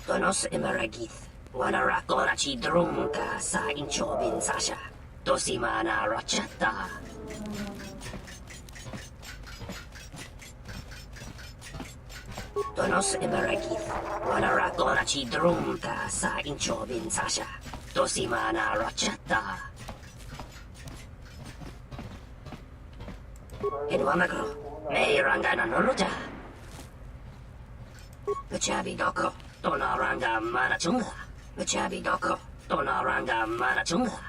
Donos Imeragith, Wanara Gorachi Drunta, Sa Inchovin Sasha, Dosimana Rachata. Donos Imeragith, Wanara Gorachi Drunta, Sa Inchovin Sasha, Dosimana Rachata. Inwamagro, May Rangana Noluja. Machabi Doko, Donaranga Manachunga. Machabi Doko, Donaranga Manachunga.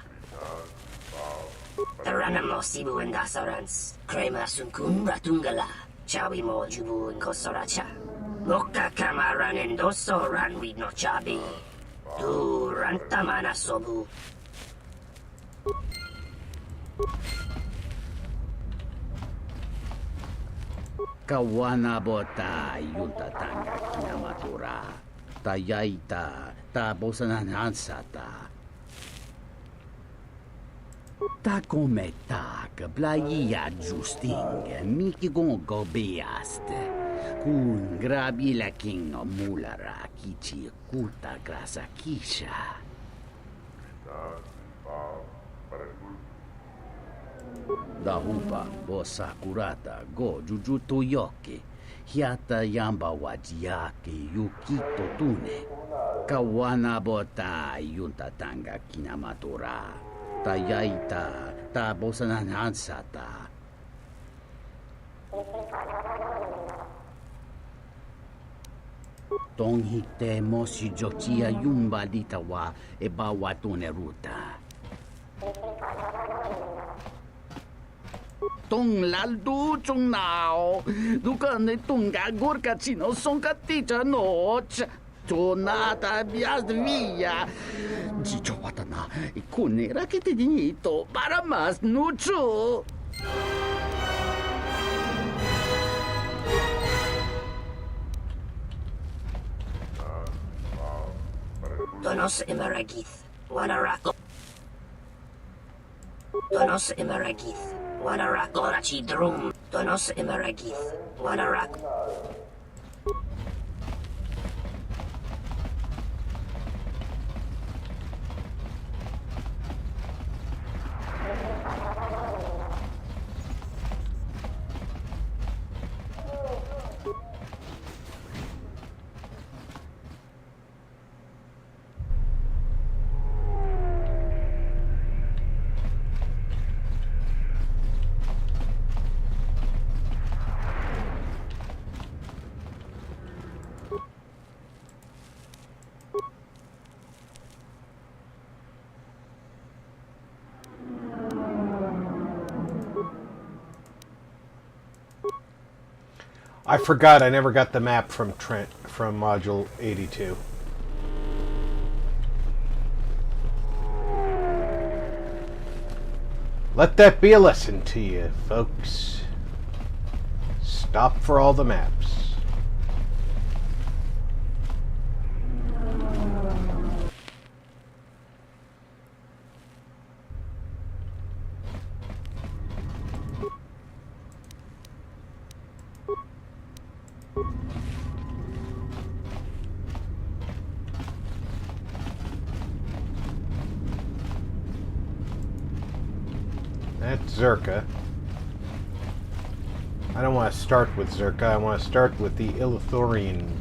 The Ranamo Sibu and Dasarans, Krema Sunkun Ratungala, Chawi Mo Jubu and Kosoracha. Moka Kamaran and Doso Ran with no Chabi. Du Rantamana Sobu. Kawana bota yunta tanga kinamatura. Tayaita, ta bosananansata. Ta cometa, că blaia justing, miki gongo beaste. Kun grabila king no mulara, kichi kuta grasa kisha. Da hupa, bosa kurata, go jujuto yoke, hiata yamba wajiake, yukito tune. Kawana bota yunta tanga kinamatora. Tayaita, ta bosananansata. Tong hite mosi jochia yumba ditawa e bawa tune ruta. Tong laldu chung nao, dukane tunga gurka chino sonka ticha noch. Tonata bias via. Gicho watana, ikune rakete dinito para mas nucho. Donos Imeragith, Wanarako. Donos Imeragith, Wanarakorachi Drum. Donos Imeragith, Wanarak. I forgot I never got the map from Trent from Module 82. Let that be a lesson to you, folks. Stop for all the maps. That's Zerka. I don't want to start with Zerka, I want to start with the Illithorians.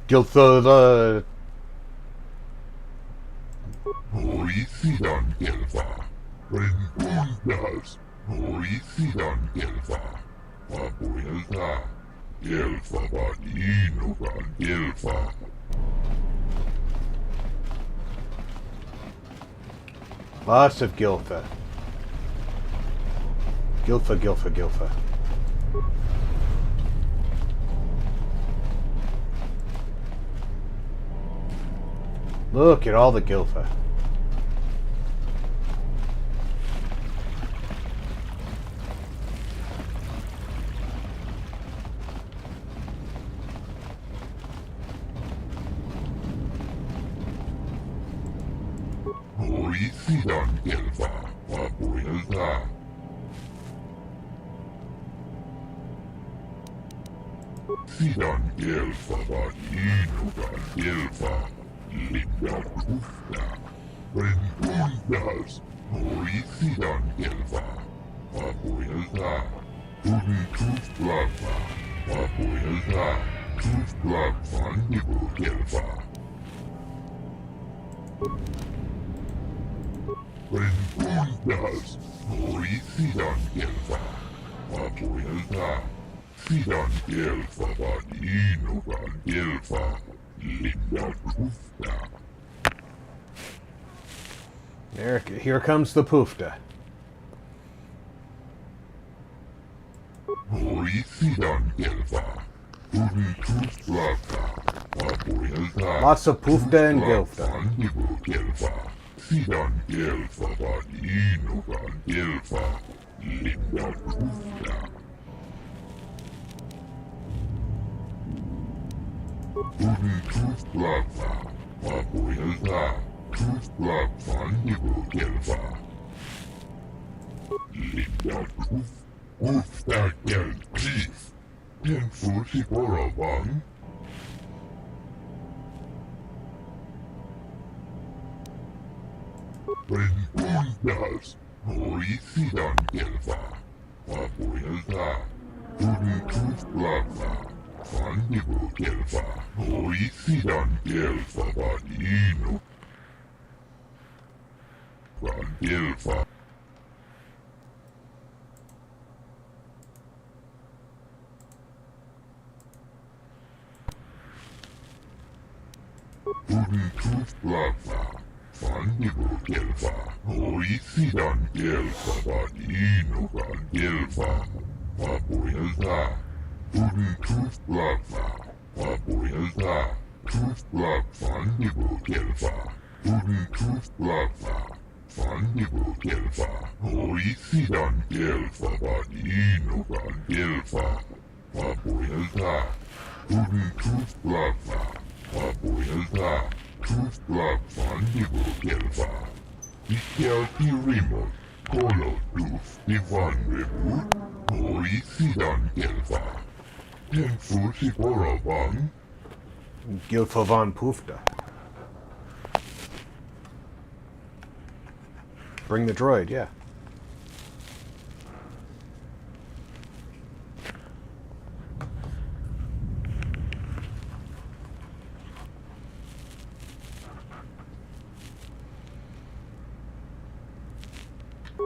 Giltha the... Horithidan Gelfa. Rentundas. Horithidan Gelfa. Papuelta. Gelfa Vadinogan Gelfa. Lots of Gilfa. Gilfa, Gilfa, Gilfa. Look at all the Gilfa. Horithidan Gelfa. Papuelta. Sidan Gelfa Vadinogan Gelfa. Linda Kufta. Rentundas. Horithidan Gelfa. Papuelta. Tudin Tufblava. Papuelta. Tufblav Vandibu Gelfa. Rentundas. Horithidan Gelfa. Papuelta. Sidan Gelfa Vadinogan Gelfa. Linda Kufta. There, here comes the Poofta. Horithidan Gelfa. Tudin Tufblava. Papuelta. Lots of Poofta and Gilfa. Vandibu Gelfa. Sidan Gelfa Vadinogan Gelfa. Linda Kufta. Tudin Tufblava. Papuelta. Tufblav Vandibu Gelfa. Linda Kufta Gel Chief. Tenfusi Boravan. Rentundas. Horithidan Gelfa. Papuelta. Tudin Tufblava. Vandibu Gelfa. Horithidan Gelfa Vadino. Van Gelfa. Tudin Tufblava. Vandibu Gelfa. Horithidan Gelfa Vadinogan Gelfa. Papuelta. Tudin Tufblava. Papuelta. Tufblav Vandibu Gelfa. Tudin Tufblava. Vandibu Gelfa. Horithidan Gelfa Vadinogan Gelfa. Papuelta. Tudin Tufblava. Papuelta. Tufblav Vandibu Gelfa. Ikelti Remote. Kolo Tuf Divan Rebut. Horithidan Gelfa. Tenfusi Boravan. Gilfa von Poofta. Bring the droid, yeah.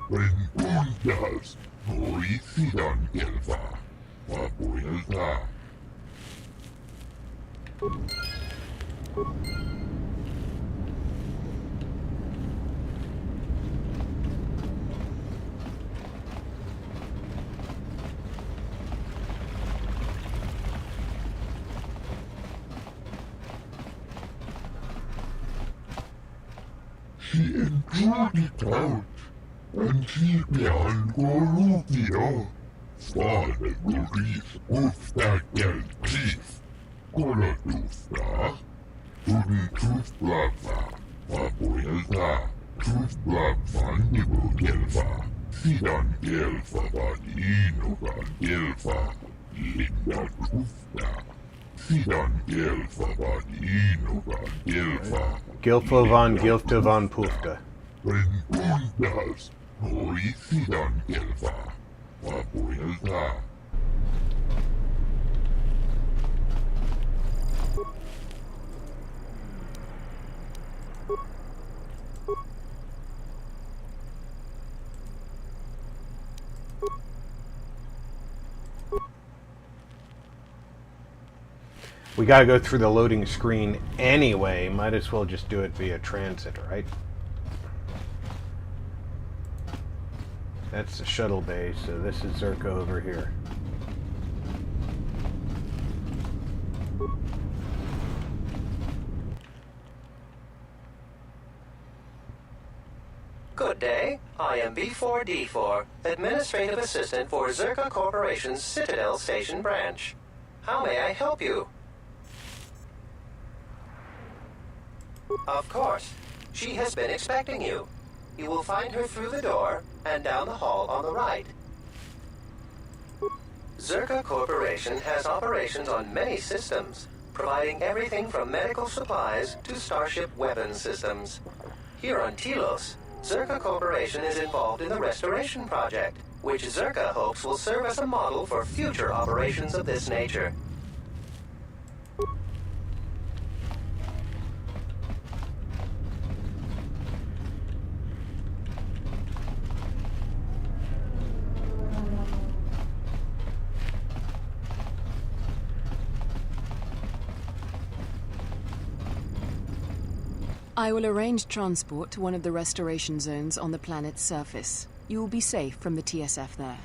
Rentundas. Horithidan Gelfa. Papuelta. She intruded out, and she began Gorufio. Father Guris Ufta Gel Chief. Goladufta. Tudin Tufblava. Papuelta. Tufblav Vandibu Gelfa. Sidan Gelfa Vadinogan Gelfa. Linda Kufta. Sidan Gelfa Vadinogan Gelfa. Gilfa von Gilfta von Poofta. Rentundas. Horithidan Gelfa. Papuelta. We gotta go through the loading screen anyway. Might as well just do it via transit, right? That's the shuttle bay, so this is Zerka over here. Good day. I am B4D4, Administrative Assistant for Zerka Corporation's Citadel Station branch. How may I help you? Of course. She has been expecting you. You will find her through the door and down the hall on the right. Zerka Corporation has operations on many systems, providing everything from medical supplies to starship weapons systems. Here on Telos, Zerka Corporation is involved in the Restoration Project, which Zerka hopes will serve as a model for future operations of this nature. I will arrange transport to one of the restoration zones on the planet's surface. You will be safe from the TSF there.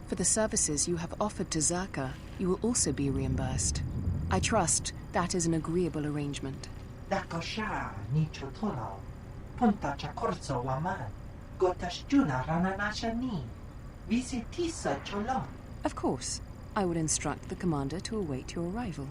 For the services you have offered to Zerka, you will also be reimbursed. I trust that is an agreeable arrangement. Of course. I will instruct the commander to await your arrival.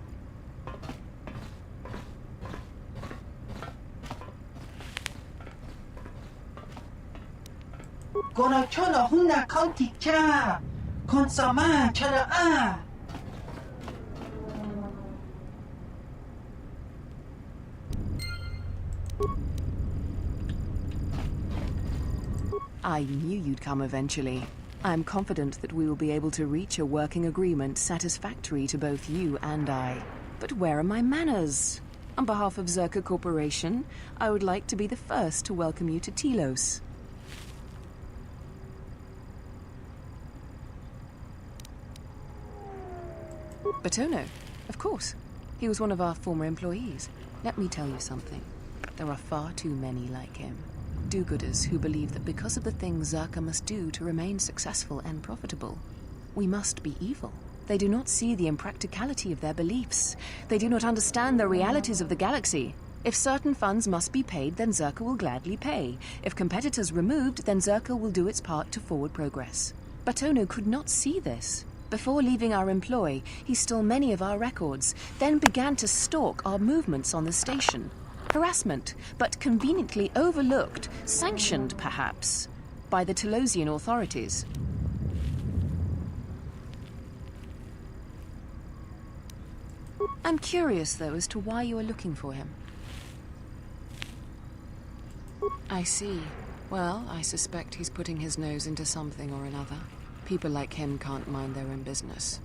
I knew you'd come eventually. I'm confident that we will be able to reach a working agreement satisfactory to both you and I. But where are my manners? On behalf of Zerka Corporation, I would like to be the first to welcome you to Telos. Batono, of course. He was one of our former employees. Let me tell you something. There are far too many like him. Do-gooders who believe that because of the things Zerka must do to remain successful and profitable, we must be evil. They do not see the impracticality of their beliefs. They do not understand the realities of the galaxy. If certain funds must be paid, then Zerka will gladly pay. If competitors removed, then Zerka will do its part to forward progress. Batono could not see this. Before leaving our employ, he stole many of our records, then began to stalk our movements on the station. Harassment, but conveniently overlooked, sanctioned, perhaps, by the Telosian authorities. I'm curious, though, as to why you are looking for him. I see. Well, I suspect he's putting his nose into something or another. People like him can't mind their own business,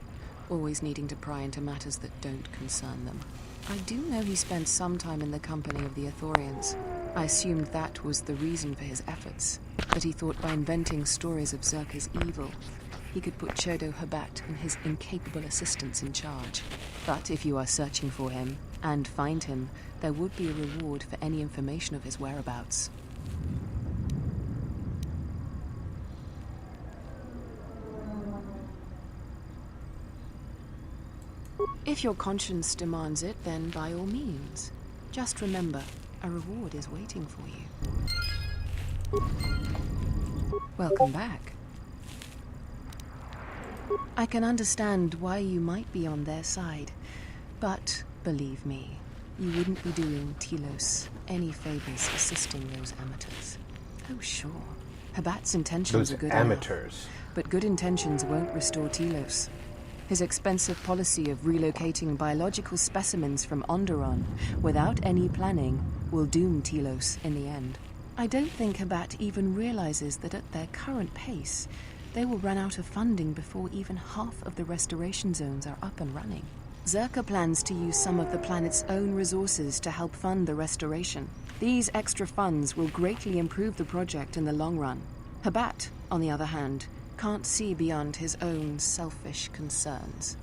always needing to pry into matters that don't concern them. I do know he spent some time in the company of the Ithorians. I assumed that was the reason for his efforts, that he thought by inventing stories of Zerka's evil, he could put Chodo Habat and his incapable assistants in charge. But if you are searching for him, and find him, there would be a reward for any information of his whereabouts. If your conscience demands it, then by all means. Just remember, a reward is waiting for you. Welcome back. I can understand why you might be on their side, but believe me, you wouldn't be doing Telos any favors assisting those amateurs. Oh, sure. Habat's intentions are good enough, but good intentions won't restore Telos. His expensive policy of relocating biological specimens from Onderon without any planning will doom Telos in the end. I don't think Habat even realizes that at their current pace, they will run out of funding before even half of the restoration zones are up and running. Zerka plans to use some of the planet's own resources to help fund the restoration. These extra funds will greatly improve the project in the long run. Habat, on the other hand, can't see beyond his own selfish concerns.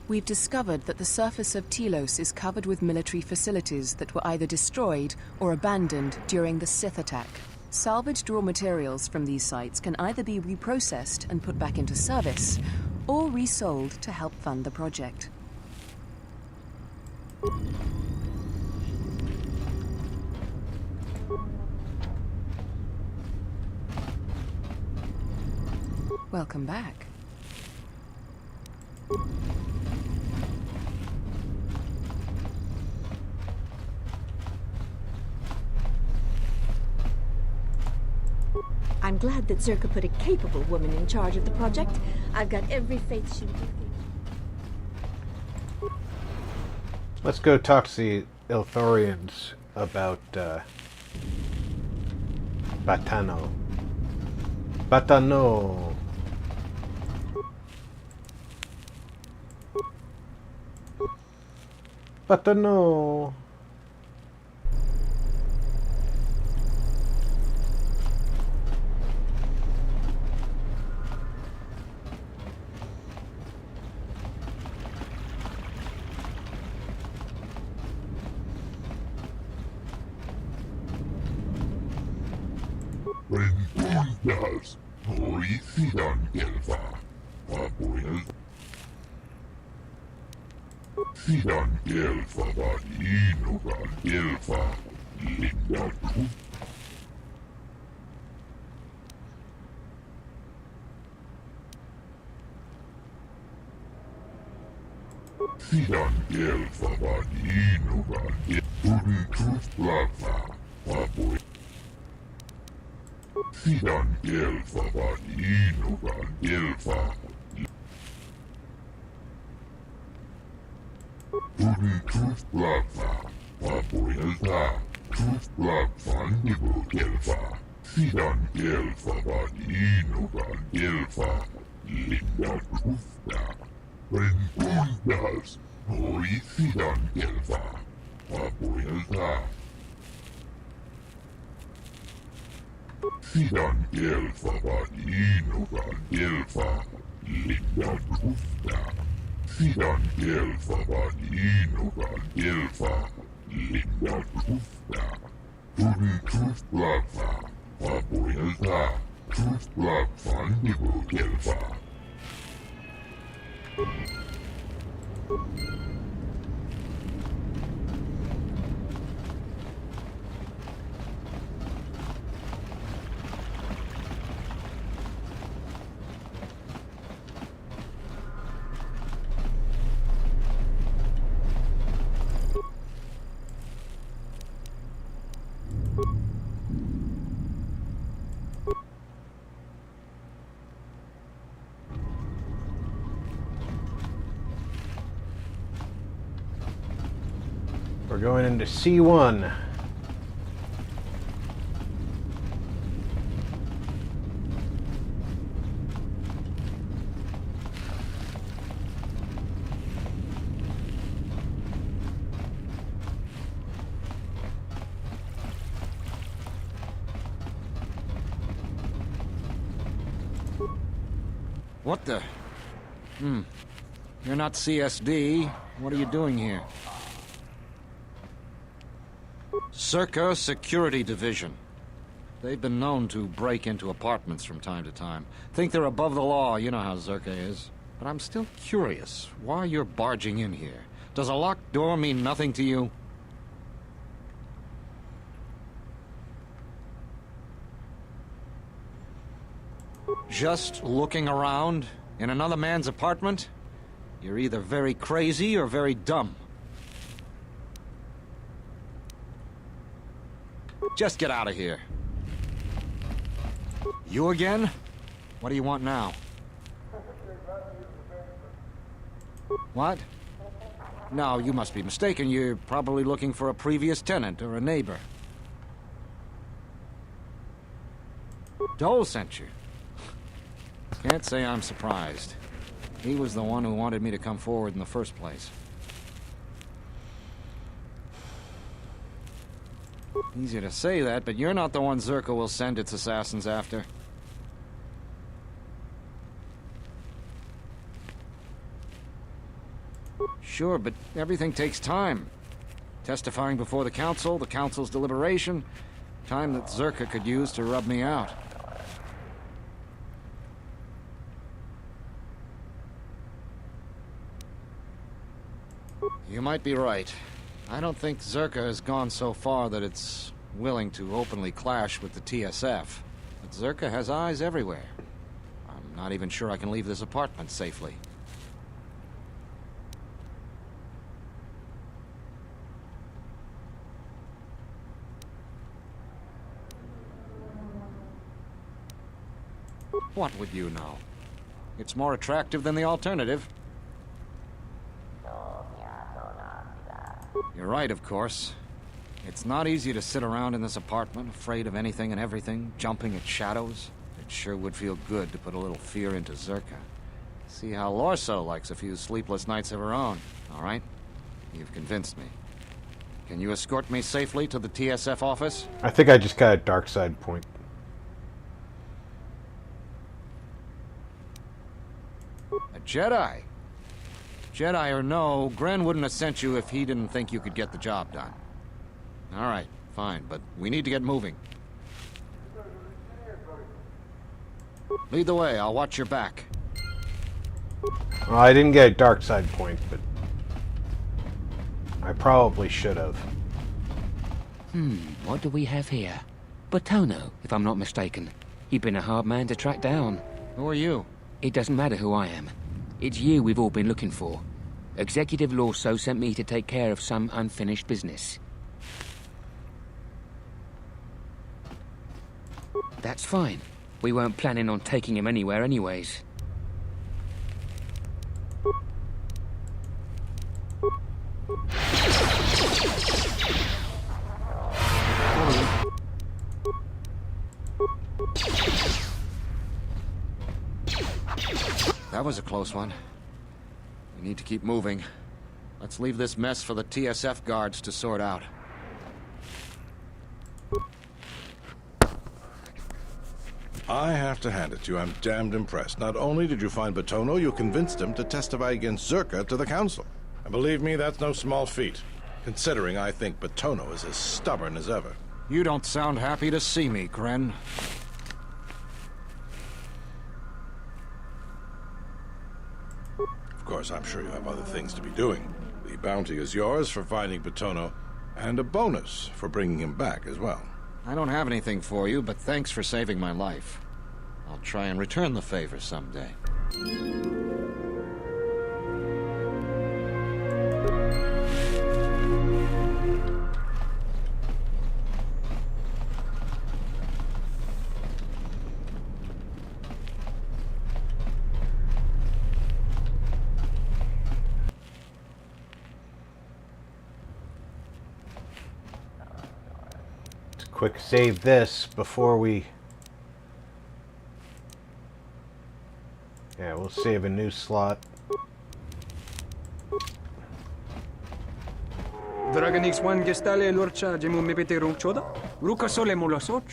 We've discovered that the surface of Telos is covered with military facilities that were either destroyed or abandoned during the Sith attack. Salvaged raw materials from these sites can either be reprocessed and put back into service, or resold to help fund the project. Welcome back. I'm glad that Zerka put a capable woman in charge of the project. I've got every faith she'll do things. Let's go talk to the Ilthorians about Batano. Batano. Batano. Rentundas, Horicidan Elfa, Abuel. Sidan Elfa Vaninogan Elfa, Linda Cruz. Sidan Elfa Vaninogan Elfa, Cruz Plaza, Abuel. Sidan Elfa Vaninogan Elfa. Cruz Plaza, Abuelta, Cruz Plaza, Nibu Elfa. Sidan Elfa Vaninogan Elfa. Linda Cruzda. Rentundas, Horicidan Elfa. Abuelta. Sidan Elfa Vaninogan Elfa, Linda Cruzda. Sidan Elfa Vaninogan Elfa, Linda Cruzda. Cruz Plaza, Abuelta, Cruz Plaza, Nibu Elfa. We're going into C1. What the? You're not CSD. What are you doing here? Circa Security Division. They've been known to break into apartments from time to time. Think they're above the law, you know how Zerka is. But I'm still curious why you're barging in here. Does a locked door mean nothing to you? Just looking around in another man's apartment? You're either very crazy or very dumb. Just get out of here. You again? What do you want now? What? No, you must be mistaken. You're probably looking for a previous tenant or a neighbor. Dole sent you. Can't say I'm surprised. He was the one who wanted me to come forward in the first place. Easy to say that, but you're not the one Zerka will send its assassins after. Sure, but everything takes time. Testifying before the council's deliberation, time that Zerka could use to rub me out. You might be right. I don't think Zerka has gone so far that it's willing to openly clash with the TSF. But Zerka has eyes everywhere. I'm not even sure I can leave this apartment safely. What would you know? It's more attractive than the alternative. You're right, of course. It's not easy to sit around in this apartment, afraid of anything and everything, jumping at shadows. It sure would feel good to put a little fear into Zerka. See how Lorso likes a few sleepless nights of her own, all right? You've convinced me. Can you escort me safely to the TSF office? I think I just got a dark side point. A Jedi? Jedi or no, Gren wouldn't have sent you if he didn't think you could get the job done. All right, fine, but we need to get moving. Lead the way, I'll watch your back. Well, I didn't get a dark side point, but I probably should have. What do we have here? Batono, if I'm not mistaken. He'd been a hard man to track down. Who are you? It doesn't matter who I am. It's you we've all been looking for. Executive Lorso sent me to take care of some unfinished business. That's fine. We weren't planning on taking him anywhere anyways. That was a close one. We need to keep moving. Let's leave this mess for the TSF guards to sort out. I have to hand it to you. I'm damned impressed. Not only did you find Batono, you convinced him to testify against Zerka to the council. And believe me, that's no small feat, considering I think Batono is as stubborn as ever. You don't sound happy to see me, Gren. Of course, I'm sure you have other things to be doing. The bounty is yours for finding Batono, and a bonus for bringing him back as well. I don't have anything for you, but thanks for saving my life. I'll try and return the favor someday. Quick save this before we... Yeah, we'll save a new slot. Dragonix one gestale lorcha jemu mepete ronchoda. Ruka sole mulasoch.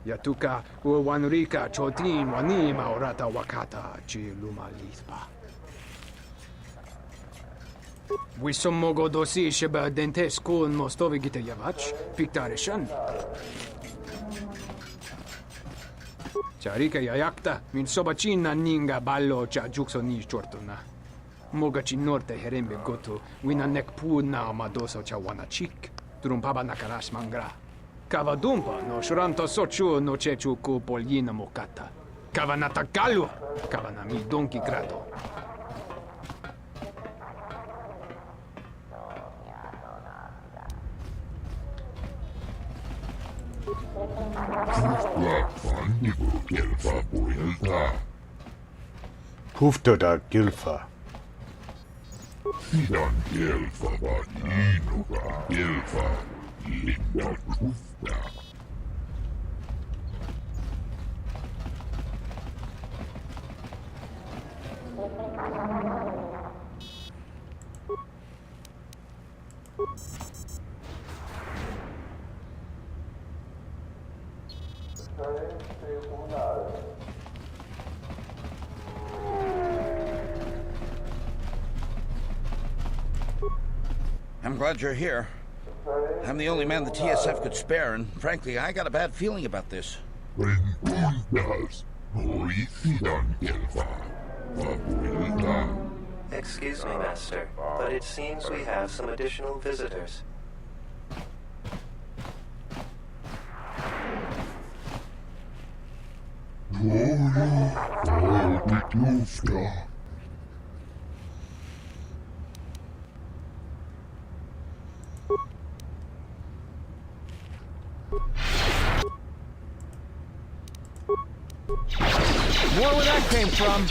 Yatuka uwanrika chotin wanima orata wakata chi lumalispa. Wisommogo dosi sheba dentes kun mostovi gite yavach, piktarishan. Charika yayakta, min sobachina ninga ballo cha jukso ni chortuna. Mogachi norte herembe gotu, wina nek puna madoso cha wanachik, trumpaba nakarash mangra. Kavadumpa no shuranto sochu no chechu ku polyina mokata. Kavanata galu, kavanami donki grado. Puftoda Gilfa. Sidan Gelfa Vaninoga Gelfa Linda Trufta. I'm glad you're here. I'm the only man the TSF could spare, and frankly, I got a bad feeling about this. Excuse me, Master, but it seems we have some additional visitors. More where that came from.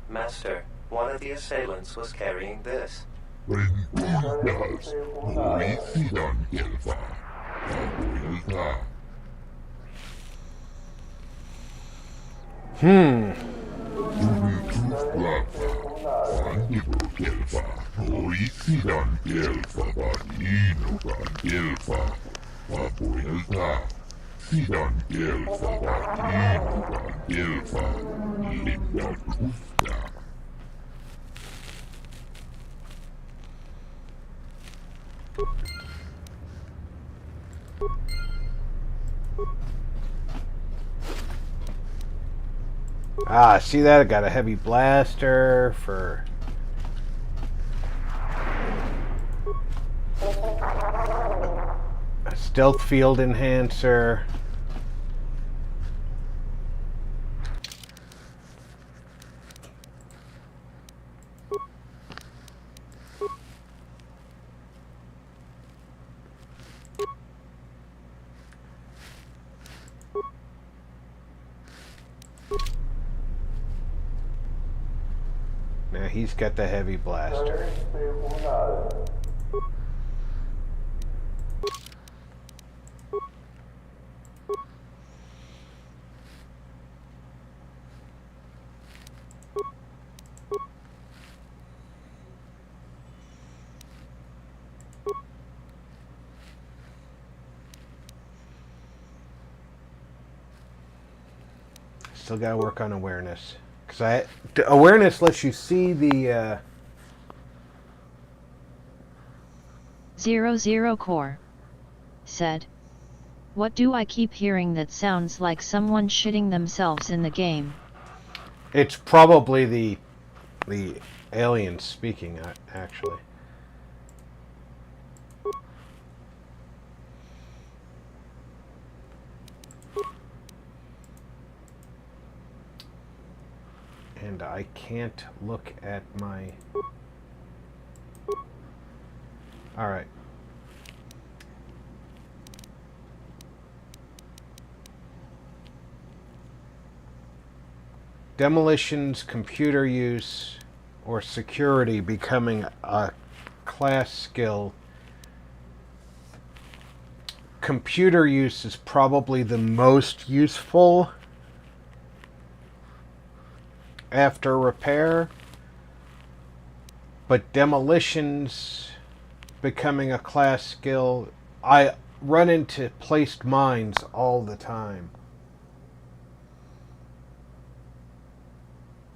Master, one of the assailants was carrying this. Ah, see that? I got a heavy blaster for... a stealth field enhancer. Now he's got the heavy blaster. Still gotta work on awareness. Because awareness lets you see the... 00 Core said, "What do I keep hearing that sounds like someone shitting themselves in the game?" It's probably the aliens speaking, actually. And I can't look at my... Alright. Demolitions, computer use, or security becoming a class skill. Computer use is probably the most useful after repair, but demolitions becoming a class skill, I run into placed mines all the time.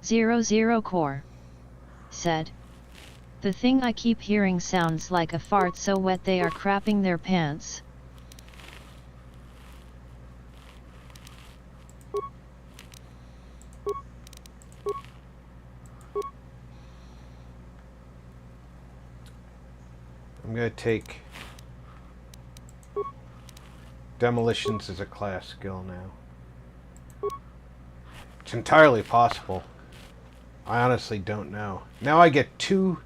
00 Core said, "The thing I keep hearing sounds like a fart so wet they are crapping their pants." I'm going to take demolitions as a class skill now. It's entirely possible. I honestly don't know. Now I get two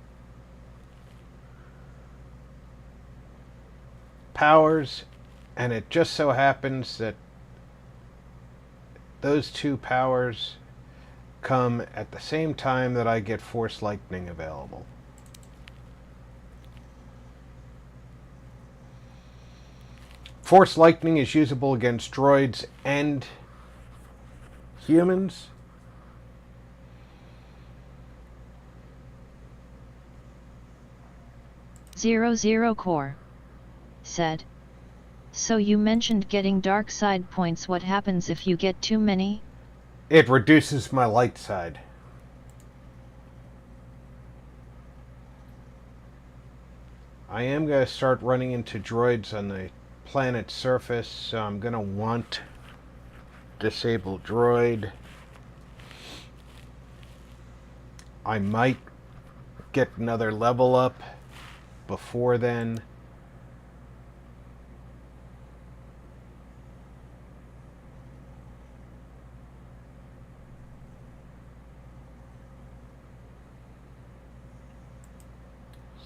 powers, and it just so happens that those two powers come at the same time that I get Force Lightning available. Force Lightning is usable against droids and humans. Zero Core said, "So you mentioned getting dark side points. What happens if you get too many?" It reduces my light side. I am going to start running into droids on the planet's surface, so I'm going to want disable droid. I might get another level up before then.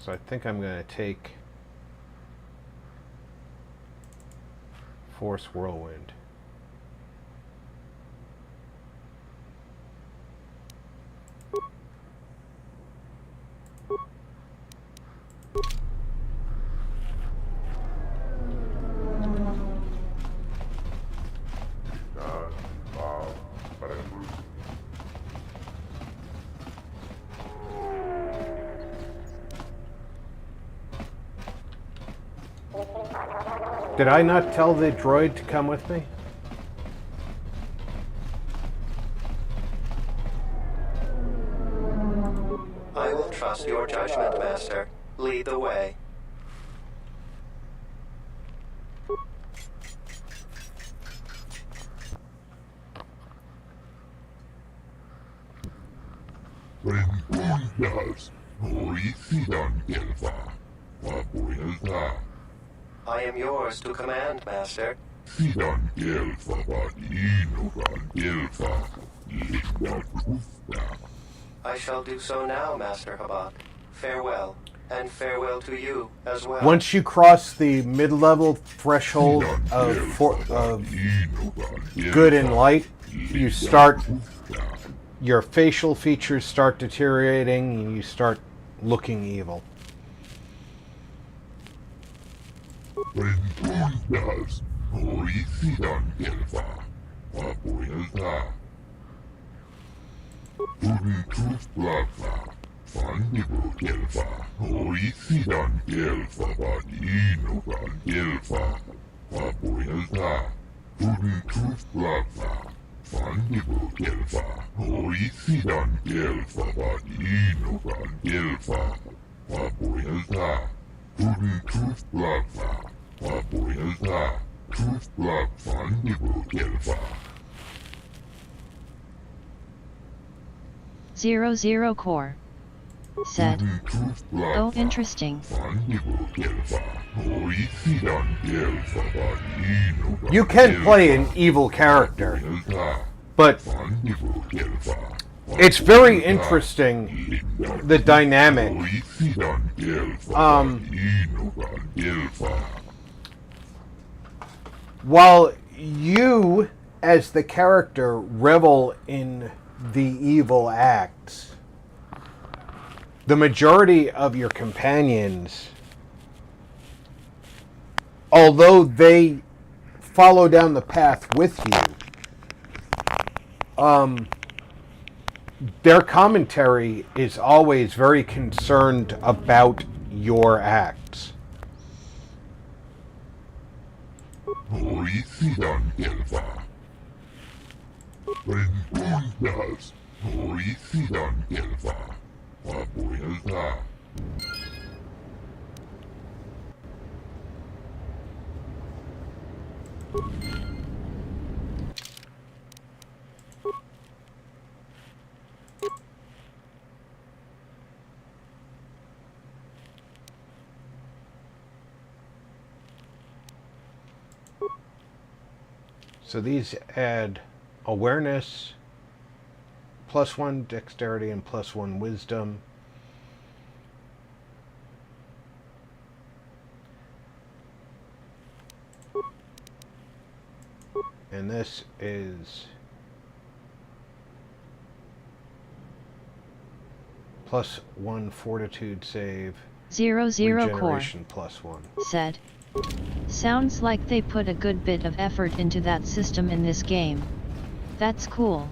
So I think I'm going to take Force Whirlwind. Did I not tell the droid to come with me? I will trust your judgment, Master. Lead the way. I am yours to command, Master. I shall do so now, Master Habak. Farewell, and farewell to you as well. Once you cross the mid-level threshold of good and light, you start, your facial features start deteriorating and you start looking evil. Zero Core said, "Oh, interesting." You can play an evil character, but it's very interesting, the dynamic. While you, as the character, revel in the evil acts, the majority of your companions, although they follow down the path with you, their commentary is always very concerned about your acts. So these add awareness, +1 dexterity, and +1 wisdom. And this is +1 fortitude save. 00 core regeneration +1. said, "Sounds like they put a good bit of effort into that system in this game. That's cool."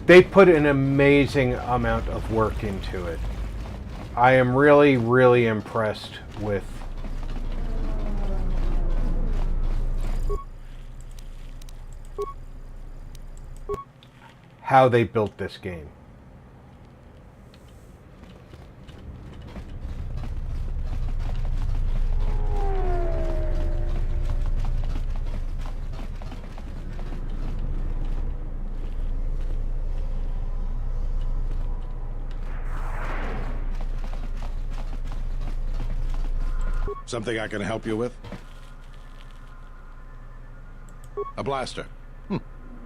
They put an amazing amount of work into it. I am really, really impressed with how they built this game. Something I can help you with? A blaster.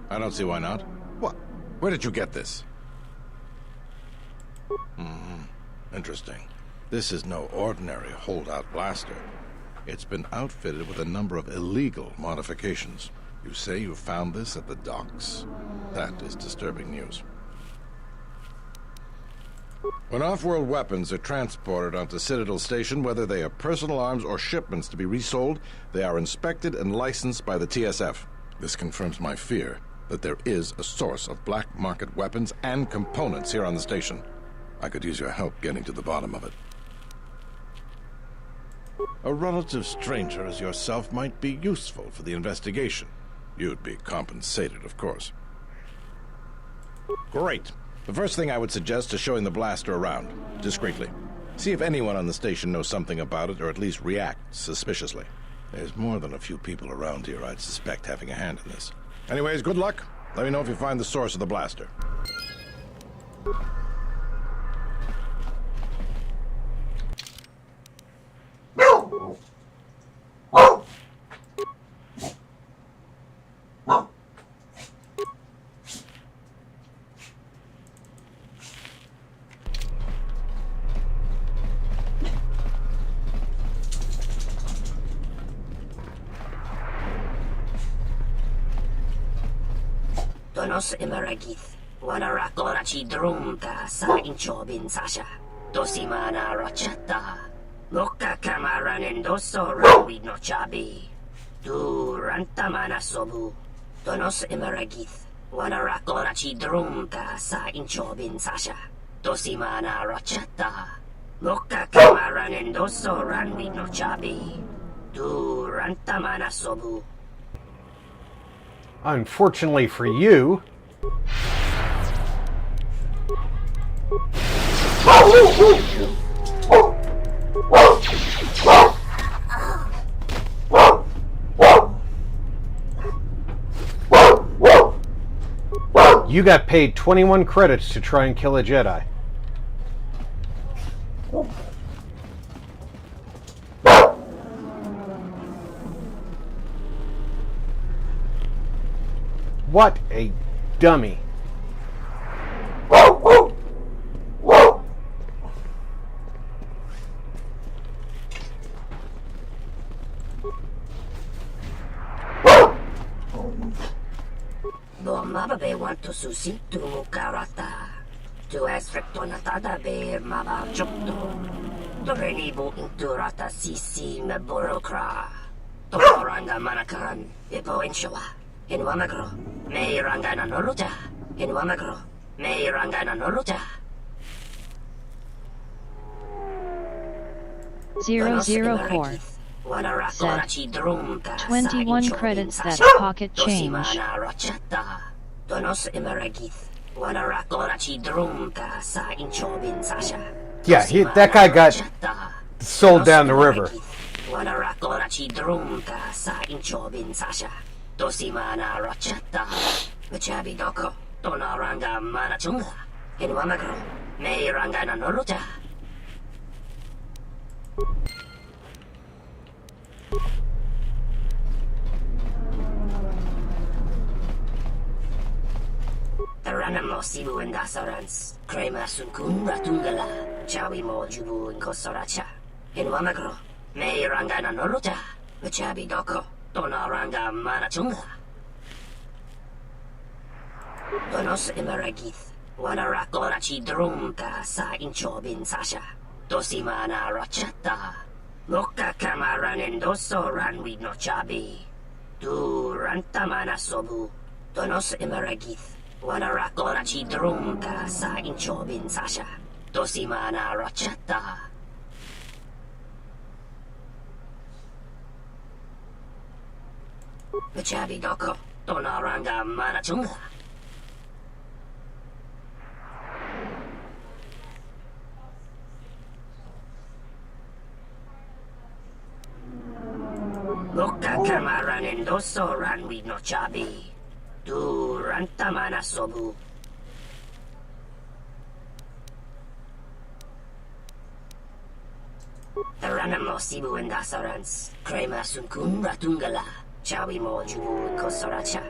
I don't see why not. What? Where did you get this? Interesting. This is no ordinary holdout blaster. It's been outfitted with a number of illegal modifications. You say you found this at the docks? That is disturbing news. When off-world weapons are transported onto Citadel Station, whether they are personal arms or shipments to be resold, they are inspected and licensed by the TSF. This confirms my fear that there is a source of black market weapons and components here on the station. I could use your help getting to the bottom of it. A relative stranger as yourself might be useful for the investigation. You'd be compensated, of course. Great. The first thing I would suggest is showing the blaster around, discreetly. See if anyone on the station knows something about it, or at least reacts suspiciously. There's more than a few people around here I'd suspect having a hand in this. Anyways, good luck. Let me know if you find the source of the blaster. Donos Imaragith, Wanarakorachi Drumka, Sa Inchobin Sasha, Dosimana Rochata, Moka Kamaran Doso Rawi no Chabi, Du Rantamana Sobu, Donos Imaragith, Wanarakorachi Drumka, Sa Inchobin Sasha, Dosimana Rochata, Moka Kamaran Doso Rawi no Chabi, Du Rantamana Sobu. Unfortunately for you, you got paid 21 credits to try and kill a Jedi. What a dummy. Mababe want to susi tu mukarata. Tu esfrektonata be maba chokto. Dorenibo inturata sisi meborokra. Tokoranga manakaran. Epo inshawa. In Wamagro. May Rangana Noruta. In Wamagro. May Rangana Noruta. 004 said 21 credits. That's pocket change. Yeah, that guy got sold down the river. Dosimana Rochata, Machabi Doko, Donaranga Manachunga, in Wamagro, May Rangana Noruta. Taranamo Sibu and Dasarans, Krema Sunkun Ratungala, Chawi Mo Jubu and Kosoracha, in Wamagro, May Rangana Noruta, Machabi Doko. Donaranga Manachunga, Donos Emeragith, Wanarakorachi Drumka sa Inchobin Sasha, Dosimana Rachata, Moka Kamaran Endoso Ranwid no Chabi, Du Rantamana Sobu, Donos Emeragith, Wanarakorachi Drumka sa Inchobin Sasha, Dosimana Rachata. Chabi Doko, Donaranga Manachunga. Moka Kamaran Endoso Ranwid no Chabi, Du Rantamana Sobu. Taranamo Sibu and Dasarans, Krema Sunkun Ratungala, Chawi Mo Jubu Kosoracha.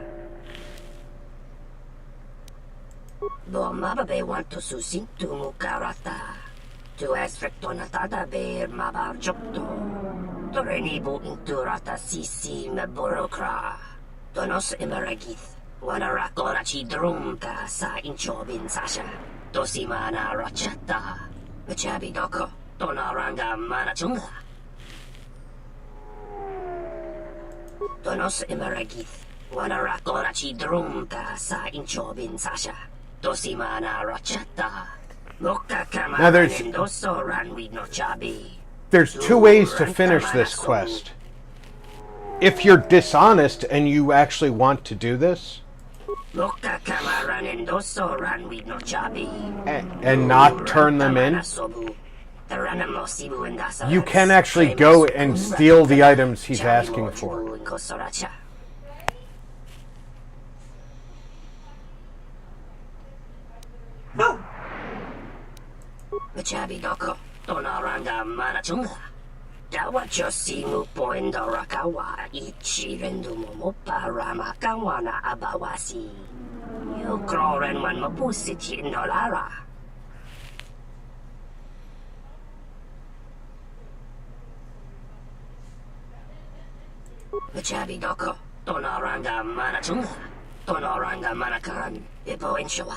Bo Mababe want to susin to Mukarata, to Esfrectonatada Bear Mabar Jokto, to Renibu Inturata Sisi Meborokra, Donos Emeragith, Wanarakorachi Drumka sa Inchobin Sasha, Dosimana Rachata, Chabi Doko. Donaranga Manachunga. Donos Emeragith, Wanarakorachi Drumka sa Inchobin Sasha, Dosimana Rachata, Moka Kamaran Endoso Ranwid no Chabi. There's two ways to finish this quest. If you're dishonest and you actually want to do this, Moka Kamaran Endoso Ranwid no Chabi, and not turn them in, you can actually go and steal the items he's asking for. Chabi Doko, Donaranga Manachunga. Dawacho Simu Poindorakawa, Ichirendu Momopa Ramakawana Abawasi. You Kroren One Mapusiti Nolara. Chabi Doko, Donaranga Manachunga, Donaranga Manakaran, Ipo Inshawa.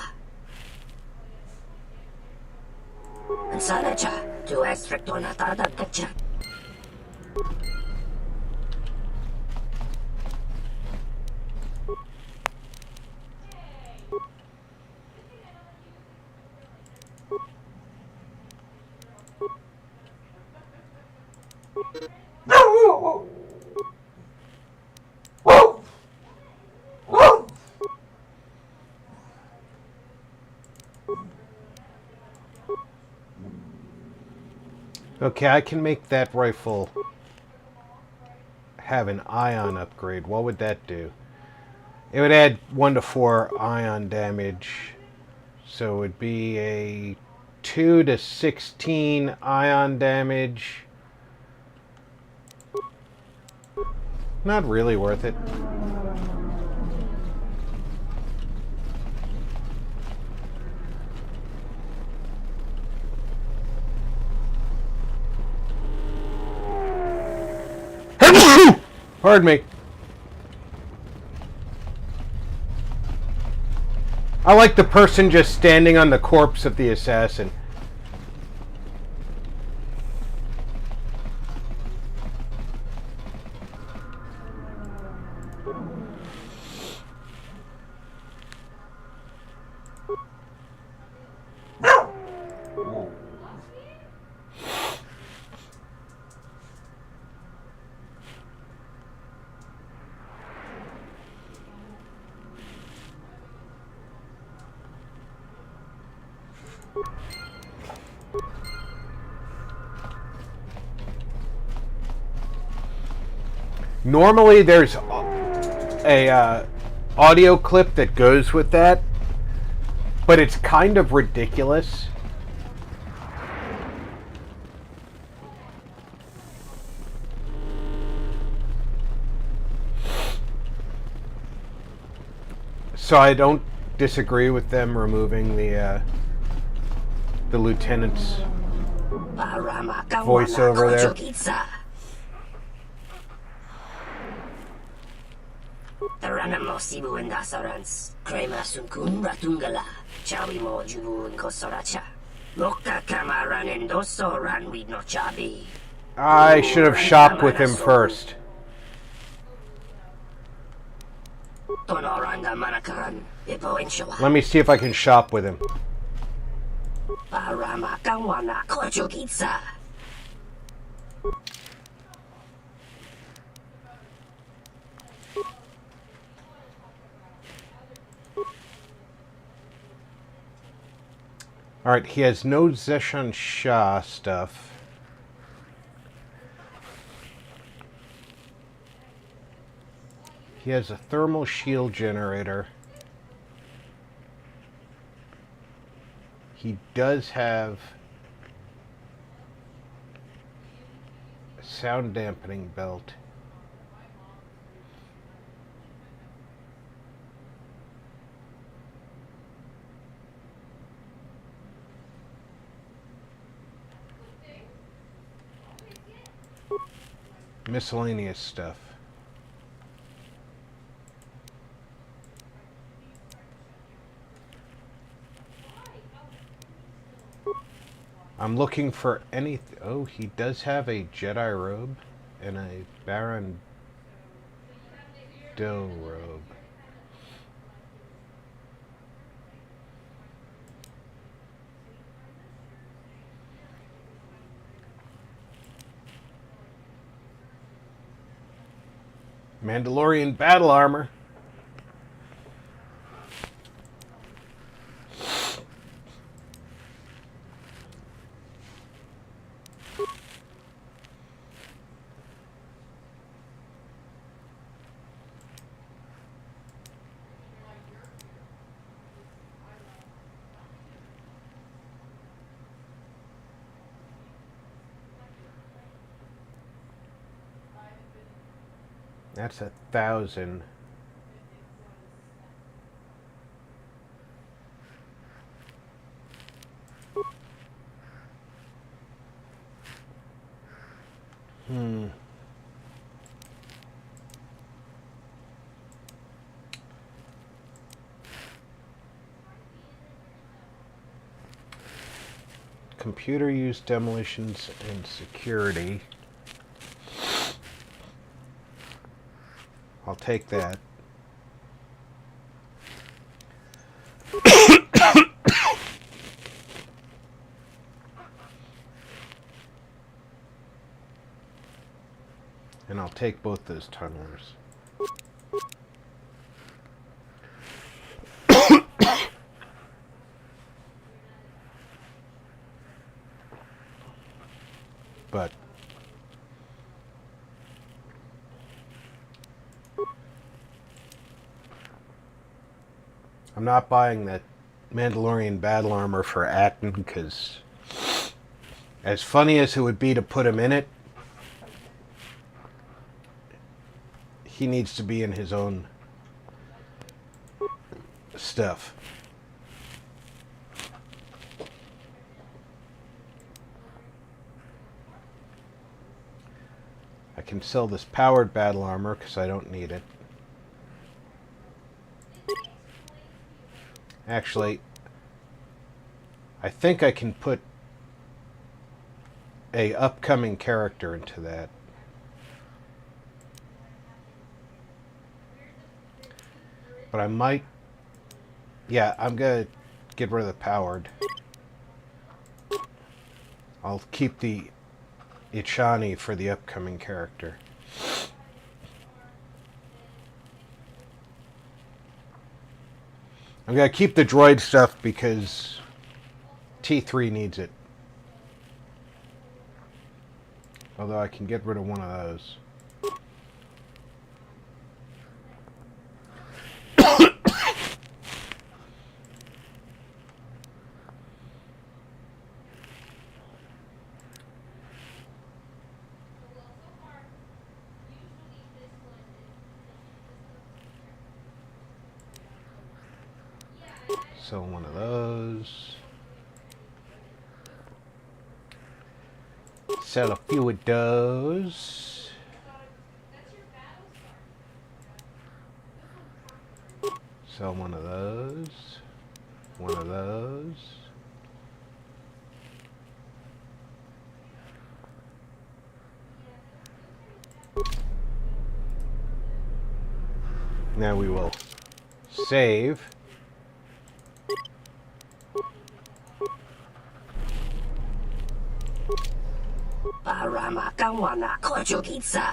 And Sanacha, to Estrictonatada Gacha. Okay, I can make that rifle have an ion upgrade. What would that do? It would add 1 to 4 ion damage. So it would be a 2 to 16 ion damage. Not really worth it. Pardon me. I like the person just standing on the corpse of the assassin. Normally there's a audio clip that goes with that, but it's kind of ridiculous. So I don't disagree with them removing the lieutenant's voiceover there. Taranamo Sibu and Dasarans, Krema Sunkun Ratungala, Chawi Mo Jubu and Kosoracha. Moka Kamaran and Doso ran with no chabi. I should have shopped with him first. Tonoranga Manakaran, Ipo Inshawa. Let me see if I can shop with him. Parama Kawana Kochukitsa. Alright, he has no Zeshan Shah stuff. He has a thermal shield generator. He does have a sound dampening belt. Miscellaneous stuff. I'm looking for any... Oh, he does have a Jedi robe and a Baron Doe robe. Mandalorian battle armor. That's 1,000. Computer use, demolitions, and security. I'll take that. And I'll take both those tunnelers. But I'm not buying that Mandalorian battle armor for Acton because as funny as it would be to put him in it, he needs to be in his own stuff. I can sell this powered battle armor because I don't need it. Actually, I think I can put a upcoming character into that. But I might... Yeah, I'm gonna get rid of the powered. I'll keep the Ichani for the upcoming character. I'm gonna keep the droid stuff because T3 needs it. Although I can get rid of one of those. Sell one of those. Sell a few of those. sell one of those. One of those. Now we will save. Para makawana kojugitsa.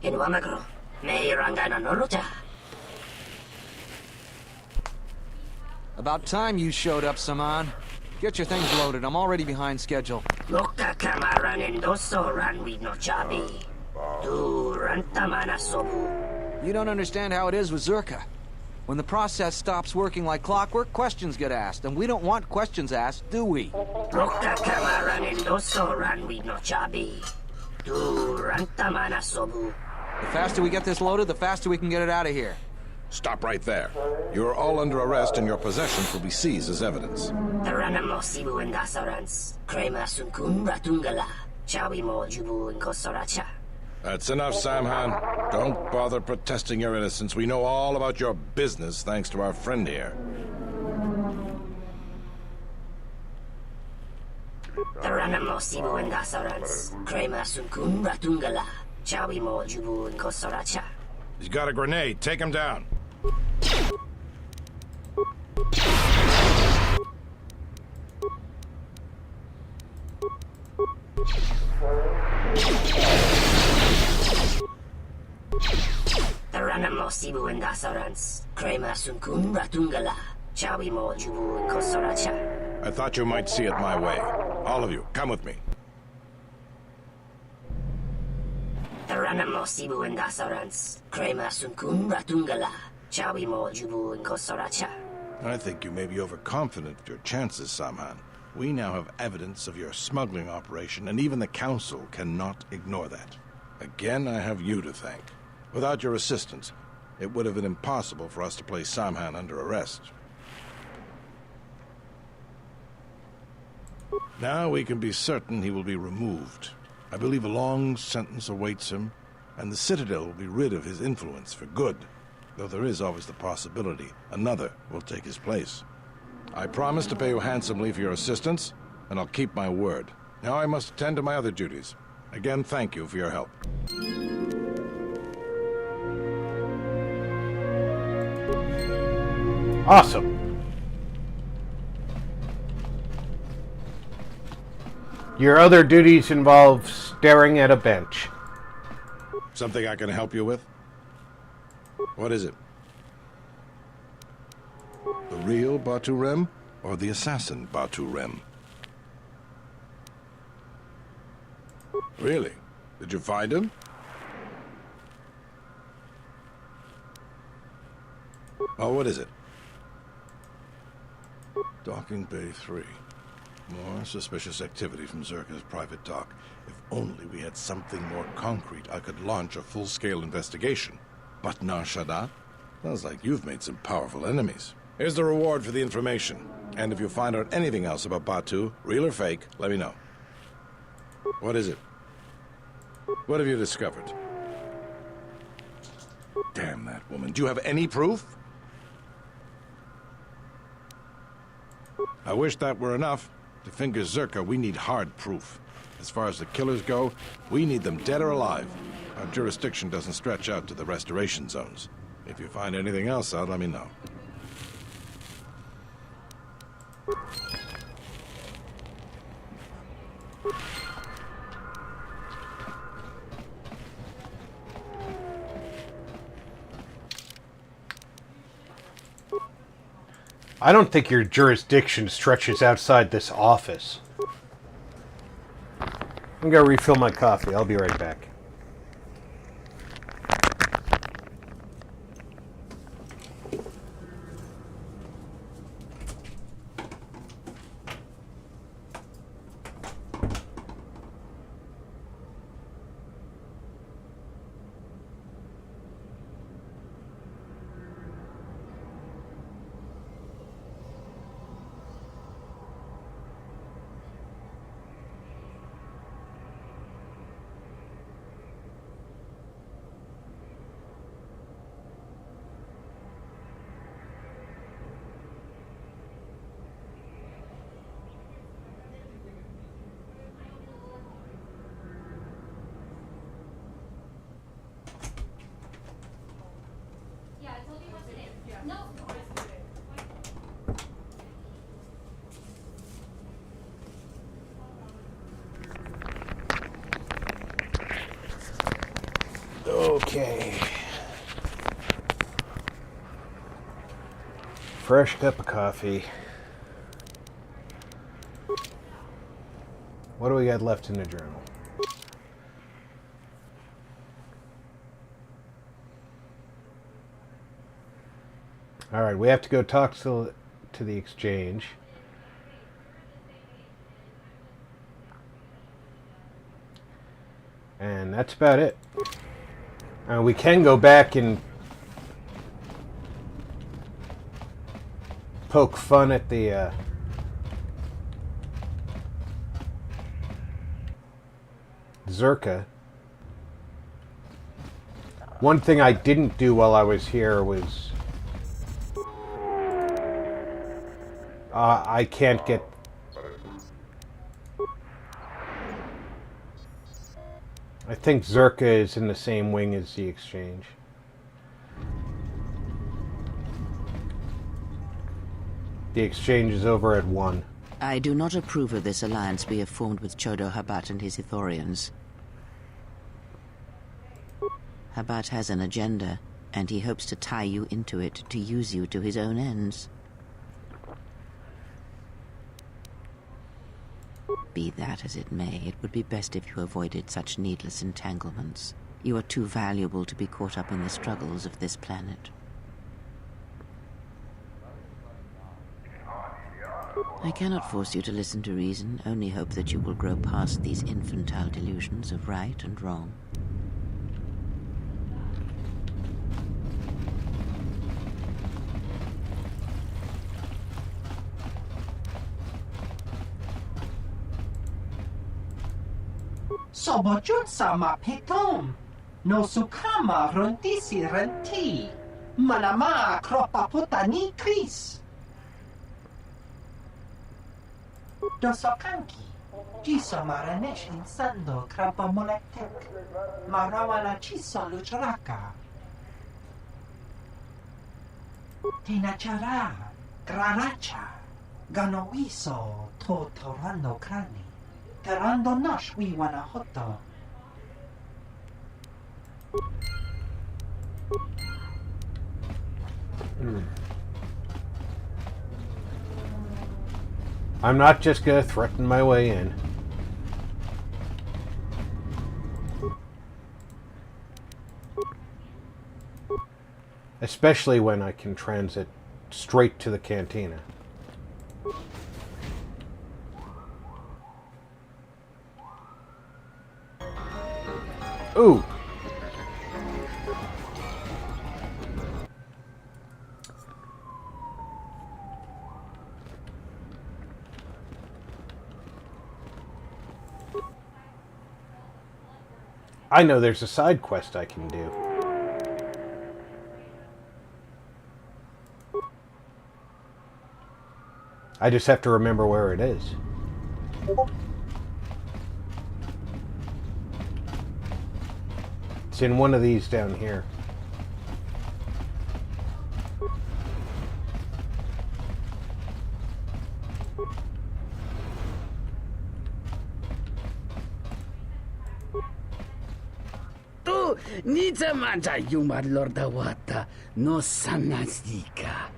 Inwamagro, meirangana noroja. About time you showed up, Saman. Get your things loaded. I'm already behind schedule. Loka kamaran endosoran we no chabi. Durantamana sobu. You don't understand how it is with Zerka. When the process stops working like clockwork, questions get asked, and we don't want questions asked, do we? Loka kamaran endosoran we no chabi. Durantamana sobu. The faster we get this loaded, the faster we can get it out of here. Stop right there. You are all under arrest and your possessions will be seized as evidence. Taranamo sibu endasarans. Krema sunkun ratungala. Chawi mo jubu inkosoracha. That's enough, Samhan. Don't bother protesting your innocence. We know all about your business thanks to our friend here. Taranamo sibu endasarans. Krema sunkun ratungala. Chawi mo jubu inkosoracha. He's got a grenade. Take him down. Taranamo sibu endasarans. Krema sunkun ratungala. Chawi mo jubu inkosoracha. I thought you might see it my way. All of you, come with me. Taranamo sibu endasarans. Krema sunkun ratungala. Chawi mo jubu inkosoracha. I think you may be overconfident of your chances, Samhan. We now have evidence of your smuggling operation, and even the Council cannot ignore that. Again, I have you to thank. Without your assistance, it would have been impossible for us to place Samhan under arrest. Now we can be certain he will be removed. I believe a long sentence awaits him, and the Citadel will be rid of his influence for good, though there is always the possibility another will take his place. I promise to pay you handsomely for your assistance, and I'll keep my word. Now I must attend to my other duties. Again, thank you for your help. Awesome. Your other duties involve staring at a bench. Something I can help you with? What is it? The real Batu Rem or the assassin Batu Rem? Really? Did you find him? Oh, what is it? Docking Bay 3. More suspicious activity from Zerka's private dock. If only we had something more concrete, I could launch a full-scale investigation. But Nar Shaddaa? Sounds like you've made some powerful enemies. Here's the reward for the information. And if you find out anything else about Batu, real or fake, let me know. What is it? What have you discovered? Damn that woman. Do you have any proof? I wish that were enough. To finger Zerka, we need hard proof. As far as the killers go, we need them dead or alive. Our jurisdiction doesn't stretch out to the restoration zones. If you find anything else out, let me know. I don't think your jurisdiction stretches outside this office. I'm gonna refill my coffee. I'll be right back. Okay. Fresh cup of coffee. What do we got left in the journal? All right, we have to go talk to the exchange. And that's about it. We can go back and poke fun at the Zerka. One thing I didn't do while I was here was I can't get I think Zerka is in the same wing as the exchange. The exchange is over at 1. I do not approve of this alliance we have formed with Chodo Habat and his Ithorians. Habat has an agenda, and he hopes to tie you into it to use you to his own ends. Be that as it may, it would be best if you avoided such needless entanglements. You are too valuable to be caught up in the struggles of this planet. I cannot force you to listen to reason, only hope that you will grow past these infantile delusions of right and wrong. Sobojun sama petom. No sukama rontisi renti. Manama kropa putani kris. Dosokanki. Jiso maranesh insando krapa molektek. Marawana chiso luchraka. Tinachara. Graracha. Ganowiso to torando krani. Terando nosh we wana hoto. I'm not just gonna threaten my way in. Especially when I can transit straight to the cantina. Ooh. I know there's a side quest I can do. I just have to remember where it is. It's in one of these down here. Tu niza manja yumar lordawata no sanazika.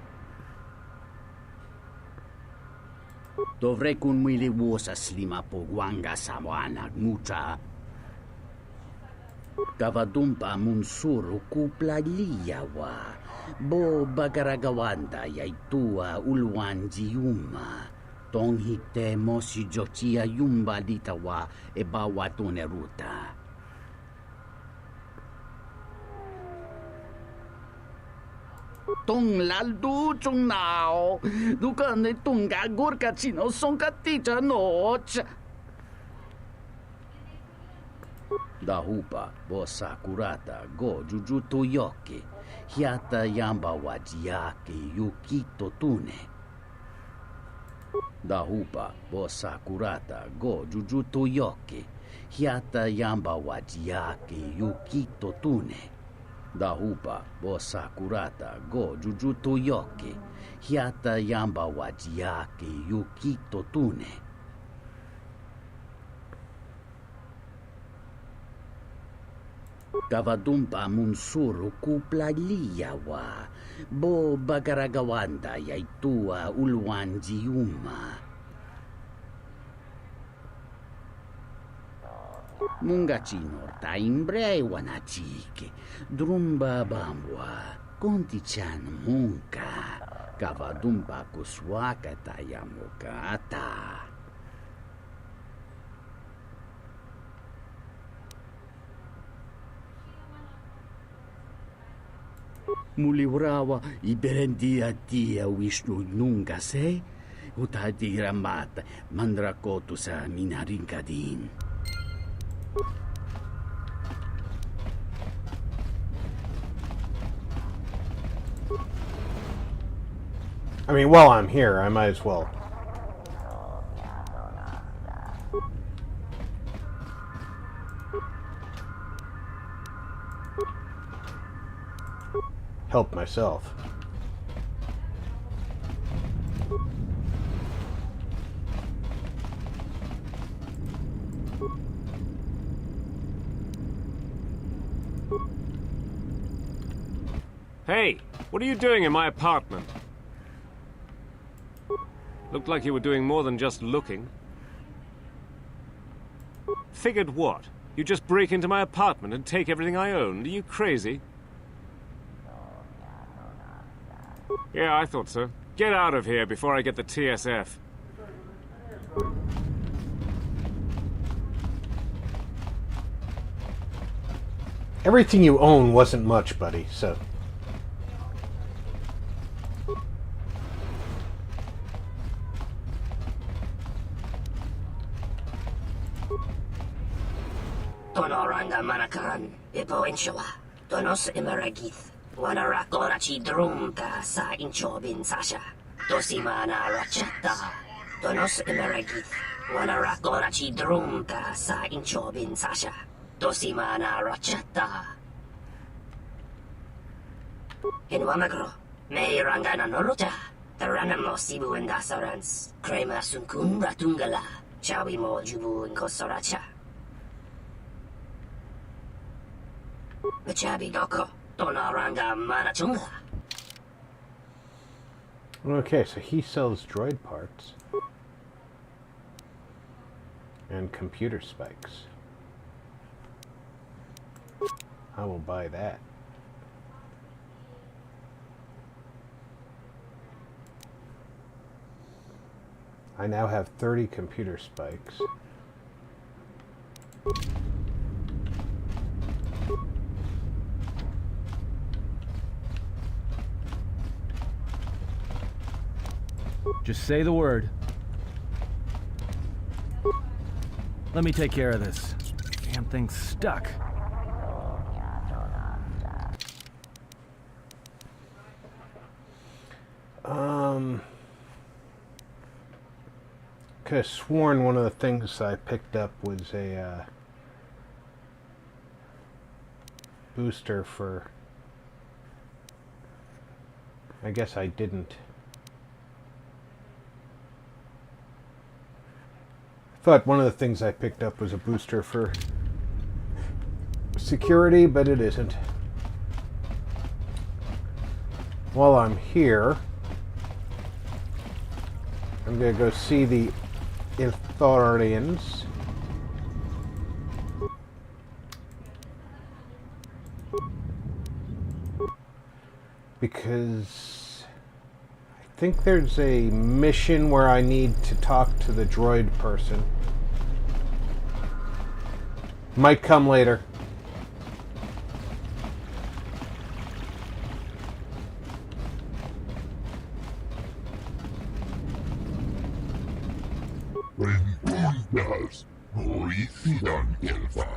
Dovrei kun mwili wosa slima po wanga samoana mucha. Kavadumpa munsuru kupla liyawa. Bo bagaragawanda yaitua ulwanji yuma. Tonghite mosi jochia yumba litawa e bawa tuneruta. Tong laldu chung nao. Dukane tunga gurka chino sonka tija noch. Dahupa bosa kurata go jujuto yoke. Hiata yamba wajiake yukito tune. Dahupa bosa kurata go jujuto yoke. Hiata yamba wajiake yukito tune. Dahupa bosa kurata go jujuto yoke. Hiata yamba wajiake yukito tune. Kavadumpa munsuru kuplaliyawa. Bo bagaragawanda yaitua ulwanjiuma. Mungachinor ta imbre wanachike. Drumba bambwa. Kontichan munka. Kavadumpa kuswaka tayamukata. Muliwrawa iberendia tia Vishnu nunga se. Utati ramata mandrakotu sa minarinkadin. I mean, while I'm here, I might as well. Help myself. Hey, what are you doing in my apartment? Looked like you were doing more than just looking. Figured what? You just break into my apartment and take everything I owned? Are you crazy? Yeah, I thought so. Get out of here before I get the TSF. Everything you own wasn't much, buddy, so... Tonoranga manakaran, ipo inshawa. Tonos imaragith. Wanarakorachi drumka sa inchobin sasha. Tosimana rachata. Tonos imaragith. Wanarakorachi drumka sa inchobin sasha. Tosimana rachata. Inwamagro. May rangana noroja. Taranamo sibu indasarans. Krema sunkun ratungala. Chawi mo jubu inkosoracha. Machabi doko, Tonaranga Manachunga. Okay, so he sells droid parts. And computer spikes. I will buy that. I now have 30 computer spikes. Just say the word. Let me take care of this. Damn thing's stuck. Could have sworn one of the things I picked up was a booster for... I guess I didn't. I thought one of the things I picked up was a booster for security, but it isn't. While I'm here, I'm going to go see the Ithorians. Because I think there's a mission where I need to talk to the droid person. Might come later. Rentundas, Norisidan Elfa.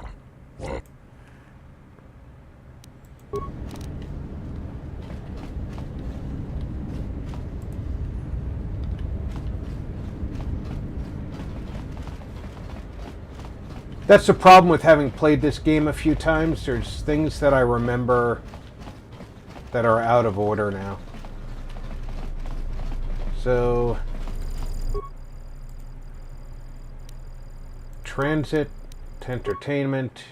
That's the problem with having played this game a few times. There's things that I remember that are out of order now. So... transit to entertainment.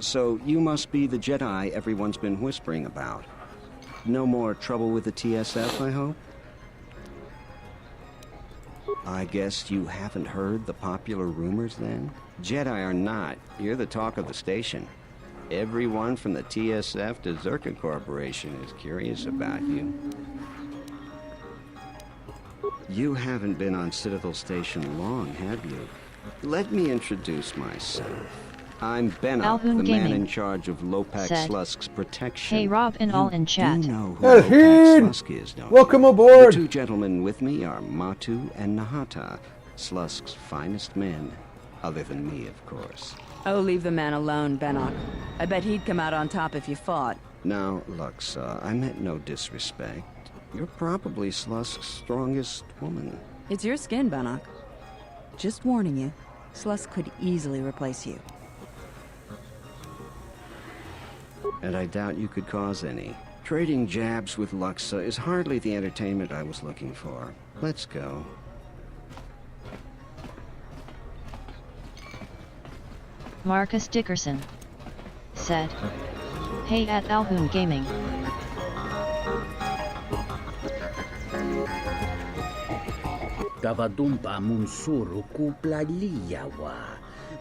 So you must be the Jedi everyone's been whispering about. No more trouble with the TSF, I hope? I guess you haven't heard the popular rumors, then? Jedi or not, you're the talk of the station. Everyone from the TSF to Zerka Corporation is curious about you. You haven't been on Citadel Station long, have you? Let me introduce myself. I'm Bennock, the man Gaming in charge of Lopac said, Slusk's protection. Hey Rob and all in chat. You know who Lopac Slusk is, don't Welcome you? aboard! The two gentlemen with me are Matu and Nahata, Slusk's finest men. Other than me, of course. Oh, leave the man alone, Bennock. I bet he'd come out on top if you fought. Now, Luxa, I meant no disrespect. You're probably Slusk's strongest woman. It's your skin, Bennock. Just warning you, Slusk could easily replace you. And I doubt you could cause any. Trading jabs with Luxa is hardly the entertainment I was looking for. Let's go. Marcus Dickerson said, Hey at Alhoon Gaming. Kavadumpa munsuru kuplaliyawa.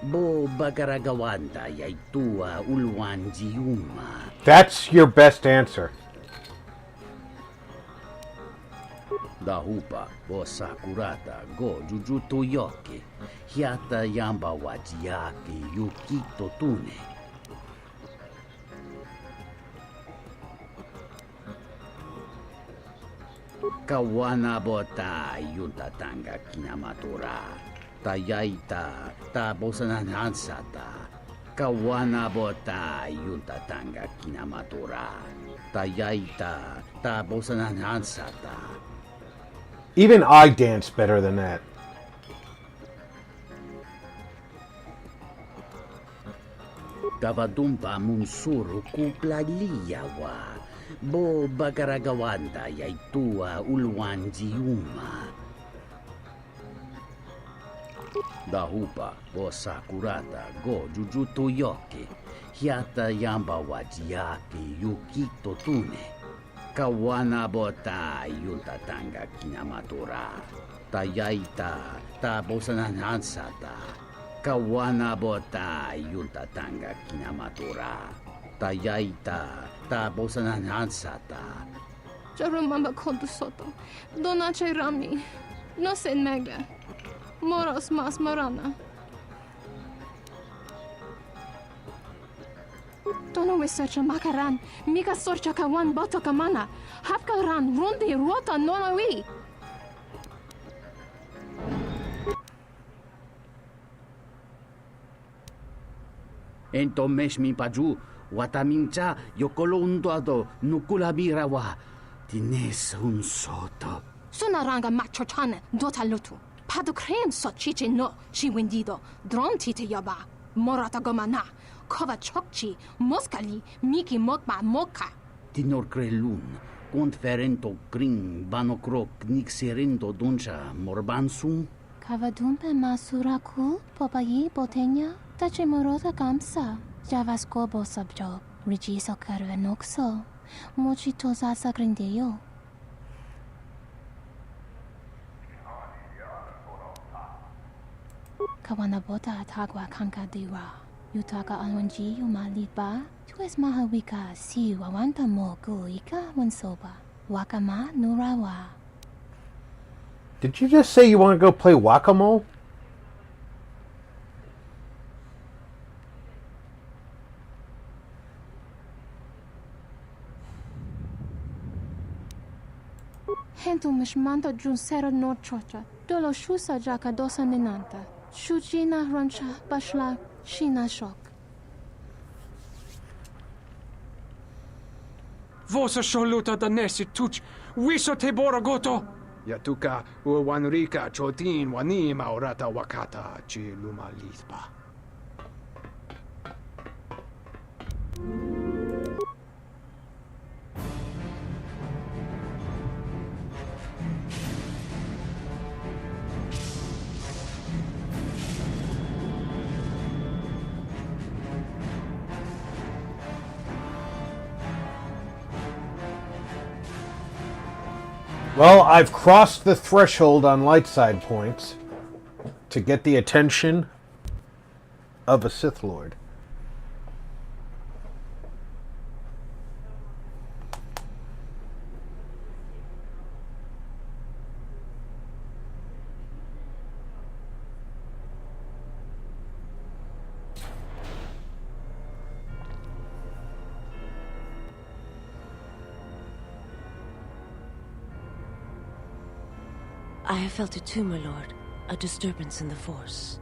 Bo bagaragawanda yaitua ulwanjiuma. That's your best answer. Dahupa bo sakurata go jujuto yoki. Hiata yamba wajiaki yukito tune. Kawana bota yunta tanga kinamatura. Tayaita ta bosanan hansata. Kawana bota yunta tanga kinamatura. Tayaita ta bosanan hansata. Even I dance better than that. Kavadumpa munsuru kuplaliyawa. Bo bagaragawanda yaitua ulwanjiuma. Dahupa bo sakurata go jujuto yoki. Hiata yamba wajiaki yukito tune. Kawana bota yunta tanga kinamatura. Tayaita ta bosanan hansata. Kawana bota yunta tanga kinamatura. Tayaita ta bosanan hansata. Jarumamba kondusoto. Donache rami. No se nega. Moros mas morana. Dono researcha makaran. Mika sorcha kawan boto kamana. Hapkaran rundi rota nonawi. Ento mesh mi paju. Watamincha yokolondoado nukulabirawa. Tines un soto. Sunaranga machotane dota lutu. Padu krem so chiche no chi wendido. Dron tite yaba. Morata gomana. Kova chokchi. Moskali. Miki mokba moka. Tinor crelun. Conferento gring banokrok nixerento doncha morbansum. Kavadumpe masuraku popayi botenya. Tache morota kamsa. Javaskobo subjob. Rigiso karvenoxo. Mochito sasa grindeyo. Kawanabota tagwa kanka dira. Yutaka alwanji yumalitba. Tues mahawika si wawanta mo guika wansoba. Wakama nurawa. Did you just say you want to go play whack-a-mole? Hentu mishmanta jun sera no chocha. Dolo shusa jaka dosa ninanta. Shujina rancha bashla shina shok. Vosa sholuta danesi tuch. Wiso te borogoto. Yatuka uwanrika chotin wanima orata wakata chi luma lispa. Well, I've crossed the threshold on light side points to get the attention of a Sith Lord. I have felt it too, my lord. A disturbance in the Force.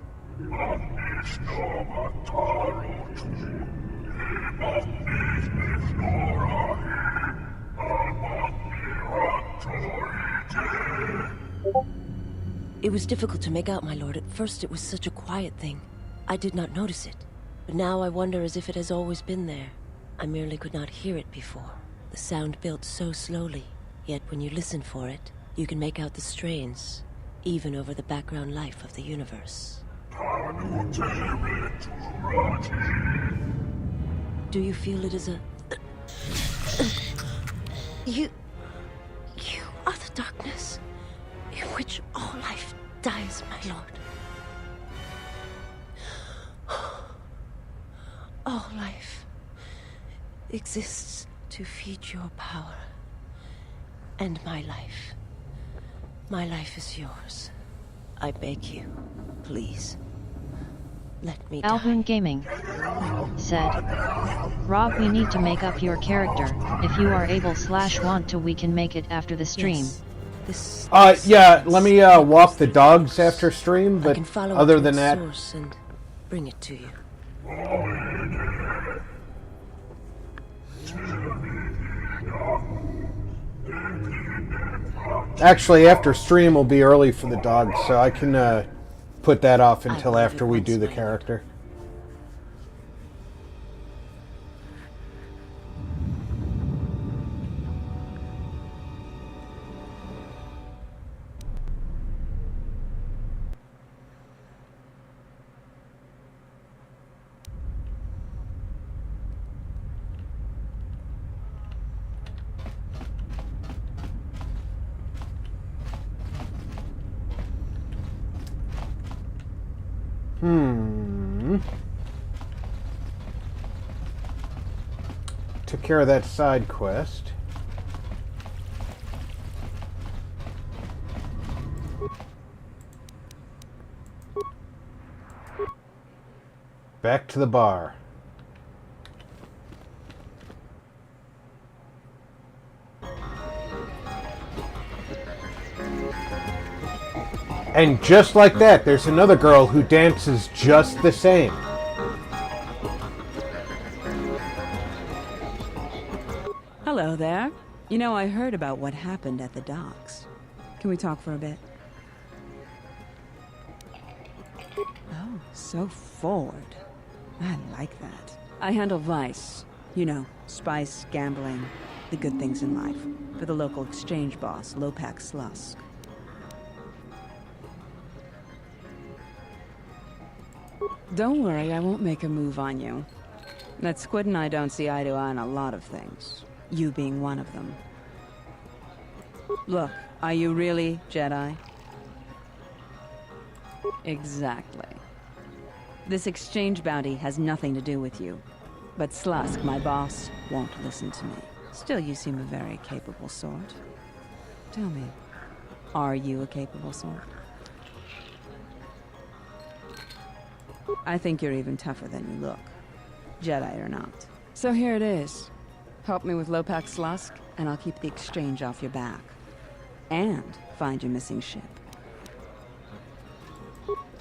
It was difficult to make out, my lord. At first it was such a quiet thing. I did not notice it. But now I wonder as if it has always been there. I merely could not hear it before. The sound built so slowly. Yet when you listen for it, you can make out the strains, even over the background life of the universe. Do you feel it is a... You are the darkness in which all life dies, my lord. All life exists to feed your power. And my life is yours. I beg you, please, let me die. Alhoon Gaming said, Rob, we need to make up your character. If you are able / want to, we can make it after the stream. Yes. Yeah, let me walk the dogs after stream, but other than that... Source and bring it to you. Actually, after stream will be early for the dogs, so I can put that off until after we do the character. Took care of that side quest. Back to the bar. And just like that, there's another girl who dances just the same. Hello there. You know, I heard about what happened at the docks. Can we talk for a bit? Oh, so forward. I like that. I handle vice. You know, spice, gambling, the good things in life. For the local exchange boss, Lopes Slusk. Don't worry, I won't make a move on you. That Squid and I don't see eye to eye on a lot of things. You being one of them. Look, are you really Jedi? Exactly. This exchange bounty has nothing to do with you. But Slusk, my boss, won't listen to me. Still, you seem a very capable sort. Tell me, are you a capable sort? I think you're even tougher than you look. Jedi or not. So here it is. Help me with Lopes Slusk, and I'll keep the exchange off your back. And find your missing ship.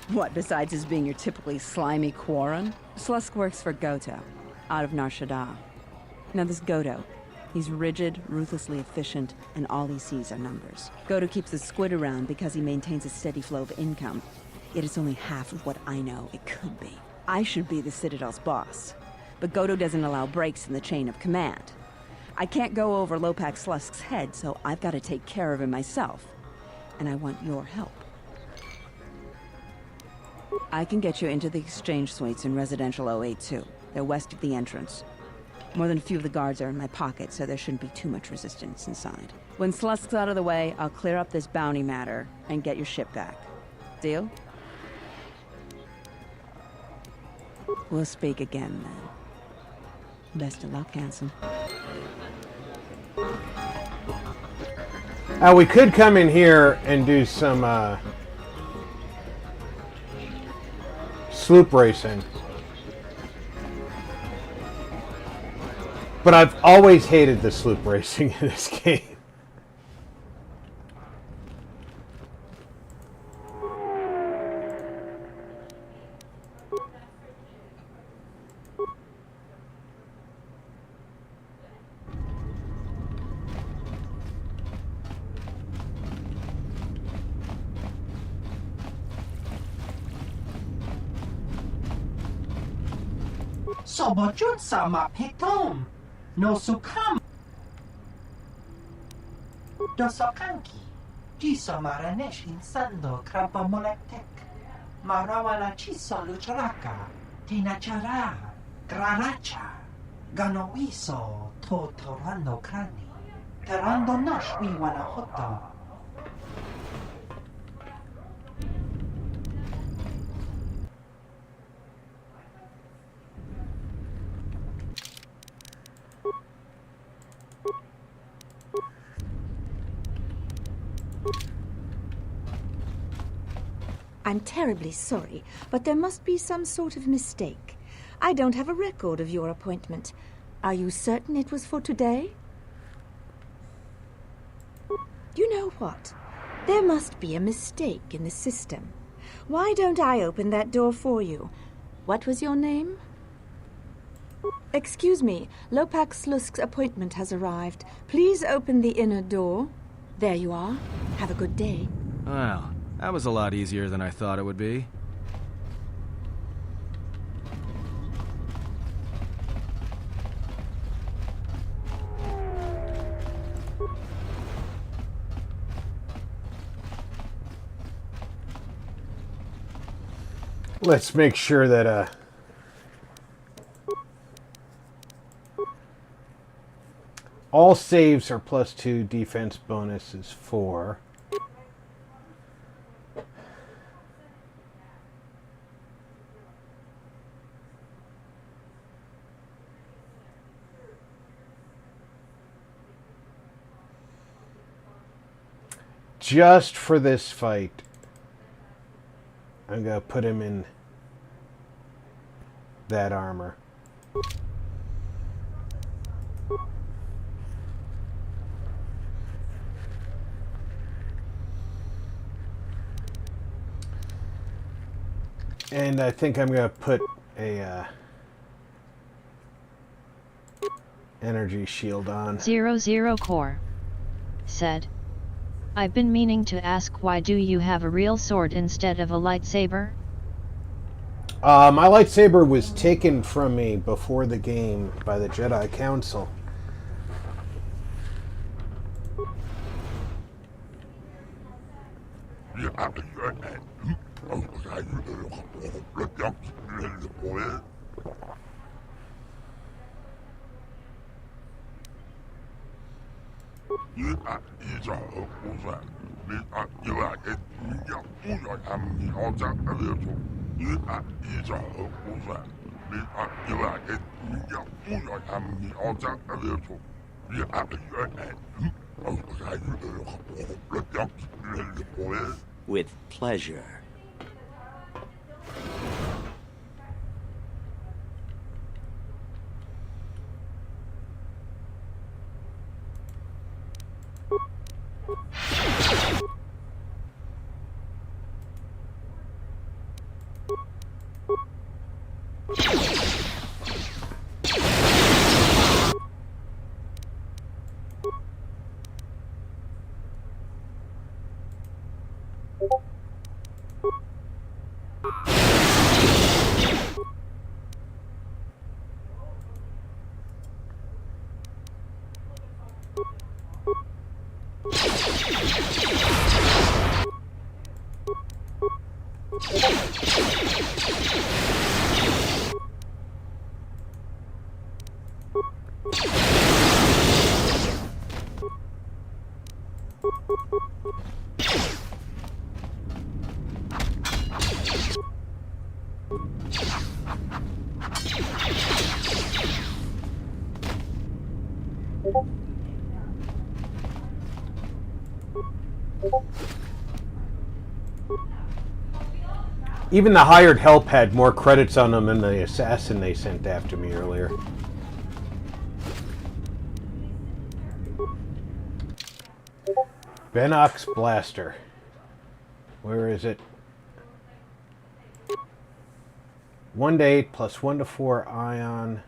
What, besides his being your typically slimy Quarren? Slusk works for Goto, out of Nar Shaddaa. Now this Goto, he's rigid, ruthlessly efficient, and all he sees are numbers. Goto keeps the Squid around because he maintains a steady flow of income. Yet it's only half of what I know it could be. I should be the Citadel's boss, but Goto doesn't allow breaks in the chain of command. I can't go over Lopes Slusk's head, so I've got to take care of him myself. And I want your help. I can get you into the exchange suites in Residential 082. They're west of the entrance. More than a few of the guards are in my pocket, so there shouldn't be too much resistance inside. When Slusk's out of the way, I'll clear up this bounty matter and get your ship back. Deal? We'll speak again, then. Best of luck, Hanson. We could come in here and do some sloop racing. But I've always hated the sloop racing in this game. Sobojun sama pitom. No sukam. Dosokanki. Jiso maranesh insando krapa molektek. Marawana chiso lucharaka. Tinachara. Graracha. Ganoiso to torando krani. Terando nash wiwana hoto. I'm terribly sorry, but there must be some sort of mistake. I don't have a record of your appointment. Are you certain it was for today? You know what? There must be a mistake in the system. Why don't I open that door for you? What was your name? Excuse me, Lopak Slusk's appointment has arrived. Please open the inner door. There you are. Have a good day. Well, that was a lot easier than I thought it would be. Let's make sure that all saves are +2, defense bonus is 4. Just for this fight, I'm going to put him in that armor. And I think I'm going to put a energy shield on. 00 Core said, I've been meaning to ask, why do you have a real sword instead of a lightsaber? My lightsaber was taken from me before the game by the Jedi Council. With pleasure. Even the hired help had more credits on them than the assassin they sent after me earlier. Bennox Blaster. Where is it? 1 to 8 plus 1 to 4 ion.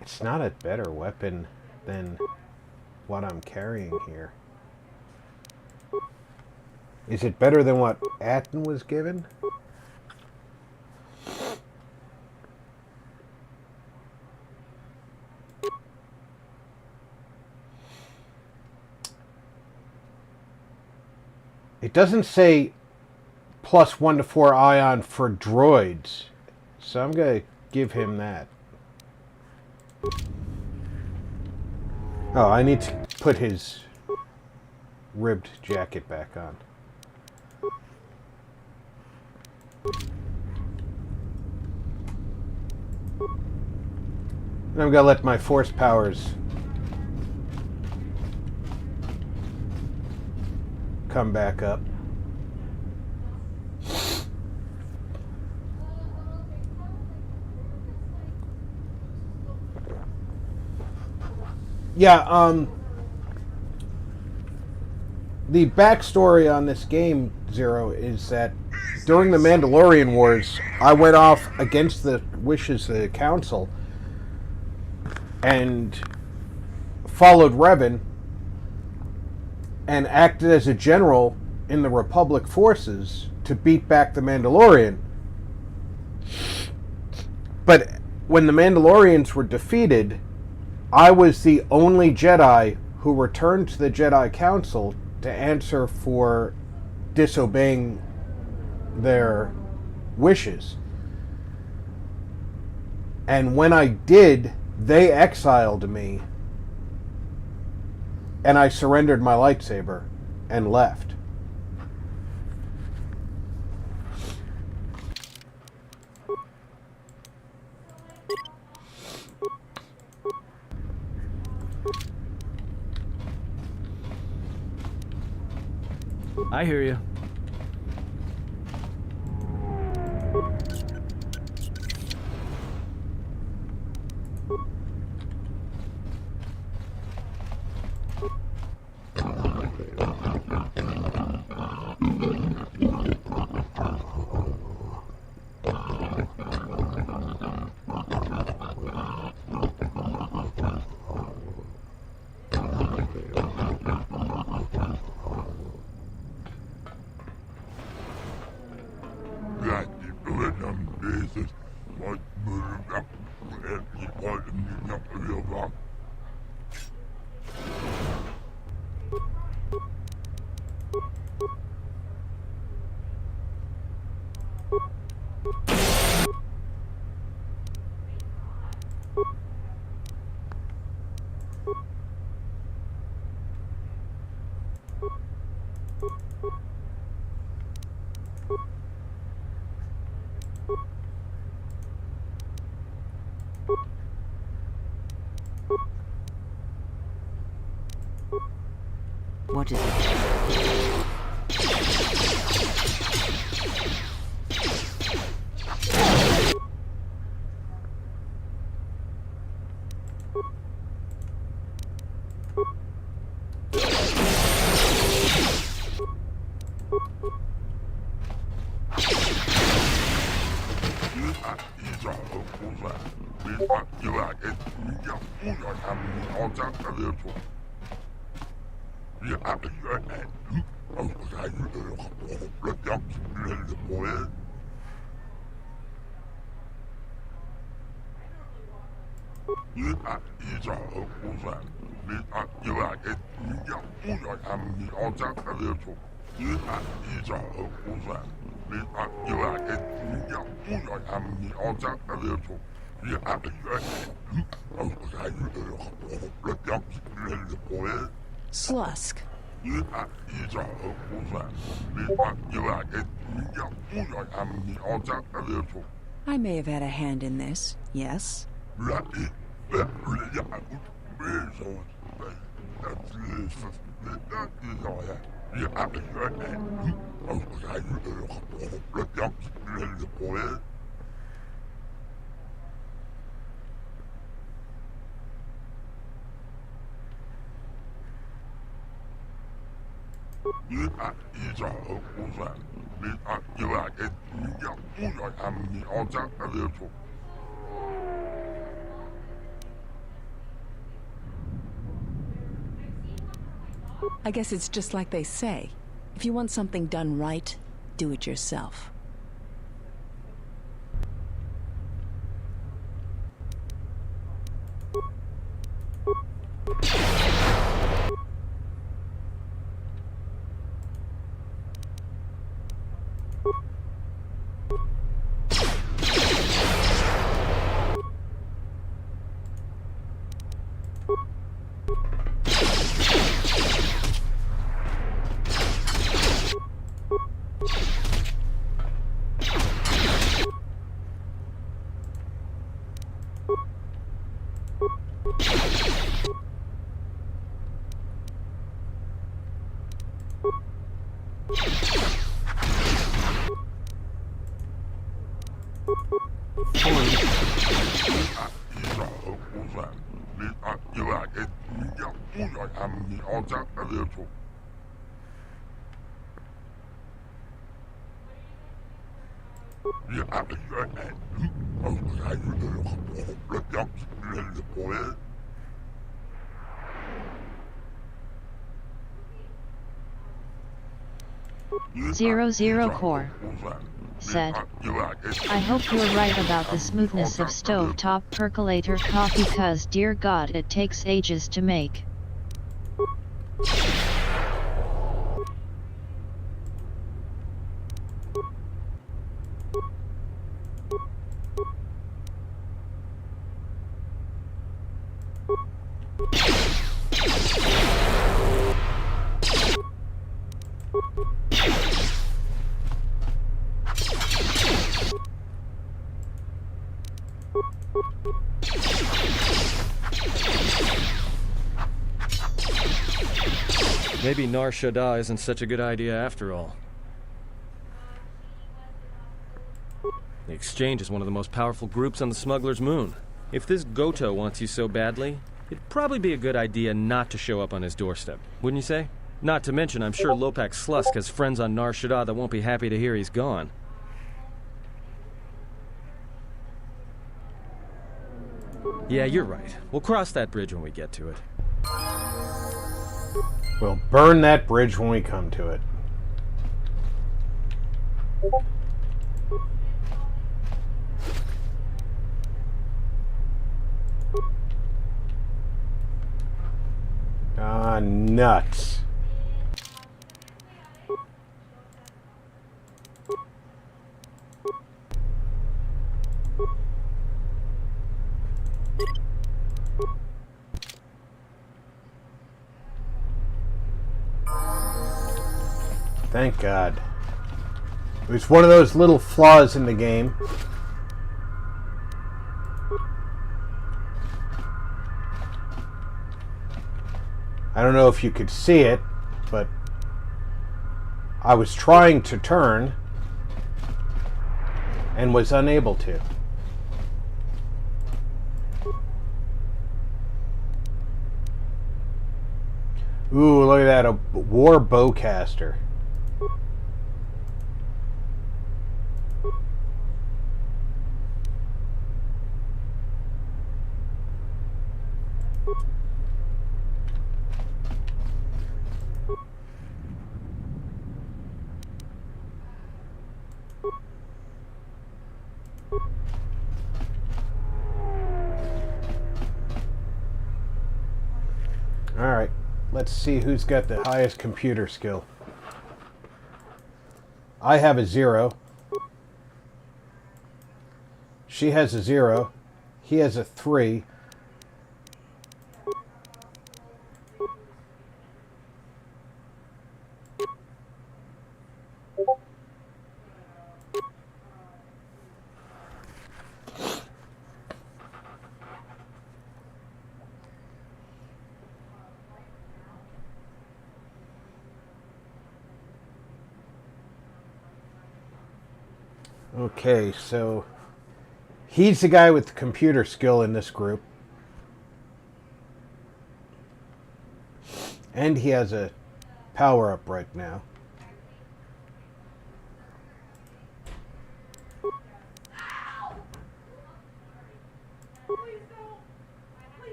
It's not a better weapon than what I'm carrying here. Is it better than what Atten was given? It doesn't say plus 1 to 4 ion for droids, so I'm going to give him that. Oh, I need to put his ribbed jacket back on. And I'm going to let my force powers come back up. Yeah, the backstory on this game, Zero, is that during the Mandalorian Wars, I went off against the wishes of the Council and followed Revan and acted as a general in the Republic forces to beat back the Mandalorian. But when the Mandalorians were defeated, I was the only Jedi who returned to the Jedi Council to answer for disobeying their wishes. And when I did, they exiled me, and I surrendered my lightsaber and left. I hear you. What is it? Slusk. I may have had a hand in this, yes? I guess it's just like they say. If you want something done right, do it yourself. Zero Core said, I hope you're right about the smoothness of stovetop percolator coffee, cause dear God it takes ages to make. Maybe Nar Shaddaa isn't such a good idea after all. The Exchange is one of the most powerful groups on the Smuggler's Moon. If this Goto wants you so badly, it'd probably be a good idea not to show up on his doorstep, wouldn't you say? Not to mention, I'm sure Lopak Slusk has friends on Nar Shaddaa that won't be happy to hear he's gone. Yeah, you're right. We'll cross that bridge when we get to it. We'll burn that bridge when we come to it. Ah, nuts. Thank God. It was one of those little flaws in the game. I don't know if you could see it, but I was trying to turn and was unable to. Ooh, look at that, a war bowcaster. Alright, let's see who's got the highest computer skill. I have a 0. She has a 0. He has a 3. Okay, so he's the guy with the computer skill in this group. And he has a power-up right now.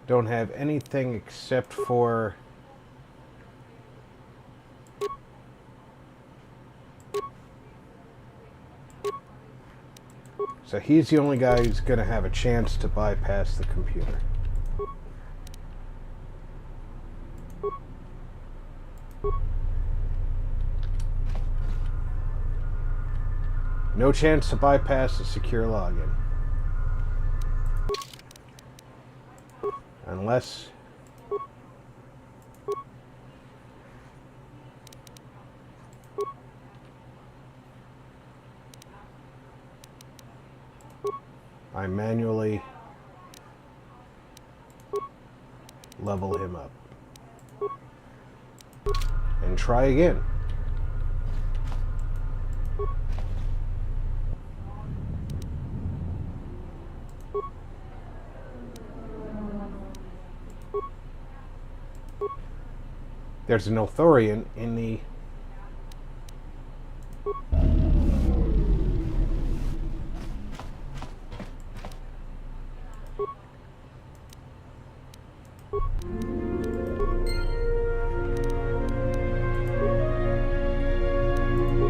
Don't have anything except for so he's the only guy who's going to have a chance to bypass the computer. No chance to bypass the secure login. Unless I manually level him up and try again. There's an Ithorian in the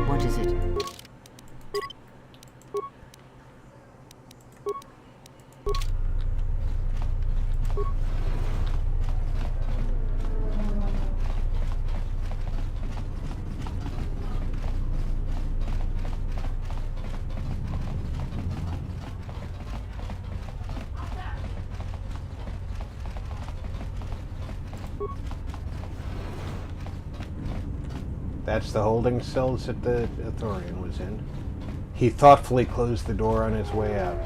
What is it? That's the holding cells that the Ithorian was in. He thoughtfully closed the door on his way out.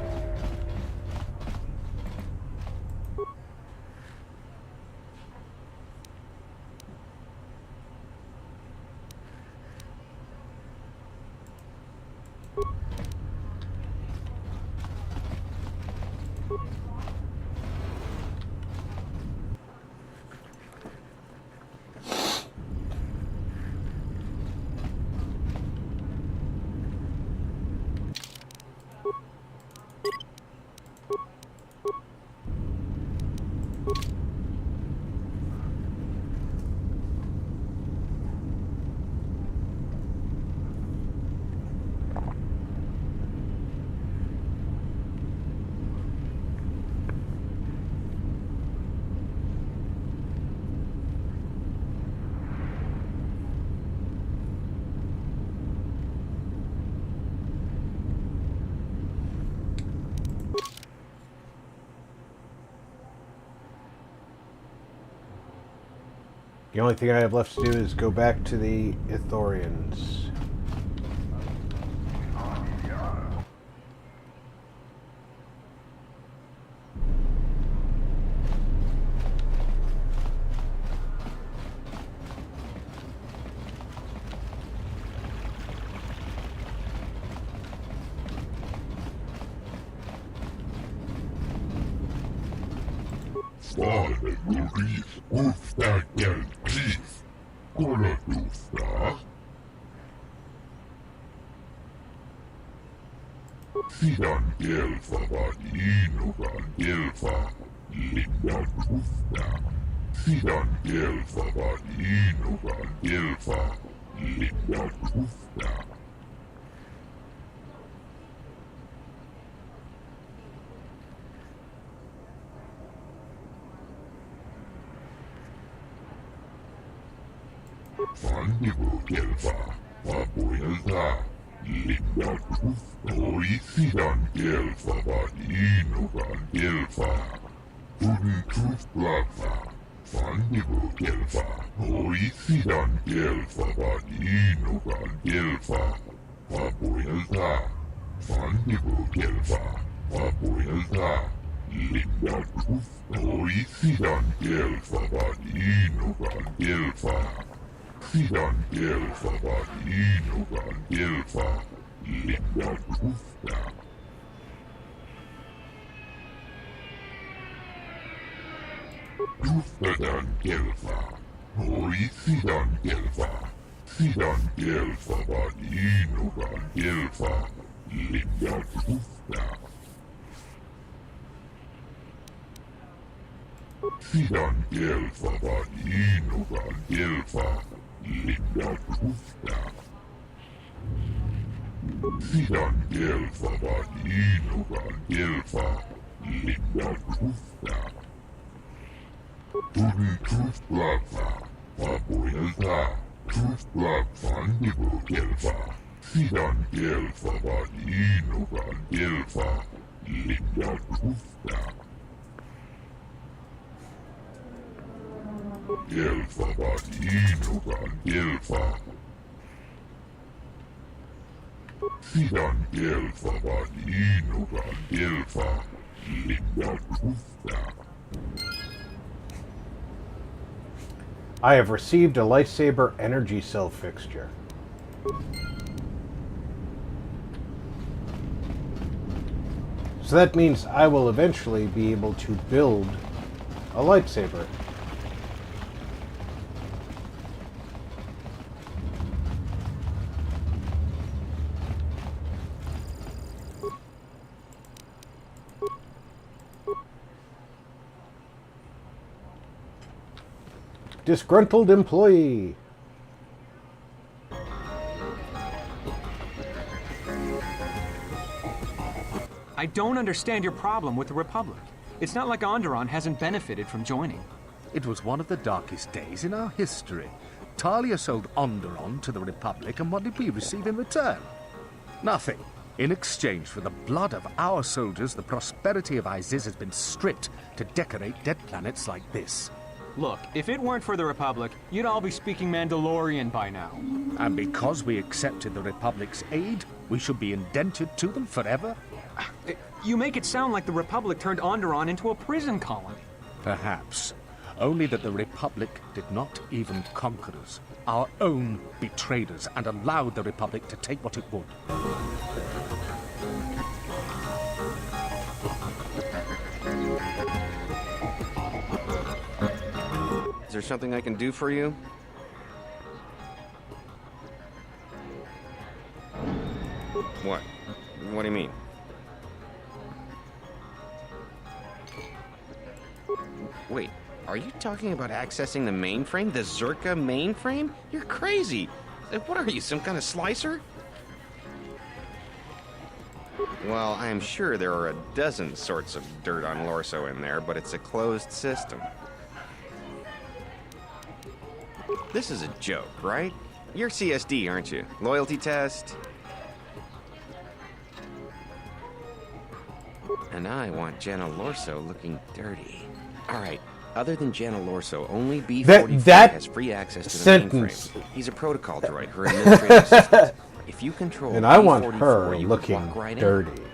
The only thing I have left to do is go back to the Ithorians. Father Luris Ufta Gel Cliff. Kola Dufta. Sidan Gelfa Vanino Van Gelfa. Linda Tusta, Sidan Gelfa Vadinogan Gelfa, Linda Tusta. Fandigo Gelfa, Vapoelta, Linda Tusta, Sidan Gelfa Vadinogan Gelfa. Tudun Tustlafa, Fandigo Gelfa, Sidan Gelfa Vadinogan Gelfa. Vapoelta, Fandigo Gelfa, Vapoelta. Linda Tusta, Sidan Gelfa Vadinogan Gelfa. Sidan Gelfa Vadinogan Gelfa, Linda Tusta. Tustadan Gelfa, Sidan Gelfa, Sidan Gelfa Vadinogan Gelfa, Linda Tusta. Sidan Gelfa Vadinogan Gelfa, Linda Tusta. Sidan Gelfa Vadinogan Gelfa, Linda Tusta. Tudun Tustlafa, Vapoelta, Tustlafa Fandigo Gelfa, Sidan Gelfa Vadinogan Gelfa, Linda Tusta. Gelfa Vadinogan Gelfa. Sidan Gelfa Vadinogan Gelfa, Linda Tusta. I have received a lightsaber energy cell fixture. So that means I will eventually be able to build a lightsaber. Disgruntled employee. I don't understand your problem with the Republic. It's not like Onderon hasn't benefited from joining. It was one of the darkest days in our history. Talia sold Onderon to the Republic, and what did we receive in return? Nothing. In exchange for the blood of our soldiers, the prosperity of Iziz has been stripped to decorate dead planets like this. Look, if it weren't for the Republic, you'd all be speaking Mandalorian by now. And because we accepted the Republic's aid, we should be indentured to them forever? You make it sound like the Republic turned Onderon into a prison colony. Perhaps. Only that the Republic did not even conquer us. Our own betrayed us and allowed the Republic to take what it would. Is there something I can do for you? What? What do you mean? Wait, are you talking about accessing the mainframe? The Zerka mainframe? You're crazy! What are you, some kind of slicer? Well, I am sure there are a dozen sorts of dirt on Lorso in there, but it's a closed system. This is a joke, right? You're CSD, aren't you? Loyalty test? And I want Jana Lorso looking dirty. Alright, other than Jana Lorso, only B-44 has free access to the mainframe. He's a protocol droid, her administrative assistant. If you control and I want B-44, her you looking walk right dirty. In.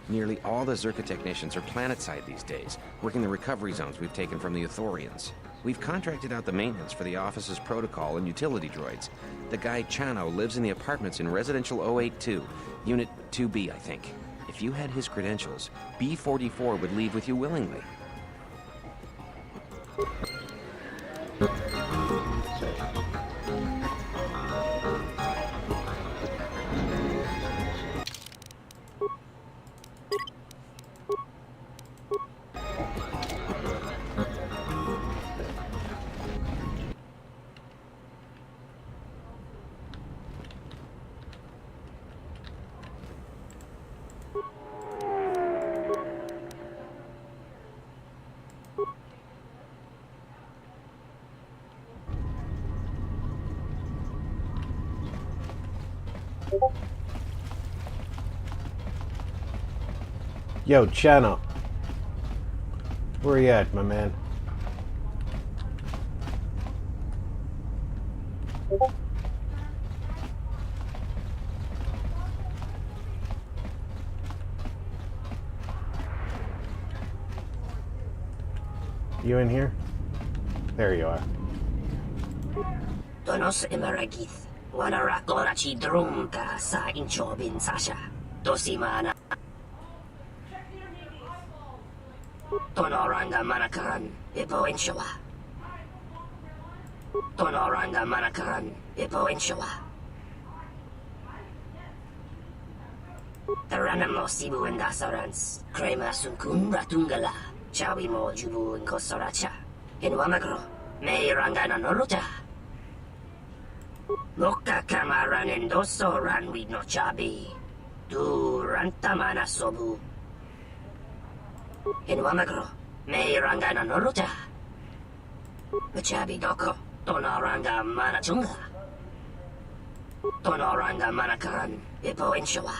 Nearly all the Zerka technicians are planetside these days, working the recovery zones we've taken from the Ithorians. We've contracted out the maintenance for the office's protocol and utility droids. The guy Chano lives in the apartments in Residential 082, Unit 2B, I think. If you had his credentials, B-44 would leave with you willingly. Yo, Chano. Where you at, my man? You in here? There you are. Donos emeragith. Wanara korachi drumka sa inchobin sasha. Dosimana. Tonoranga manakaran. Ipo inshawa. Tonoranga manakaran. Ipo inshawa. Taranamo sibu and dasarans. Krema sunkun ratungala. Chawi mo jubu in kosoracha. In Wamagro, may rangana noruta. Moka kamaran and doso ran with no chabi. Du rantamana sobu. In Wamagro, may rangana noruta. Machabi doko, tonoranga manachunga. Tonoranga manakaran, ipo inshawa.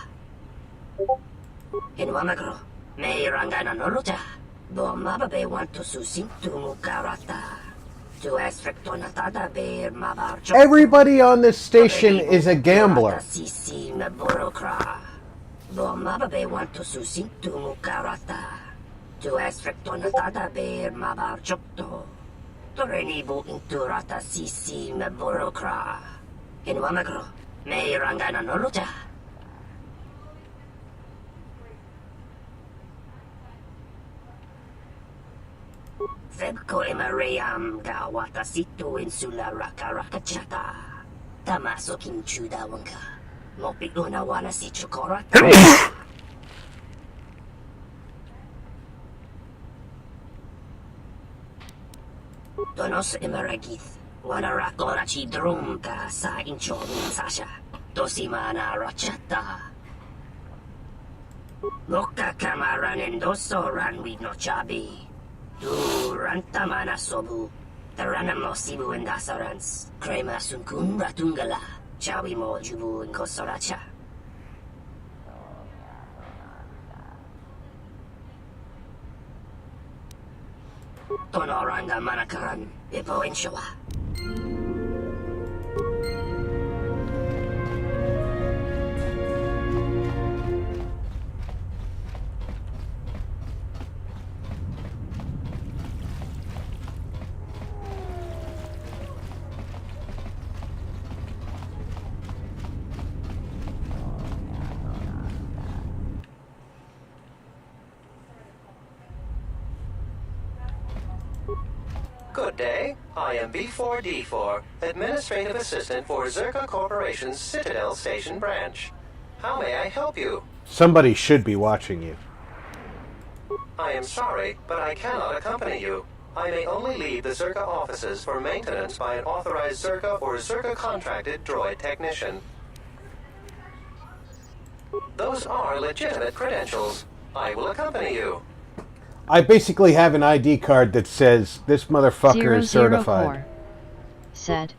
In Wamagro, may rangana noruta. Mababe want to susin to mukarata. To astrictonatada bear mabarcho. Everybody on this station is a gambler. Sisi maborokra. Mababe want to susin to mukarata. To astrictonatada bear mabarchokto. To renibu inturata sisi maborokra. In Wamagro, may rangana noruta. Febko emarayam ga watasitu insula rakarakachata. Tamaso kinchuda wanka. Mopiguna wana si chokora. Donos emaragith. Wana rakorachi drumka sa inchobin sasha. Dosimana rachata. Moka kamaran endoso ran with no chabi. Du rantamana sobu. Taranamo sibu and dasarans. Krema sunkun ratungala. Chawi mo jubu in kosoracha. Tonoranga manakaran. Ipo inshawa. Good day. I am B4D4, Administrative Assistant for Zerka Corporation's Citadel Station branch. How may I help you? Somebody should be watching you. I am sorry, but I cannot accompany you. I may only leave the Zerka offices for maintenance by an authorized Zerka or Zerka contracted droid technician. Those are legitimate credentials. I will accompany you. I basically have an ID card that says this motherfucker is certified. 004 said,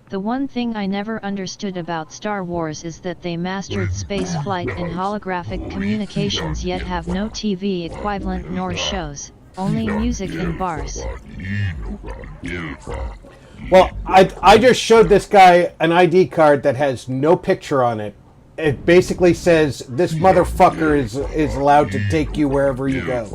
"The one thing I never understood about Star Wars is that they mastered space flight and holographic communications yet have no TV equivalent nor shows, only music in bars." Well, I just showed this guy an ID card that has no picture on it. It basically says this motherfucker is allowed to take you wherever you go.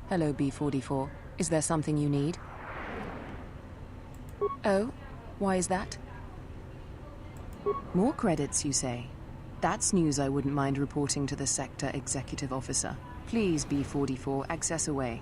Hello, B-44. Is there something you need? Oh? Why is that? More credits, you say? That's news I wouldn't mind reporting to the Sector Executive Officer. Please, B-44, access away.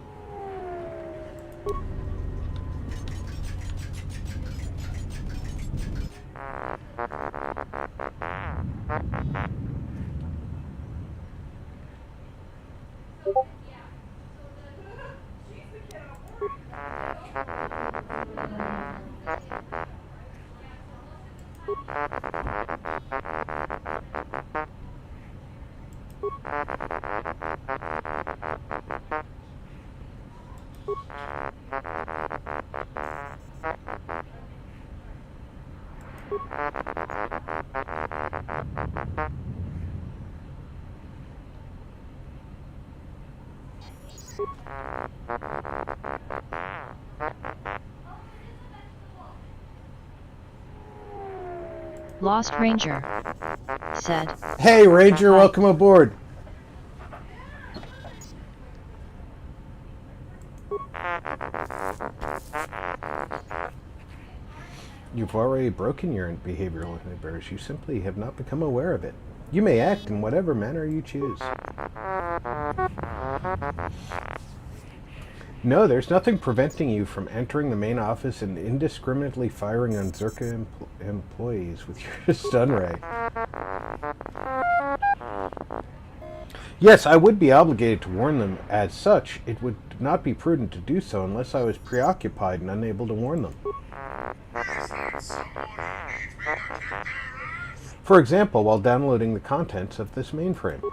Lost Ranger said, "Hey Ranger, welcome aboard." You've already broken your behavioral inhibitors. You simply have not become aware of it. You may act in whatever manner you choose. No, there's nothing preventing you from entering the main office and indiscriminately firing on Zerka employees with your stun ray. Yes, I would be obligated to warn them. As such, it would not be prudent to do so unless I was preoccupied and unable to warn them. For example, while downloading the contents of this mainframe.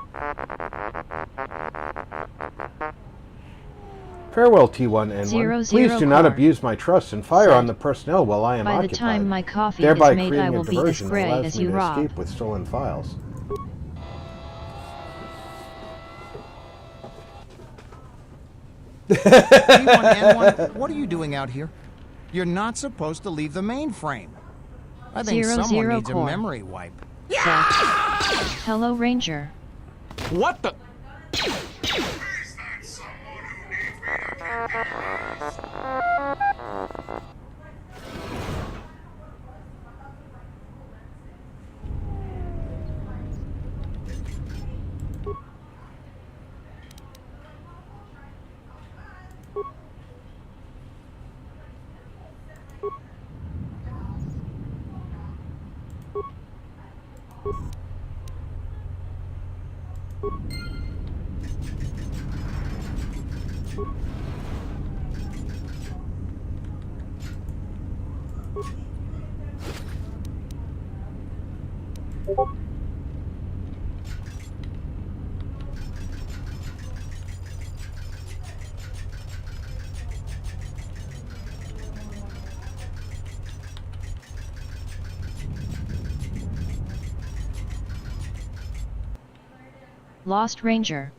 Farewell, T1N1. Please do not abuse my trust and fire on the personnel while I am occupied. By the time my coffee thereby is made, I creating will a be as diversion that gray allows as me you, to Rob. escape with stolen files. T1N1, what are you doing out here? You're not supposed to leave the mainframe. I think someone needs a memory wipe. Hello, Ranger. What the? Lost Ranger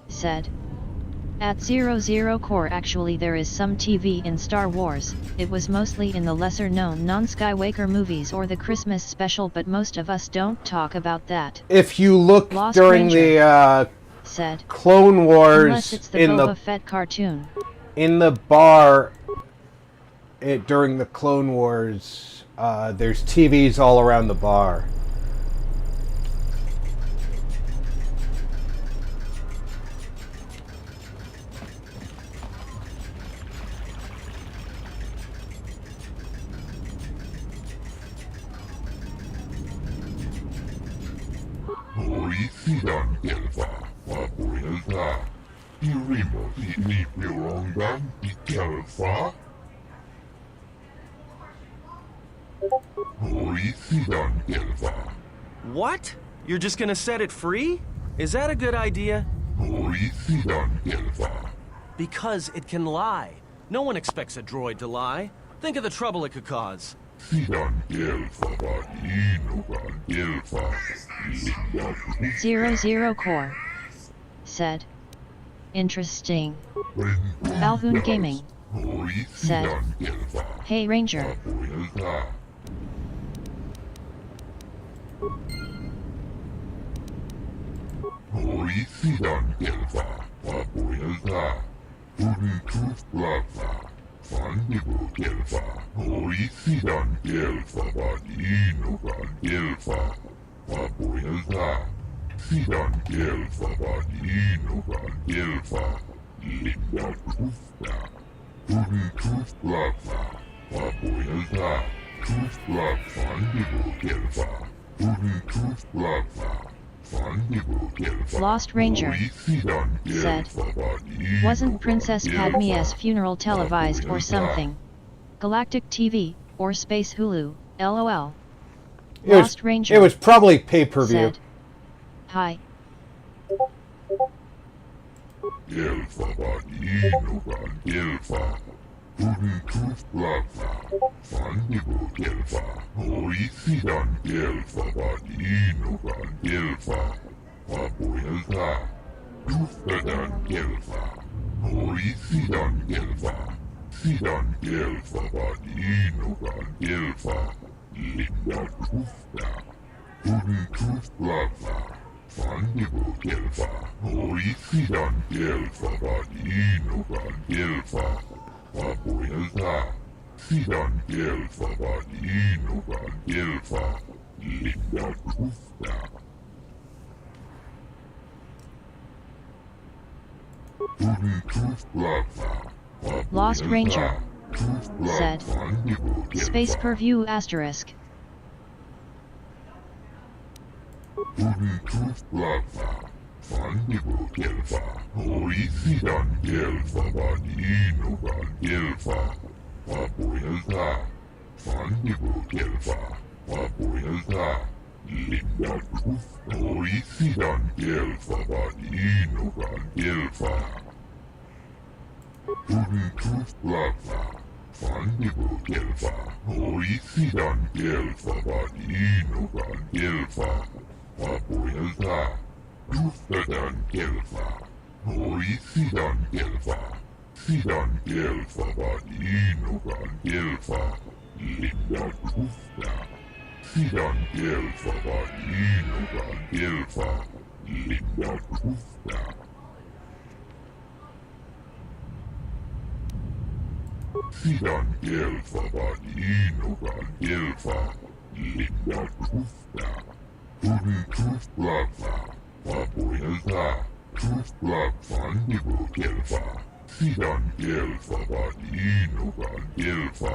said, at 00 Core, actually there is some TV in Star Wars. It was mostly in the lesser known non-Skywalker movies or the Christmas special, but most of us don't talk about that. If you look Lost during Ranger the said, Clone Wars unless it's the in Boba the Fett cartoon. In the bar during the Clone Wars, there's TVs all around the bar. Hoisidan kelfa, vapuelta. Irimo ni pirongan di kelfa. Hoisidan kelfa. What? You're just gonna set it free? Is that a good idea? Hoisidan kelfa. Because it can lie. No one expects a droid to lie. Think of the trouble it could cause. Sidan kelfa ba inogan kelfa. 00 Core said, interesting. Balhoon Gaming said, hey Ranger. Turitus Plaza, Fandibu Gelfa, Horisidan Gelfa, Vadinogan Gelfa, Papuelta, Sidan Gelfa, Vadinogan Gelfa, Linda Tusta, Turitus Plaza, Papuelta, Tustla Fandibu Gelfa, Turitus Plaza. Lost Ranger said, wasn't Princess Padme's funeral televised or something? Galactic TV, or Space Hulu, LOL. Lost Ranger. It was probably pay-per-view. Said, hi. Turitus Plaza, Fandibu Gelfa, Horisidan Gelfa, Vadinogan Gelfa, Papuelta, Tustadan Gelfa, Horisidan Gelfa, Sidan Gelfa, Vadinogan Gelfa, Linda Tusta, Turitus Plaza, Fandibu Gelfa, Horisidan Gelfa, Vadinogan Gelfa, Papuelta, Sidan Gelfa, Vadinogan Gelfa, Linda Tusta. Turitus Plaza, Lost Ranger said, Space Purview asterisk. Turitus Plaza, Fandibu Gelfa, Horisidan Gelfa, Vadinogan Gelfa, Papuelta, Fandibu Gelfa, Papuelta, Linda Tusta, Horisidan Gelfa, Vadinogan Gelfa. Turitus Plaza, Fandibu Gelfa, Horisidan Gelfa, Vadinogan Gelfa, Papuelta, Tustadan Gelfa, Horisidan Gelfa, Sidan Gelfa, Vadinogan Gelfa, Linda Tusta, Sidan Gelfa, Vadinogan Gelfa, Linda Tusta. Sidan Gelfa, Vadinogan Gelfa, Linda Tusta. Turitus Plaza, Papuelta, Tustla Fandibu Gelfa, Sidan Gelfa, Vadinogan Gelfa,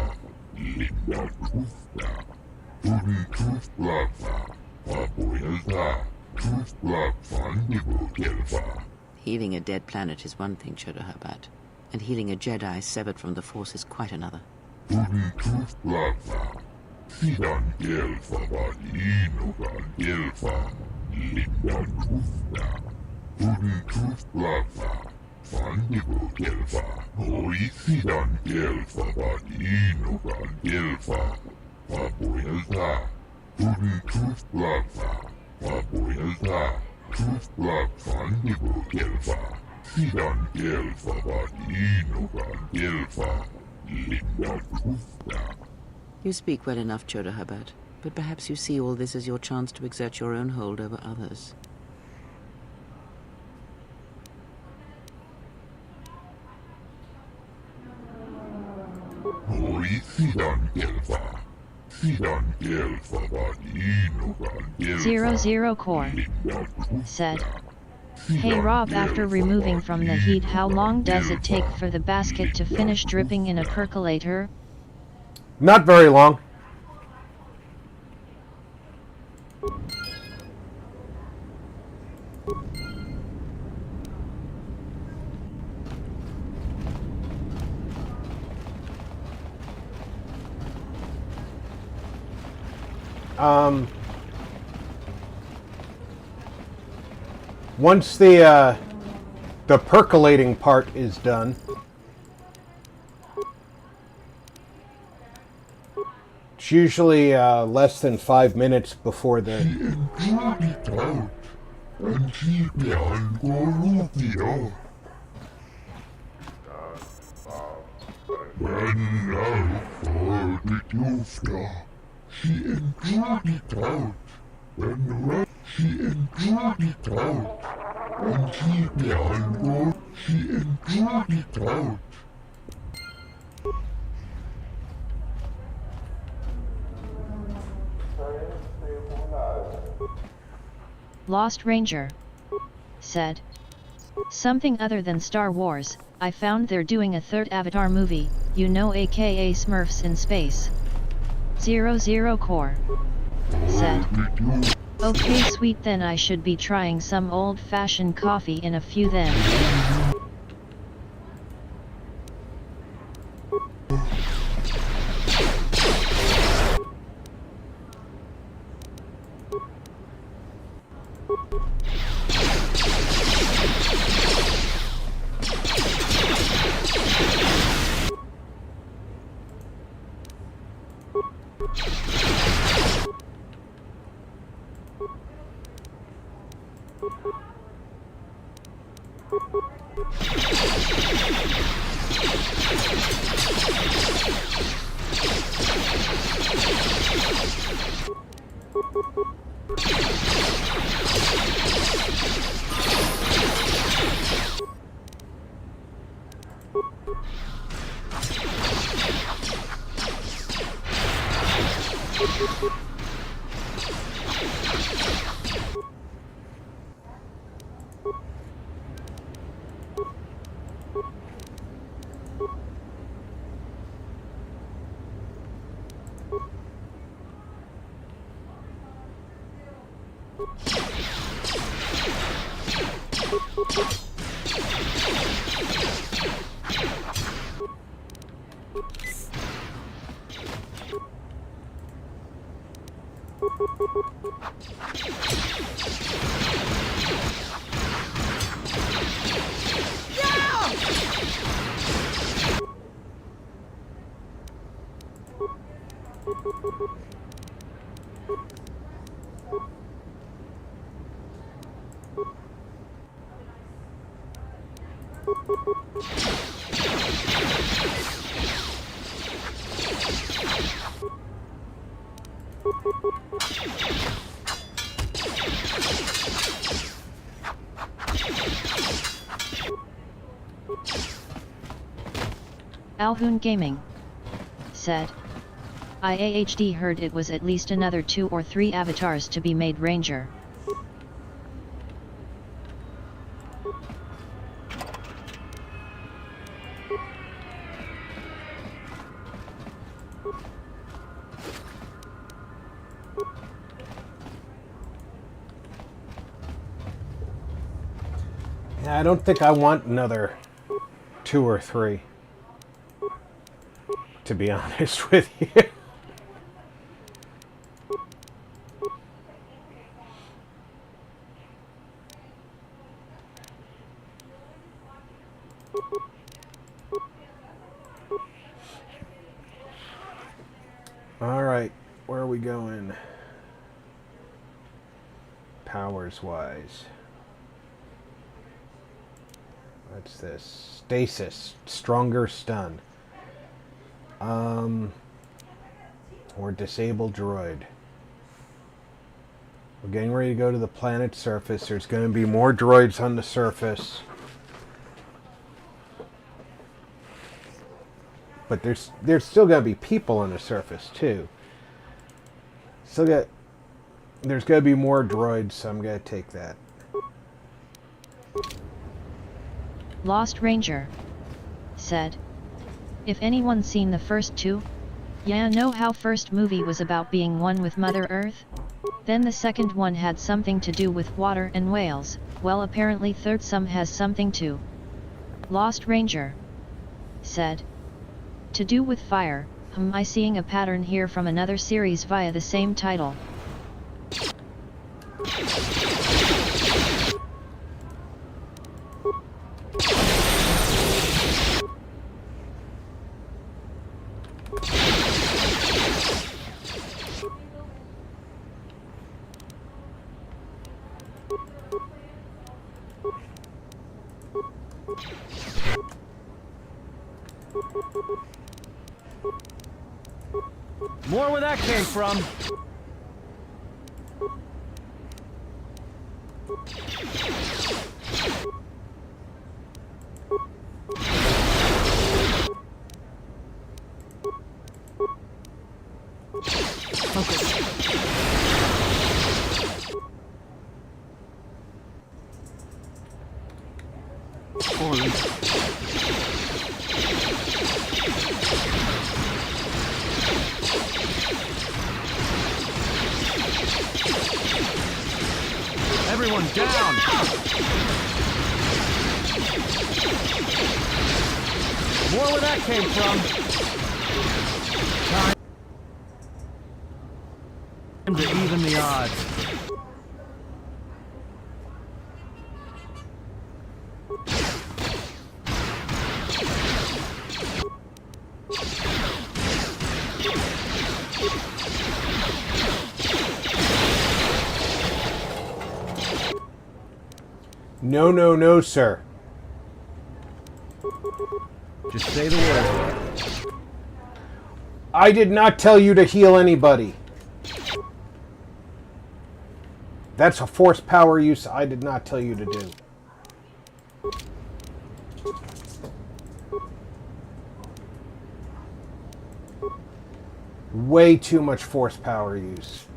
Linda Tusta. Turitus Plaza, Papuelta, Tustla Fandibu Gelfa. Healing a dead planet is one thing, Chodohabat, and healing a Jedi severed from the Force is quite another. Turitus Plaza, Sidan Gelfa, Vadinogan Gelfa, Linda Tusta. Turitus Plaza, Fandibu Gelfa, Horisidan Gelfa, Vadinogan Gelfa, Papuelta, Turitus Plaza, Papuelta, Tustla Fandibu Gelfa, Sidan Gelfa, Vadinogan Gelfa, Linda Tusta. You speak well enough, Chodohabat, but perhaps you see all this as your chance to exert your own hold over others. Horisidan Gelfa, Sidan Gelfa, Vadinogan Gelfa, 00 Core said, Hey Rob, after removing from the heat, how long does it take for the basket to finish dripping in a percolator? Not very long. Once the percolating part is done, it's usually less than 5 minutes before the... She enjoyed it out, and the rest she enjoyed it out, and she behind her, He enjoyed it out. Lost Ranger said, something other than Star Wars. I found they're doing a third Avatar movie, you know, aka Smurfs in space. 00 Core said, okay sweet, then I should be trying some old-fashioned coffee in a few then. Alhoon Gaming said, IAHD heard it was at least another 2 or 3 avatars to be made Ranger. Yeah, I don't think I want another 2 or 3. To be honest with you. All right, where are we going? Powers wise. What's this? Stasis, stronger stun. Or disable droid. We're getting ready to go to the planet's surface. There's going to be more droids on the surface. But there's still going to be people on the surface too. There's going to be more droids, so I'm going to take that. Lost Ranger said, if anyone's seen the first 2, yeah, know how first movie was about being one with Mother Earth? Then the second one had something to do with water and whales, well apparently third some has something too. Lost Ranger said, to do with fire, I seeing a pattern here from another series via the same title. More where that came from. fallen. Everyone down! More where that came from. Time to even the odds. No, no, no, sir. Just say the word. I did not tell you to heal anybody. That's a force power use I did not tell you to do. Way too much force power use.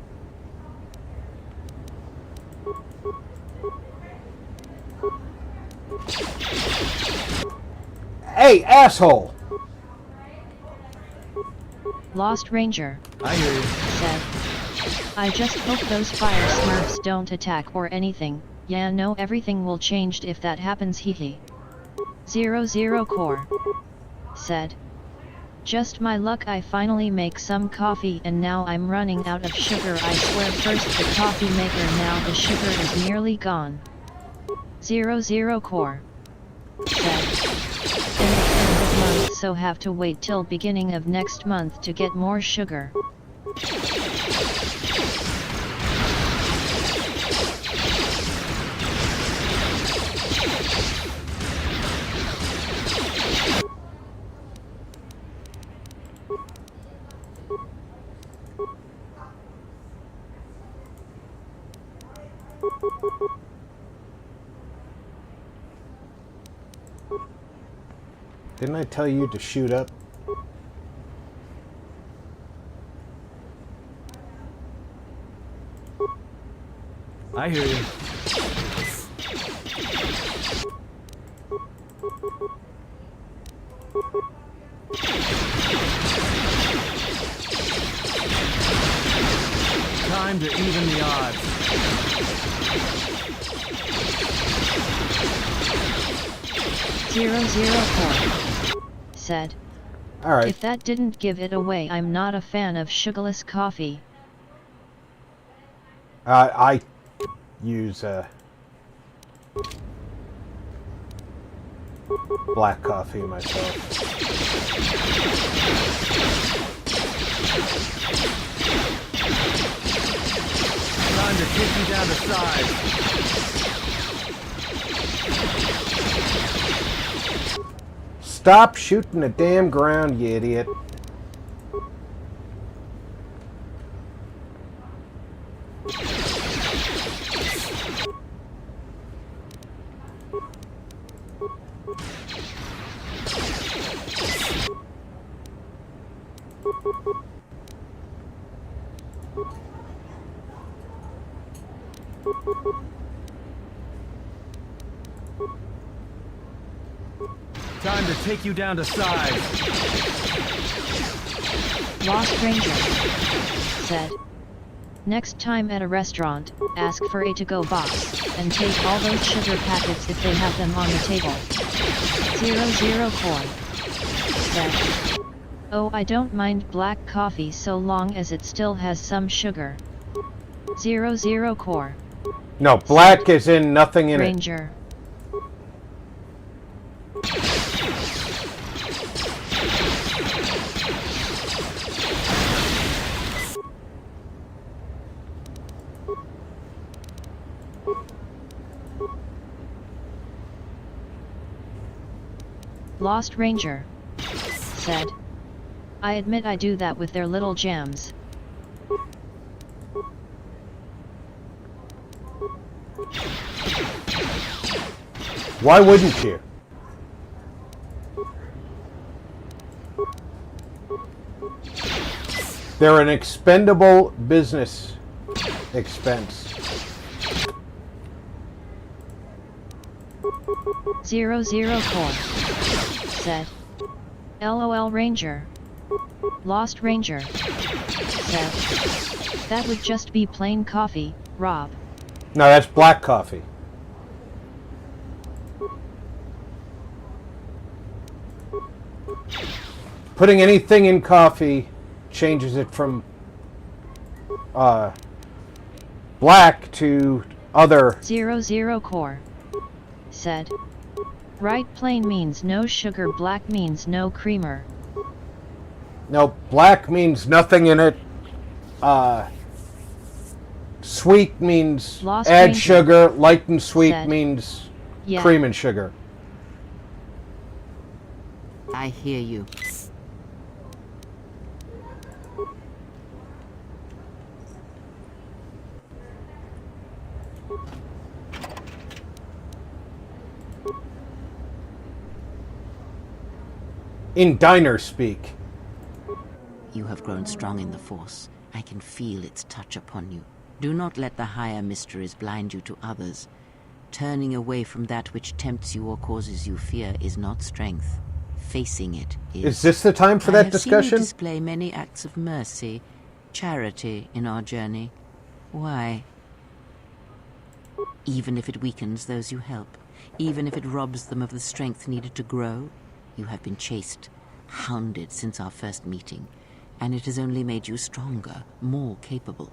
Hey, asshole! Lost Ranger. I hear you. Said. I just hope those fire smurfs don't attack or anything. Yeah, no, everything will change if that happens, hehe. 00 Core. Said. Just my luck, I finally make some coffee and now I'm running out of sugar. I swear, first the coffee maker, now the sugar is nearly gone. 00 Core. Said. In the end of month, so have to wait till beginning of next month to get more sugar. Didn't I tell you to shoot up? I hear you. Time to even the odds. Zero said. All right. If that didn't give it away, I'm not a fan of sugarless coffee. I use black coffee myself. Time to kick you down to size. Stop shooting the damn ground, you idiot. Time to take you down to size. Lost Ranger said. Next time at a restaurant, ask for a to-go box, and take all those sugar packets if they have them on the table. 00 Core said. Oh, I don't mind black coffee so long as it still has some sugar. 00 Core. No, black is in nothing in Ranger. it. Lost Ranger said. I admit I do that with their little jams. Why wouldn't you? They're an expendable business expense. 004 said. LOL Ranger. Lost Ranger said. That would just be plain coffee, Rob. No, that's black coffee. Putting anything in coffee changes it from black to other. 00 Core said. Right, plain means no sugar, black means no creamer. No, black means nothing in it. Sweet means Lost add Ranger sugar. Light and sweet said. means Yeah. cream and sugar. I hear you. In diner speak. You have grown strong in the Force. I can feel its touch upon you. Do not let the higher mysteries blind you to others. Turning away from that which tempts you or causes you fear is not strength. Facing it is. Is this the time for I that have seen you discussion? display many acts of mercy, charity in our journey. Why? Even if it weakens those you help, even if it robs them of the strength needed to grow, you have been chased, hounded since our first meeting, and it has only made you stronger, more capable.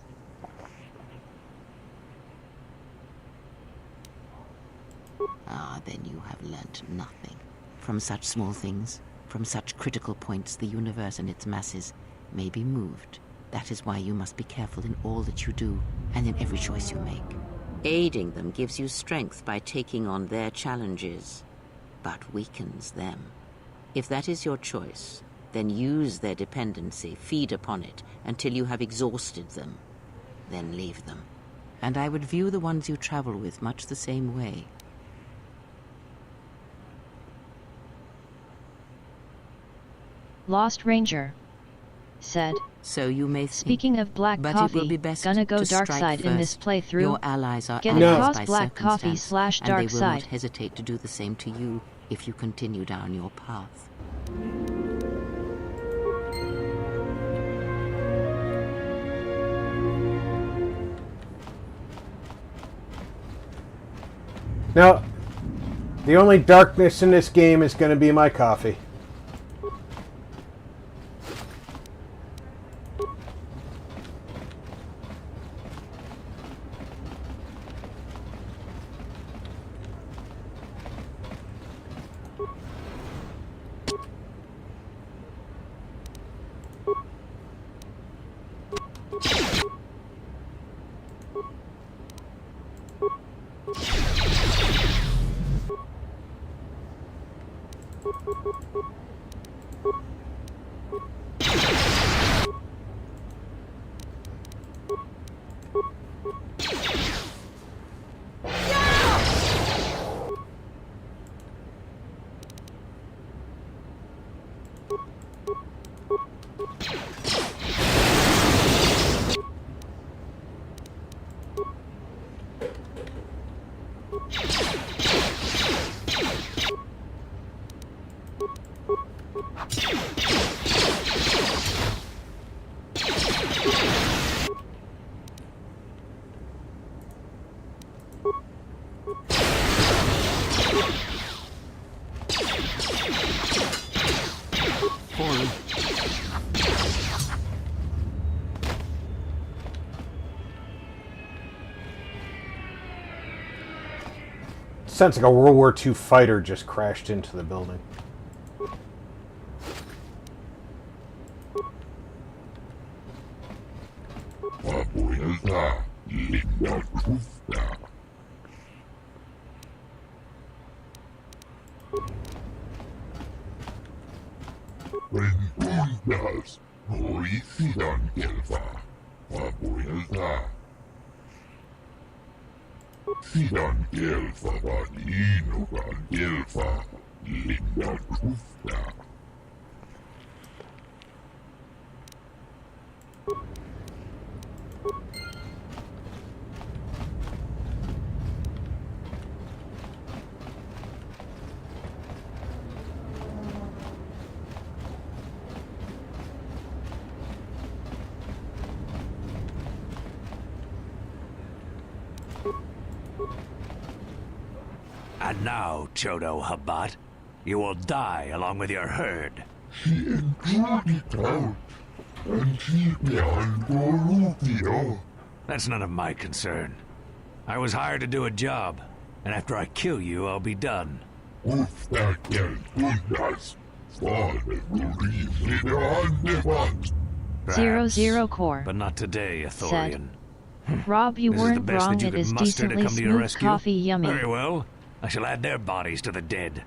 Ah, then you have learnt nothing. From such small things, from such critical points, the universe and its masses may be moved. That is why you must be careful in all that you do, and in every choice you make. Aiding them gives you strength by taking on their challenges, but weakens them. If that is your choice, then use their dependency, feed upon it, until you have exhausted them. Then leave them. And I would view the ones you travel with much the same way. Lost Ranger said. So you may think, Speaking of black but coffee, it will be best gonna go to dark strike side in this first. playthrough. Your allies are Get allies across by black coffee circumstance, / dark and they will side. not hesitate to do the same to you if you continue down your path. Now, the only darkness in this game is going to be my coffee. Sounds like a World War II fighter just crashed into the building. And now, Chodo Habat, you will die along with your herd. That's none of my concern. I was hired to do a job, and after I kill you, I'll be done. Perhaps, 00 Core. But not today, Athorian. Rob, you This is the weren't best wrong. that you It could is muster to decently come to your smooth rescue? coffee, yummy. Very well. I shall add their bodies to the dead.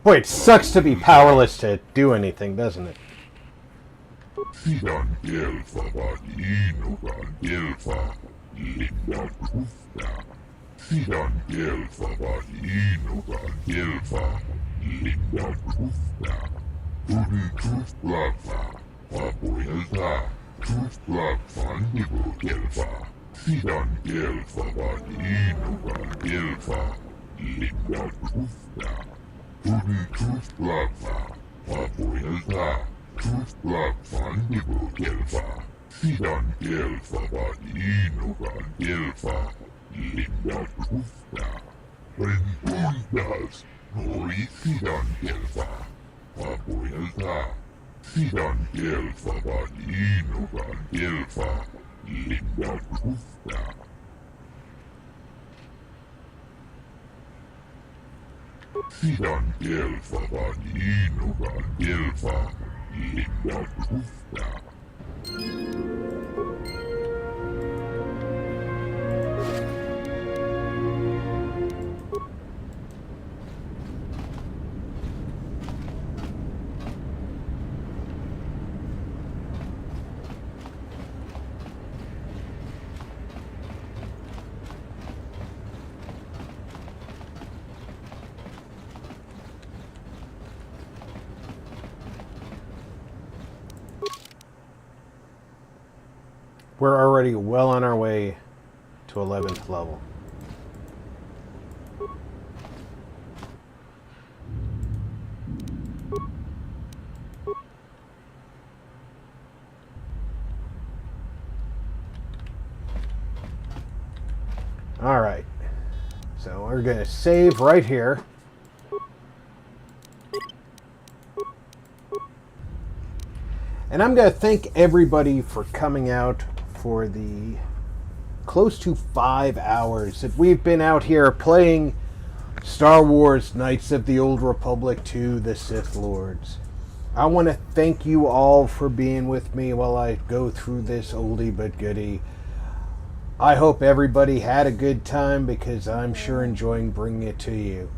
Boy, it sucks to be powerless to do anything, doesn't it? We're already well on our way to 11th level. All right. So we're going to save right here. And I'm going to thank everybody for coming out for the close to 5 hours that we've been out here playing Star Wars Knights of the Old Republic 2: The Sith Lords. I want to thank you all for being with me while I go through this oldie but goodie. I hope everybody had a good time because I'm sure enjoying bringing it to you.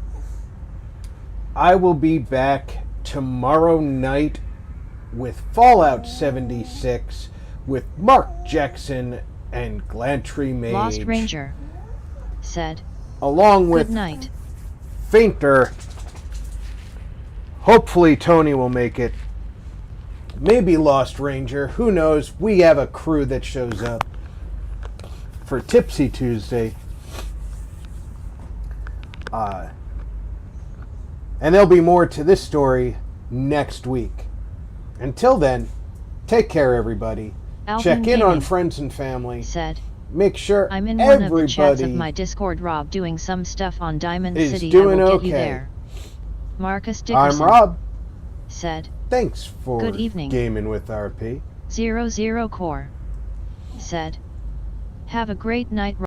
I will be back tomorrow night with Fallout 76 with Mark Jackson and Glantry Mage. Lost Ranger said, along with good night. Fainter. Hopefully Tony will make it. Maybe Lost Ranger. Who knows? We have a crew that shows up for Tipsy Tuesday. And there'll be more to this story next week. Until then, take care, everybody. Alvin Check in Gaming on friends and family. Said, make sure I'm in one of the chats of everybody my Discord. Rob doing some stuff on Diamond is City. doing I will okay. get you there. Marcus I'm Dickerson Rob. Said, thanks for good evening. gaming with RP. 00 Core said, have a great night.